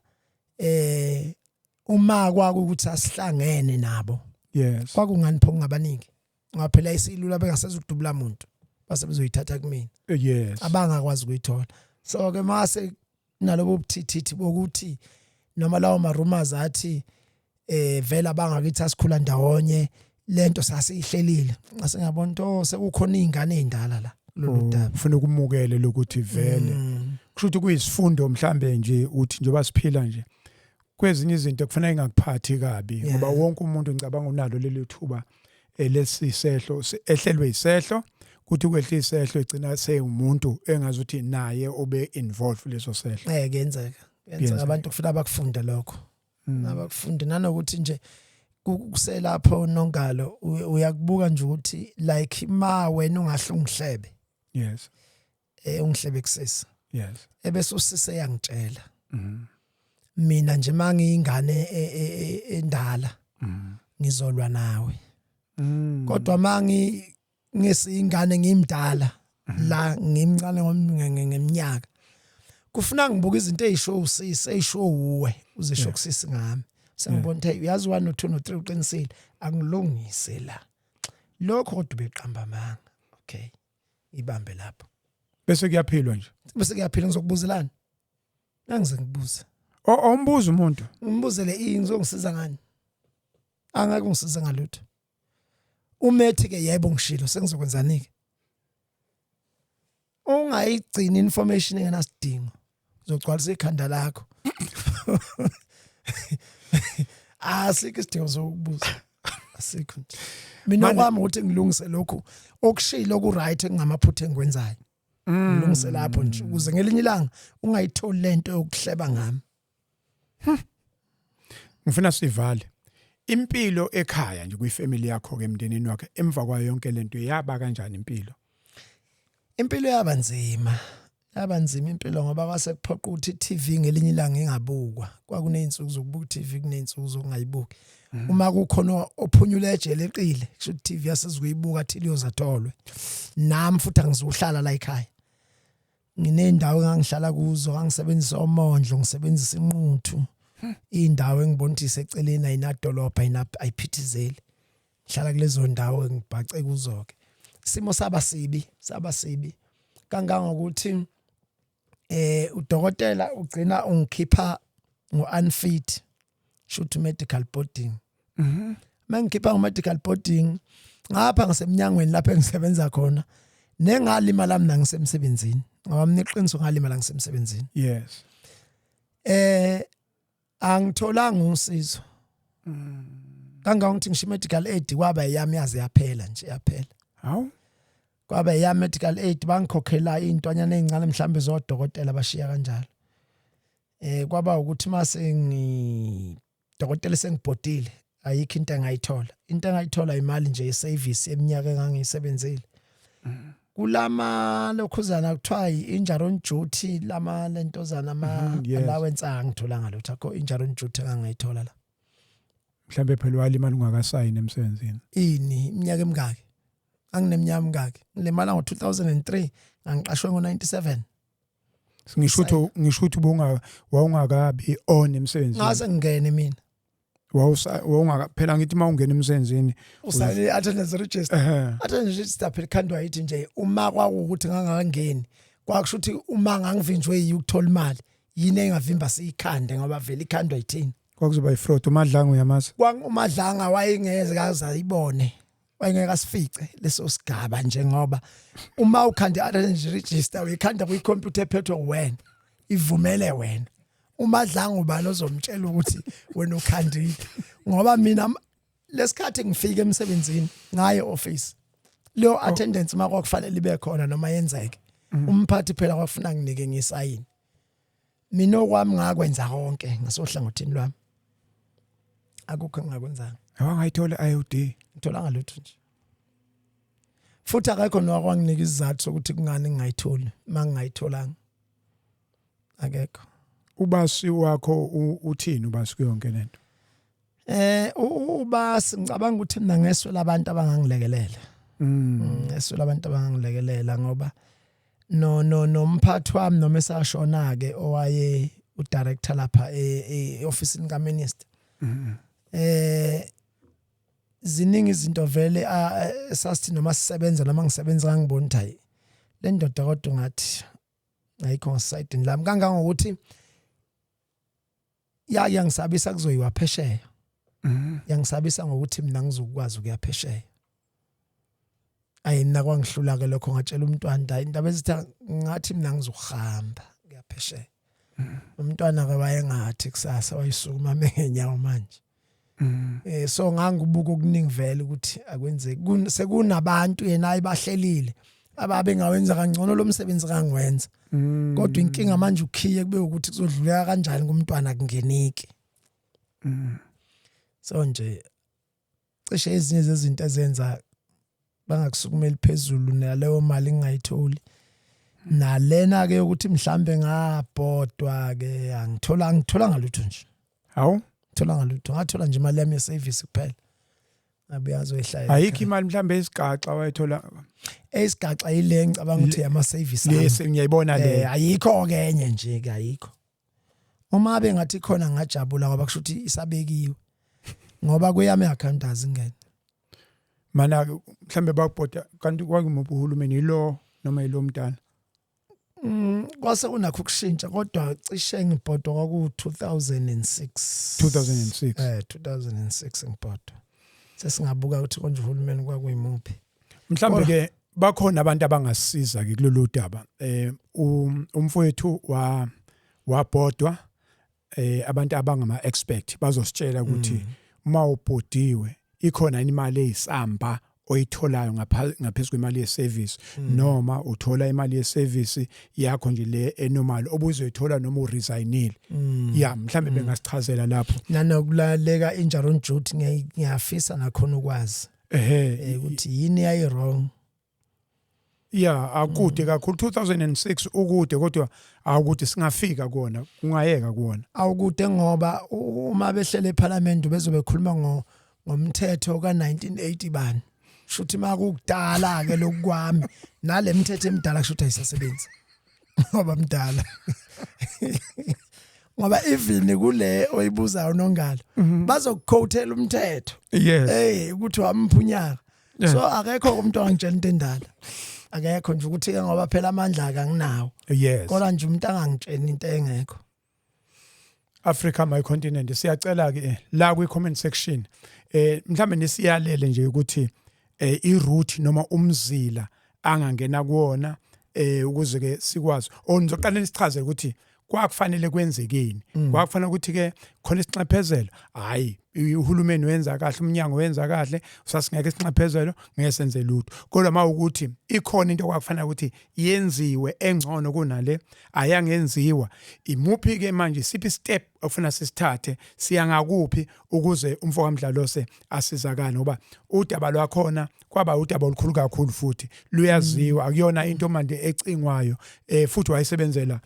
uma kwaku ukuthi asihlangene nabo. Yes. Kwakunganipho ngabaningi. Ngoba phela isilula bengasezudubula umuntu. Base bezoyithatha kumina. Yes. Abangakwazi ukuyithola. So ke mase nalobo buthithithi bokuthi noma lawo ma rumors athi vela bangakithi asikhula ndawonye lento sasihlelile. Ngase ngiyabona into sekukhona izingane ezindala la lolu daba. Ufuna ukumukele lokuthi vele. Kusho ukuthi kuyisifundo mhlambe nje uthi njengoba siphila nje. Kwezinye izinto kufanele ingakuphathi kabi ngoba wonke umuntu ngicabanga unalo leli thuba lesisehlo ehlelwe isehlo kuthi kwehle isehlo egcina seyumuntu engazi ukuthi naye obe involved leso sehlo kuyenzeka abantu kufanele bakufunda lokho abakufunde nanokuthi nje kuselapho nongalo uyakubuka nje ukuthi like ma wena ungahle ungihlebe yes ungihlebe kusisa yes ebese usise yangitshela mina nje mangiyingane endala ngizolwa nawe kodwa mangi ngesingane ngimdala la ngimncane ngeminyaka kufuna ngibuka izinto ezisho usisi ezisho uwe uzisho kusisi ngami sengibona ukuthi uyazi 1 no 2 no 3 uqinisile angilungise la lokho kodwa beqamba amanga okay ibambe lapho bese kuyaphilwa nje bese kuyaphila ngizokubuzelana angize ngibuze umbuzo umuntu umbuzele ngizongisiza ngani angeke ngisize ngalutho umethi ke yebo ngishilo sengizokwenzani ke ungayigcina information engenasidingo uzogcwalisa ikhanda lakho asikho isidingo sokubuza asikho mina kwami ukuthi ngilungise lokho okushilo ku right engamaphutha engikwenzayo ngilungise lapho nje ukuze ngelinye ilanga ungayitholi lento yokuhleba ngami ngifuna sivale impilo ekhaya nje kuyifamily yakho ke emndenini wakhe emva kwayo yonke lento yaba kanjani impilo yaba nzima impilo ngoba kwase kuphoqa ukuthi iTV ngelinye ilanga ingabukwa kwakuneyinsuku zokubuka iTV kuneyinsuku zokungayibuki uma kukhona ophunyula ejele eqile kusho ukuthi iTV yasizikuyibuka thili yozatolwe nami futhi angizohlala la ekhaya nginendawo engangihlala kuzo ngangisebenzisa omondlo ngisebenzisa inquthu indawo engibona ukuthi iseceleni ayinadolobha ayiphithizeli ngihlala kulezo ndawo engibhace kuzo ke isimo saba sibi kangangokuthi udokotela ugcina ungikhipha ngo-unfit shoot medical boarding mangikhipha ngo-medical boarding ngapha ngasemnyangweni lapho engisebenza khona nengalima lami nangisemsebenzini ngoba mina iqiniso ngalima la ngisemsebenzini yes angitholanga usizo kangangokuthi ngisho medical aid kwaba yami yaze yaphela nje yaphela hawu kwaba ya medical aid bangikhokhela intonyana ezincane mhlambe zodokotela bashiya kanjalo kwaba ukuthi mase ngidokotela sengibhodile ayikho into engayithola imali nje yeservice eminyaka engangiyisebenzile kulama lokhuzana kuthiwa injury on duty lama lentozana ama allowance angithola ngalutho akho injury on duty engangayithola la mhlambe phela walima ungakasayini emsebenzini ini iminyaka emingaki angineminyaka emingaki ngilemala ngo2003 ngiqashwe ngo97 ngisho ukuthi wawungakabi on emsebenzini ngase ngene mina phela ngithi mawungena emsebenzini usale attendance register phela khandwa yithi nje uma kwakuthi ngangangeni kwakusho ukuthi uma ngangivinjwe ukuthola imali yini engavimba siyikhande ngoba vele ikhandwa yithini kwakuzoba ifraud umadlanga uyamazi umadlanga wayengeze kaza ayibone wayengeke asifice leso sigaba njengoba uma ukhanda attendance register uyikhanda kwi-computer ephethwe wena ivumele wena umadlanga ubani ozomtshela ukuthi wena ukhandile ngoba mina lesikhathi ngifike emsebenzini ngaye office leyo attendance makho kufanele ibe khona noma yenzeke umphathi phela kwafuna nginike ngisayini mina okwami ngakwenza konke ngasohlangothini lwami akukho engakwenzanga awangayithola IOD ngithola ngalutho nje futhi akekho nokwanginika isizathu sokuthi kungani ngingayitholi mangingayitholanga akekho ubasi wakho uthini ubasi kuyonke lento ubasi ngicabanga ukuthi mina ngeswela abantu abangangilekelela ngeswela abantu abangangilekelela ngoba nomphathi wami noma esashona ke owaye udirector lapha eofficeini kaMinister ziningi izinto vele sasithi noma sisebenza noma ngisebenza ngangibona ukuthi hayi le ndoda kodwa ngathi ayikho ngisayidini lami kangangokuthi yangisabisa kuzoyiwa phesheya yangisabisa ngokuthi mina ngizokwazi ukuya phesheya ayina kwangihlula ke lokho ngatshela umntwana indaba ezithi ngathi mina ngizohamba kuya phesheya umntwana ke wayengathi kusasa wayisukuma mengenyawo manje so ngangibuka okuningi vele ukuthi akwenzeki sekunabantu yena ayibahlelile ababe ngawenza kangcono lo msebenzi kangwenza kodwa inkinga manje ukhiye kube ukuthi kuzodluleka kanjani kumntwana kungeniki so nje cishe ezinye zezinto ezenza bangakusukumeli phezulu naleyo mali ngingayitholi nalena ke ukuthi mhlambe ngabhodwa ke ngithola ngalutho nje hawu thola ngalutho ngathola nje imali yami yeservice kuphela abuyazo ehlaya ayikho imali mhlambe esigaxa wayithola esigaxa ile ngicabanga ukuthi ama service lesi ngiyayibona le ayikho ke enye nje ke ayikho uma abe ngathi khona ngajabula ngoba kusho ukuthi isabekiwe ngoba kuyami account azingene mana mhlambe bakubhoda kanti kwakumuphi uhulumeni yilo noma yilo mdala kwase kunakho ukushintsha kodwa cishe ngibhodo kwaku 2006 2006 ngibhodo sesingabuka ukuthi konje uhulumeni kwakuyimuphi mhlambe ke bakhona abantu abangasiza ke kulolu daba umfowethu wabhodwa abantu abangama expert bazositshela ukuthi uma ubhodiwe ikhona imali eyisamba oyitholayo ngaphezulu kwemali yeservice noma uthola imali yeservice yakho nje le enormal obuzoyithola noma uresignile ya mhlambe bengasichazela lapho nanokulaleka injury on duty ngiyafisa nakhona ukwazi ukuthi yini yayi wrong ya akude kakhulu 2006 ukude kodwa akude singafika kuona kungayeka kuona awukude ngoba uma behlele eParliament bezobe khuluma ngomthetho ka1980 bani shuthi makukudala ke lokwami nalemthetho emidala kusho ukuthi ayisasebenzi ngoba mdala ngoba even kule oyibuzayo nongalo bazokukhothela umthetho ukuthi wamphunyaka so akekho umuntu angitshela into endala akekho nje ukuthi ke ngoba phela amandla akanginawo kodwa nje umuntu angangitshela into engekho Africa my continent siyacela ke la kwi comment section mhlambe nisiyalele nje ukuthi iroute noma umzila angangena kuona ukuze ke sikwazi onizoqala nisichazele ukuthi kwakufanele kwenzekeni kwakufanele ukuthi ke khona isinxephezelo hayi uhulumeni wenza kahle umnyango wenza kahle usasingeke isinxephezelo ngeke senze lutho kodwa mawukuthi ikhona into kwakufanele ukuthi yenziwe engcono kunale ayangenziwa imuphi ke manje siphi step ofuna sisithathe siya ngakuphi ukuze umfoka Mdlalose asizakane ngoba udaba lwakhona kwaba udaba olukhulu kakhulu futhi luyaziwa akuyona into manje ecingwayo futhi wayesebenzela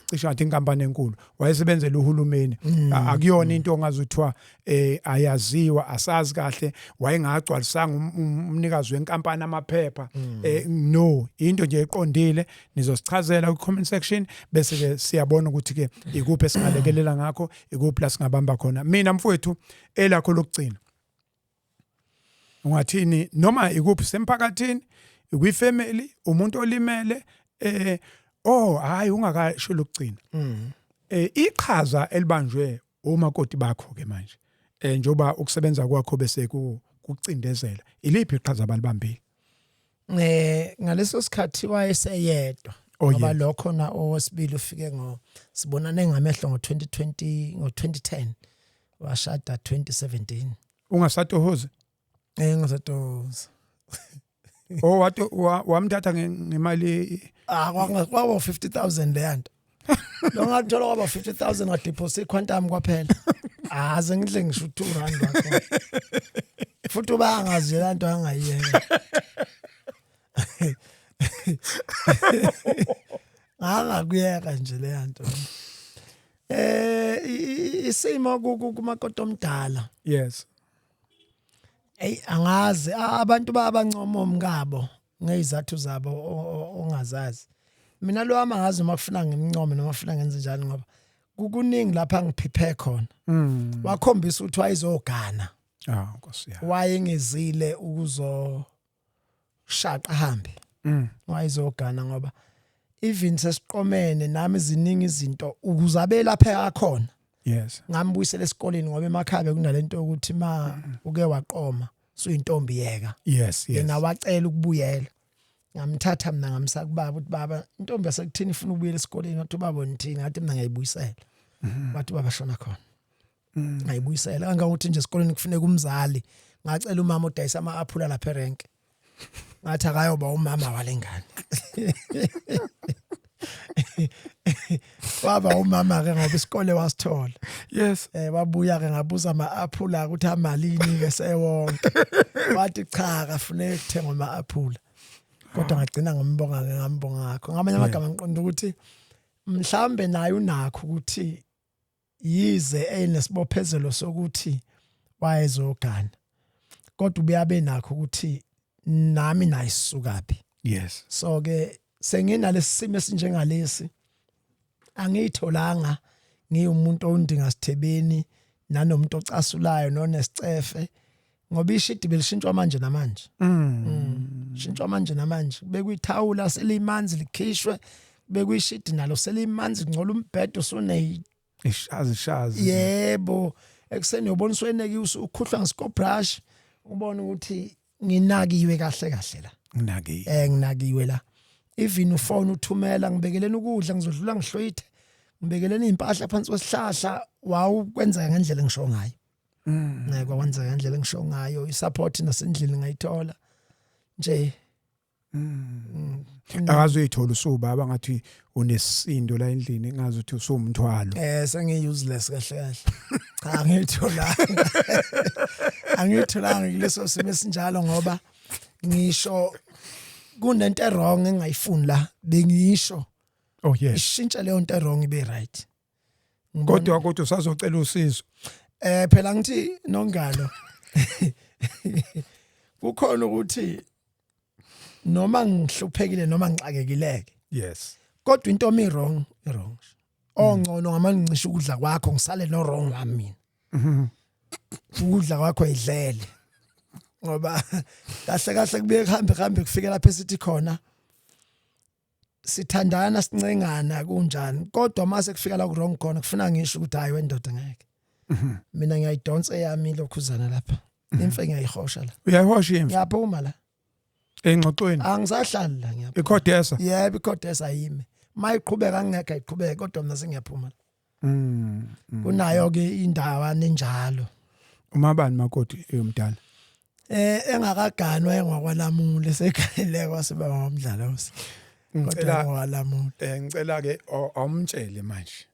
cishe ngathi inkampani enkulu wayesebenzela uhulumeni akuyona into ongazuthiwa ayaziwa asazi kahle wayengagcwalisanga umnikazi wenkampani amaphepha no into nje eqondile nizosichazela ku comment section bese ke siyabona ukuthi ke ikuphi esingalekelela ngakho ikuphi la singabamba khona mina mfowethu elakho lokugcina ungathini noma ikuphi semphakathini ikwifamily umuntu olimele hayi ungakasho lokugcina iqhaza elibanjwe umakoti bakho ke manje njoba ukusebenza kwakho bese kucindezela iliphi iqhaza abalibambile ngaleso sikhathi wayeseyedwa ngoba lokho na owesibili ufike sibonane ngamehlo ngo2010 washada 2017 ungasatohoze ngasatohoze wathi wamthatha ngemali kwaba 50,000 leyanto lo ngathola kwaba 50,000 wa deposit quantum kwaphela aze ngidle ngisho 2 rand wakho futhi ubangazi lanto angayiyeka kuyeka nje leyanto isimo kumakoto omdala yes angazi abantu babancomo mngabo ngezathu zabo ongazazi mina lo amangazi makufuna ngimncome noma ufuna ngenze njani ngoba kukuningi lapha ngiphiphe khona wakhombisa ukuthi wayizogana Nkosi yami wayengezile ukuzoshaqa hambe wayizogana ngoba even sesiqomene nami iziningi izinto ukuzabe lapha akhona yes ngambuyisela esikoleni ngoba emakhaya kunalento ukuthi uke waqoma suyintombi yeka yes yena wacela ukubuyela ngamthatha mina ngamsa kubaba ukuthi baba intombi yasekuthini ifuna ukubuyela esikoleni wathi baba nithini ngathi mina ngiyibuyisela wathi baba shona khona ngiyibuyisela kangakuthi nje esikoleni kufuneka umzali ngacela umama odayisa ama-aphula lapha erenk ngathi akayoba umama walengane waba umama ke ngoba isikole wasithola yes wabuya ke ngabuza ama-aphula ukuthi amalini ke sewonke wathi cha kafuneka kuthenga ama-aphula kodwa ngagcina ngambonga ngakho ngamanye amagama ngiqonda ukuthi mhlambe naye unakho ukuthi yize enesibophezelo sokuthi wayezogana kodwa ubuyabe nakho ukuthi nami nayisukapi. Yes. So ke senginalesimo esinjengalesi angiyitholanga ngiyumuntu ondinga sithebeni nanomuntu ocasulayo nonesicefe ngoba ishidi belishintshwa manje namanje. Shintshwa manje namanje bekuyithawula selimanzi likhishwe bekuyishidi nalo selimanzi ngcola umbhedo usune ishazi. Yebo ekseni uyobona usweneke ukhuhlwa ngescope brush ubona ukuthi nginakiwe kahle la. Nginakiwe la. Even ufone uthumela ngibekeleni ukudla ngizodlula ngihloyithe ngibekeleni impahla phansi kwesihlahla wawukwenza ngendlela engisho ngayo. Ngeke kwenza ngendlela engisho ngayo isupport nasendlini ngayithola nje. Akazoyithola usubaba ngathi unesisindo la endlini ngazi ukuthi usumthwalo. Sengi useless kahle. Cha angitholanga. Angitholanga kuleso simo esinjalo ngoba ngisho kunento wrong engayifuni la bengisho. Oh yes. Ishintsha leyo nto wrong ibe right. Kodwa usazocela usizo. Phela ngithi Nongalo. Kukhona ukuthi noma ngihluphekile noma ngixakekileke. Yes. Kodwa into wrong. Ongcono ngamangisho ukudla kwakho ngisale no wrong wami mina. Ukudla kwakho idlele. Ngoba kahle kubuye kuhambe kufike lapha esithi khona sithandana sincengana kunjani kodwa mase kufika la ku wrong khona kufuna ngisho ukuthi hayi wendoda ngeke. Mina ngiyayidonsa yami lokhuzana lapha. Imfe ngiyayihosha la. Uyayihosha imfe? Ngiyaphuma la. Engxoxweni. Angisahlali la ngiyaphuma. Ikhodesa? Yebo ikhodesa yimi. Mayiqhubeka ngeke ayiqhubeke kodwa mina sengiyaphuma la. Kunayo ke indawana enjalo. Umabani makoti eyomdala? Engakaganwa engakwalamule sekhalele kwaseba ngomdlalosi. Ngicela ngwalamule. Ngicela ke awumtshele manje.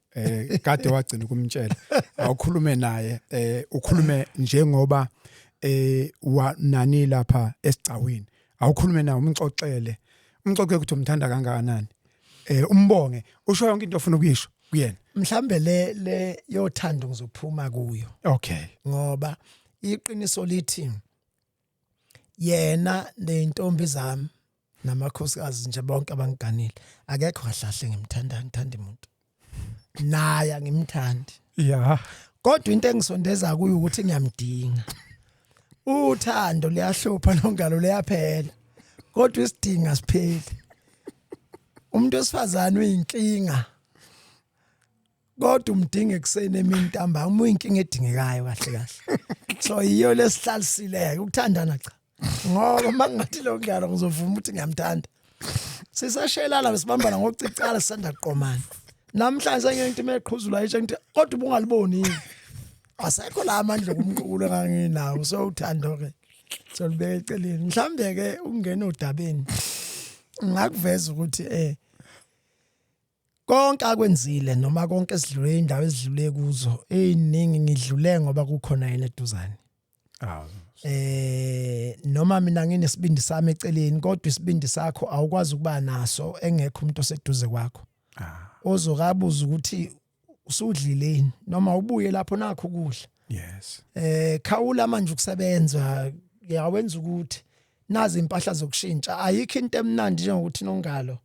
Kade wagcina ukumtshela. Awukhulume naye ukhulume njengoba wanani lapha esicawini. Awukhulume naye umxoxele. Umxoxe ukuthi umthanda kangakanani. Umbonge usho yonke into ofuna ukuyisho kuyena. Mhlambe le yothando ngizophuma kuyo. Okay. Ngoba iqiniso lithi yena nentombi zami namakhosikazi nje bonke abangiganile akekho kahlahle ngithanda umuntu. Naye angimthandi. Yeah. Kodwa into engisondeza kuyo ukuthi ngiyamdinga. Uthando liyahlupha Nongalo liyaphela. Kodwa isidinga sipheli. Umuntu wesifazane uyinkinga. Kodwa umdinga eksene emini ntamba umuyinkinga edingekayo kahle. So iyo lesihlalisile ukuthandana cha. Ngoba mangathi lo Nongalo ngizovuma ukuthi ngiyamthanda. Sisashelana besibambana ngokucicala sisanda kuqomana. Namhlanje ngeke meqhuzula isho ngithi kodwa ubungaliboni asekho la amandla kumqulo nganginawo so uthando ke so libeke eceleni mhlambe ke ungena odabeni ngakuveza ukuthi konke akwenzile noma konke esidlule indawo ezidlule kuzo eziningi ngidlule ngoba kukhona yena eduzane noma mina nginesibindi sami eceleni kodwa isibindi sakho awukwazi ukuba naso engekho umuntu oseduze kwakho ozokabuza ukuthi usudlileni noma ubuye lapho nakho ukudla. Yes. Khawula manje ukusebenza yawenza ukuthi nazi impahla zokushintsha ayikho into emnandi njengokuthi Nongalo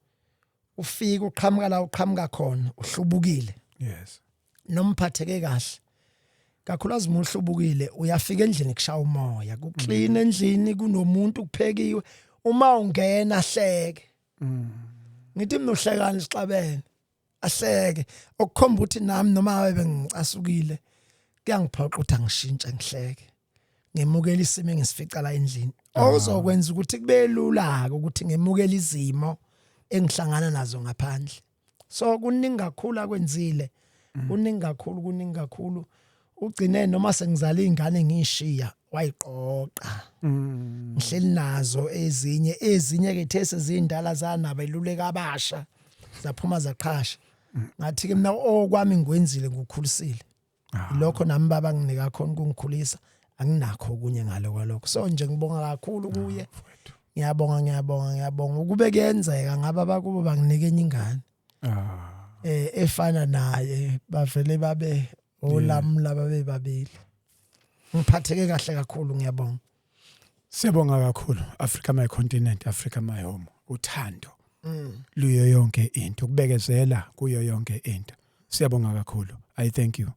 ufika uqhamuka la uqhamuka khona uhlubukile. Yes. Nomphatheke kahle. Kakhulukazi uma uhlubukile uyafika endlini kushaya umoya kuclean endlini kunomuntu kuphekiwe uma ungena hleke. Ngithi mina uhlekana isixabene. Ahleke okukhomba ukuthi nami noma ngabe ngicasukile kuyangiphoqa ukuthi angishintshe ngihleke ngemukela isimo engisifica la endlini ozokwenza ukuthi kube lula ukuthi ngemukela izimo engihlangana nazo ngaphandle so kuningi kakhulu akwenzile kuningi kakhulu ugcine noma sengizala izingane ngishiya wayiqoqa ngihleli nazo ezinye ke these zindala zanaba iluleka abasha zaphuma zaqhasha ngathi ke mina okwami ngikwenzile ngikukhulisile lokho nami baba nginika khona kungikhulisa anginakho okunye ngalo kwalokho so nje ngibonga kakhulu kuye ngiyabonga ukube kuyenzeka ngaba bakubo banginike enye ingane efana naye bavele babe olamla babe babili ngiphatheke kahle kakhulu ngiyabonga Siyabonga kakhulu Africa my continent, Africa my home. Uthando luyo yonke into, kubekezela kuyo yonke into. Siyabonga kakhulu. I thank you.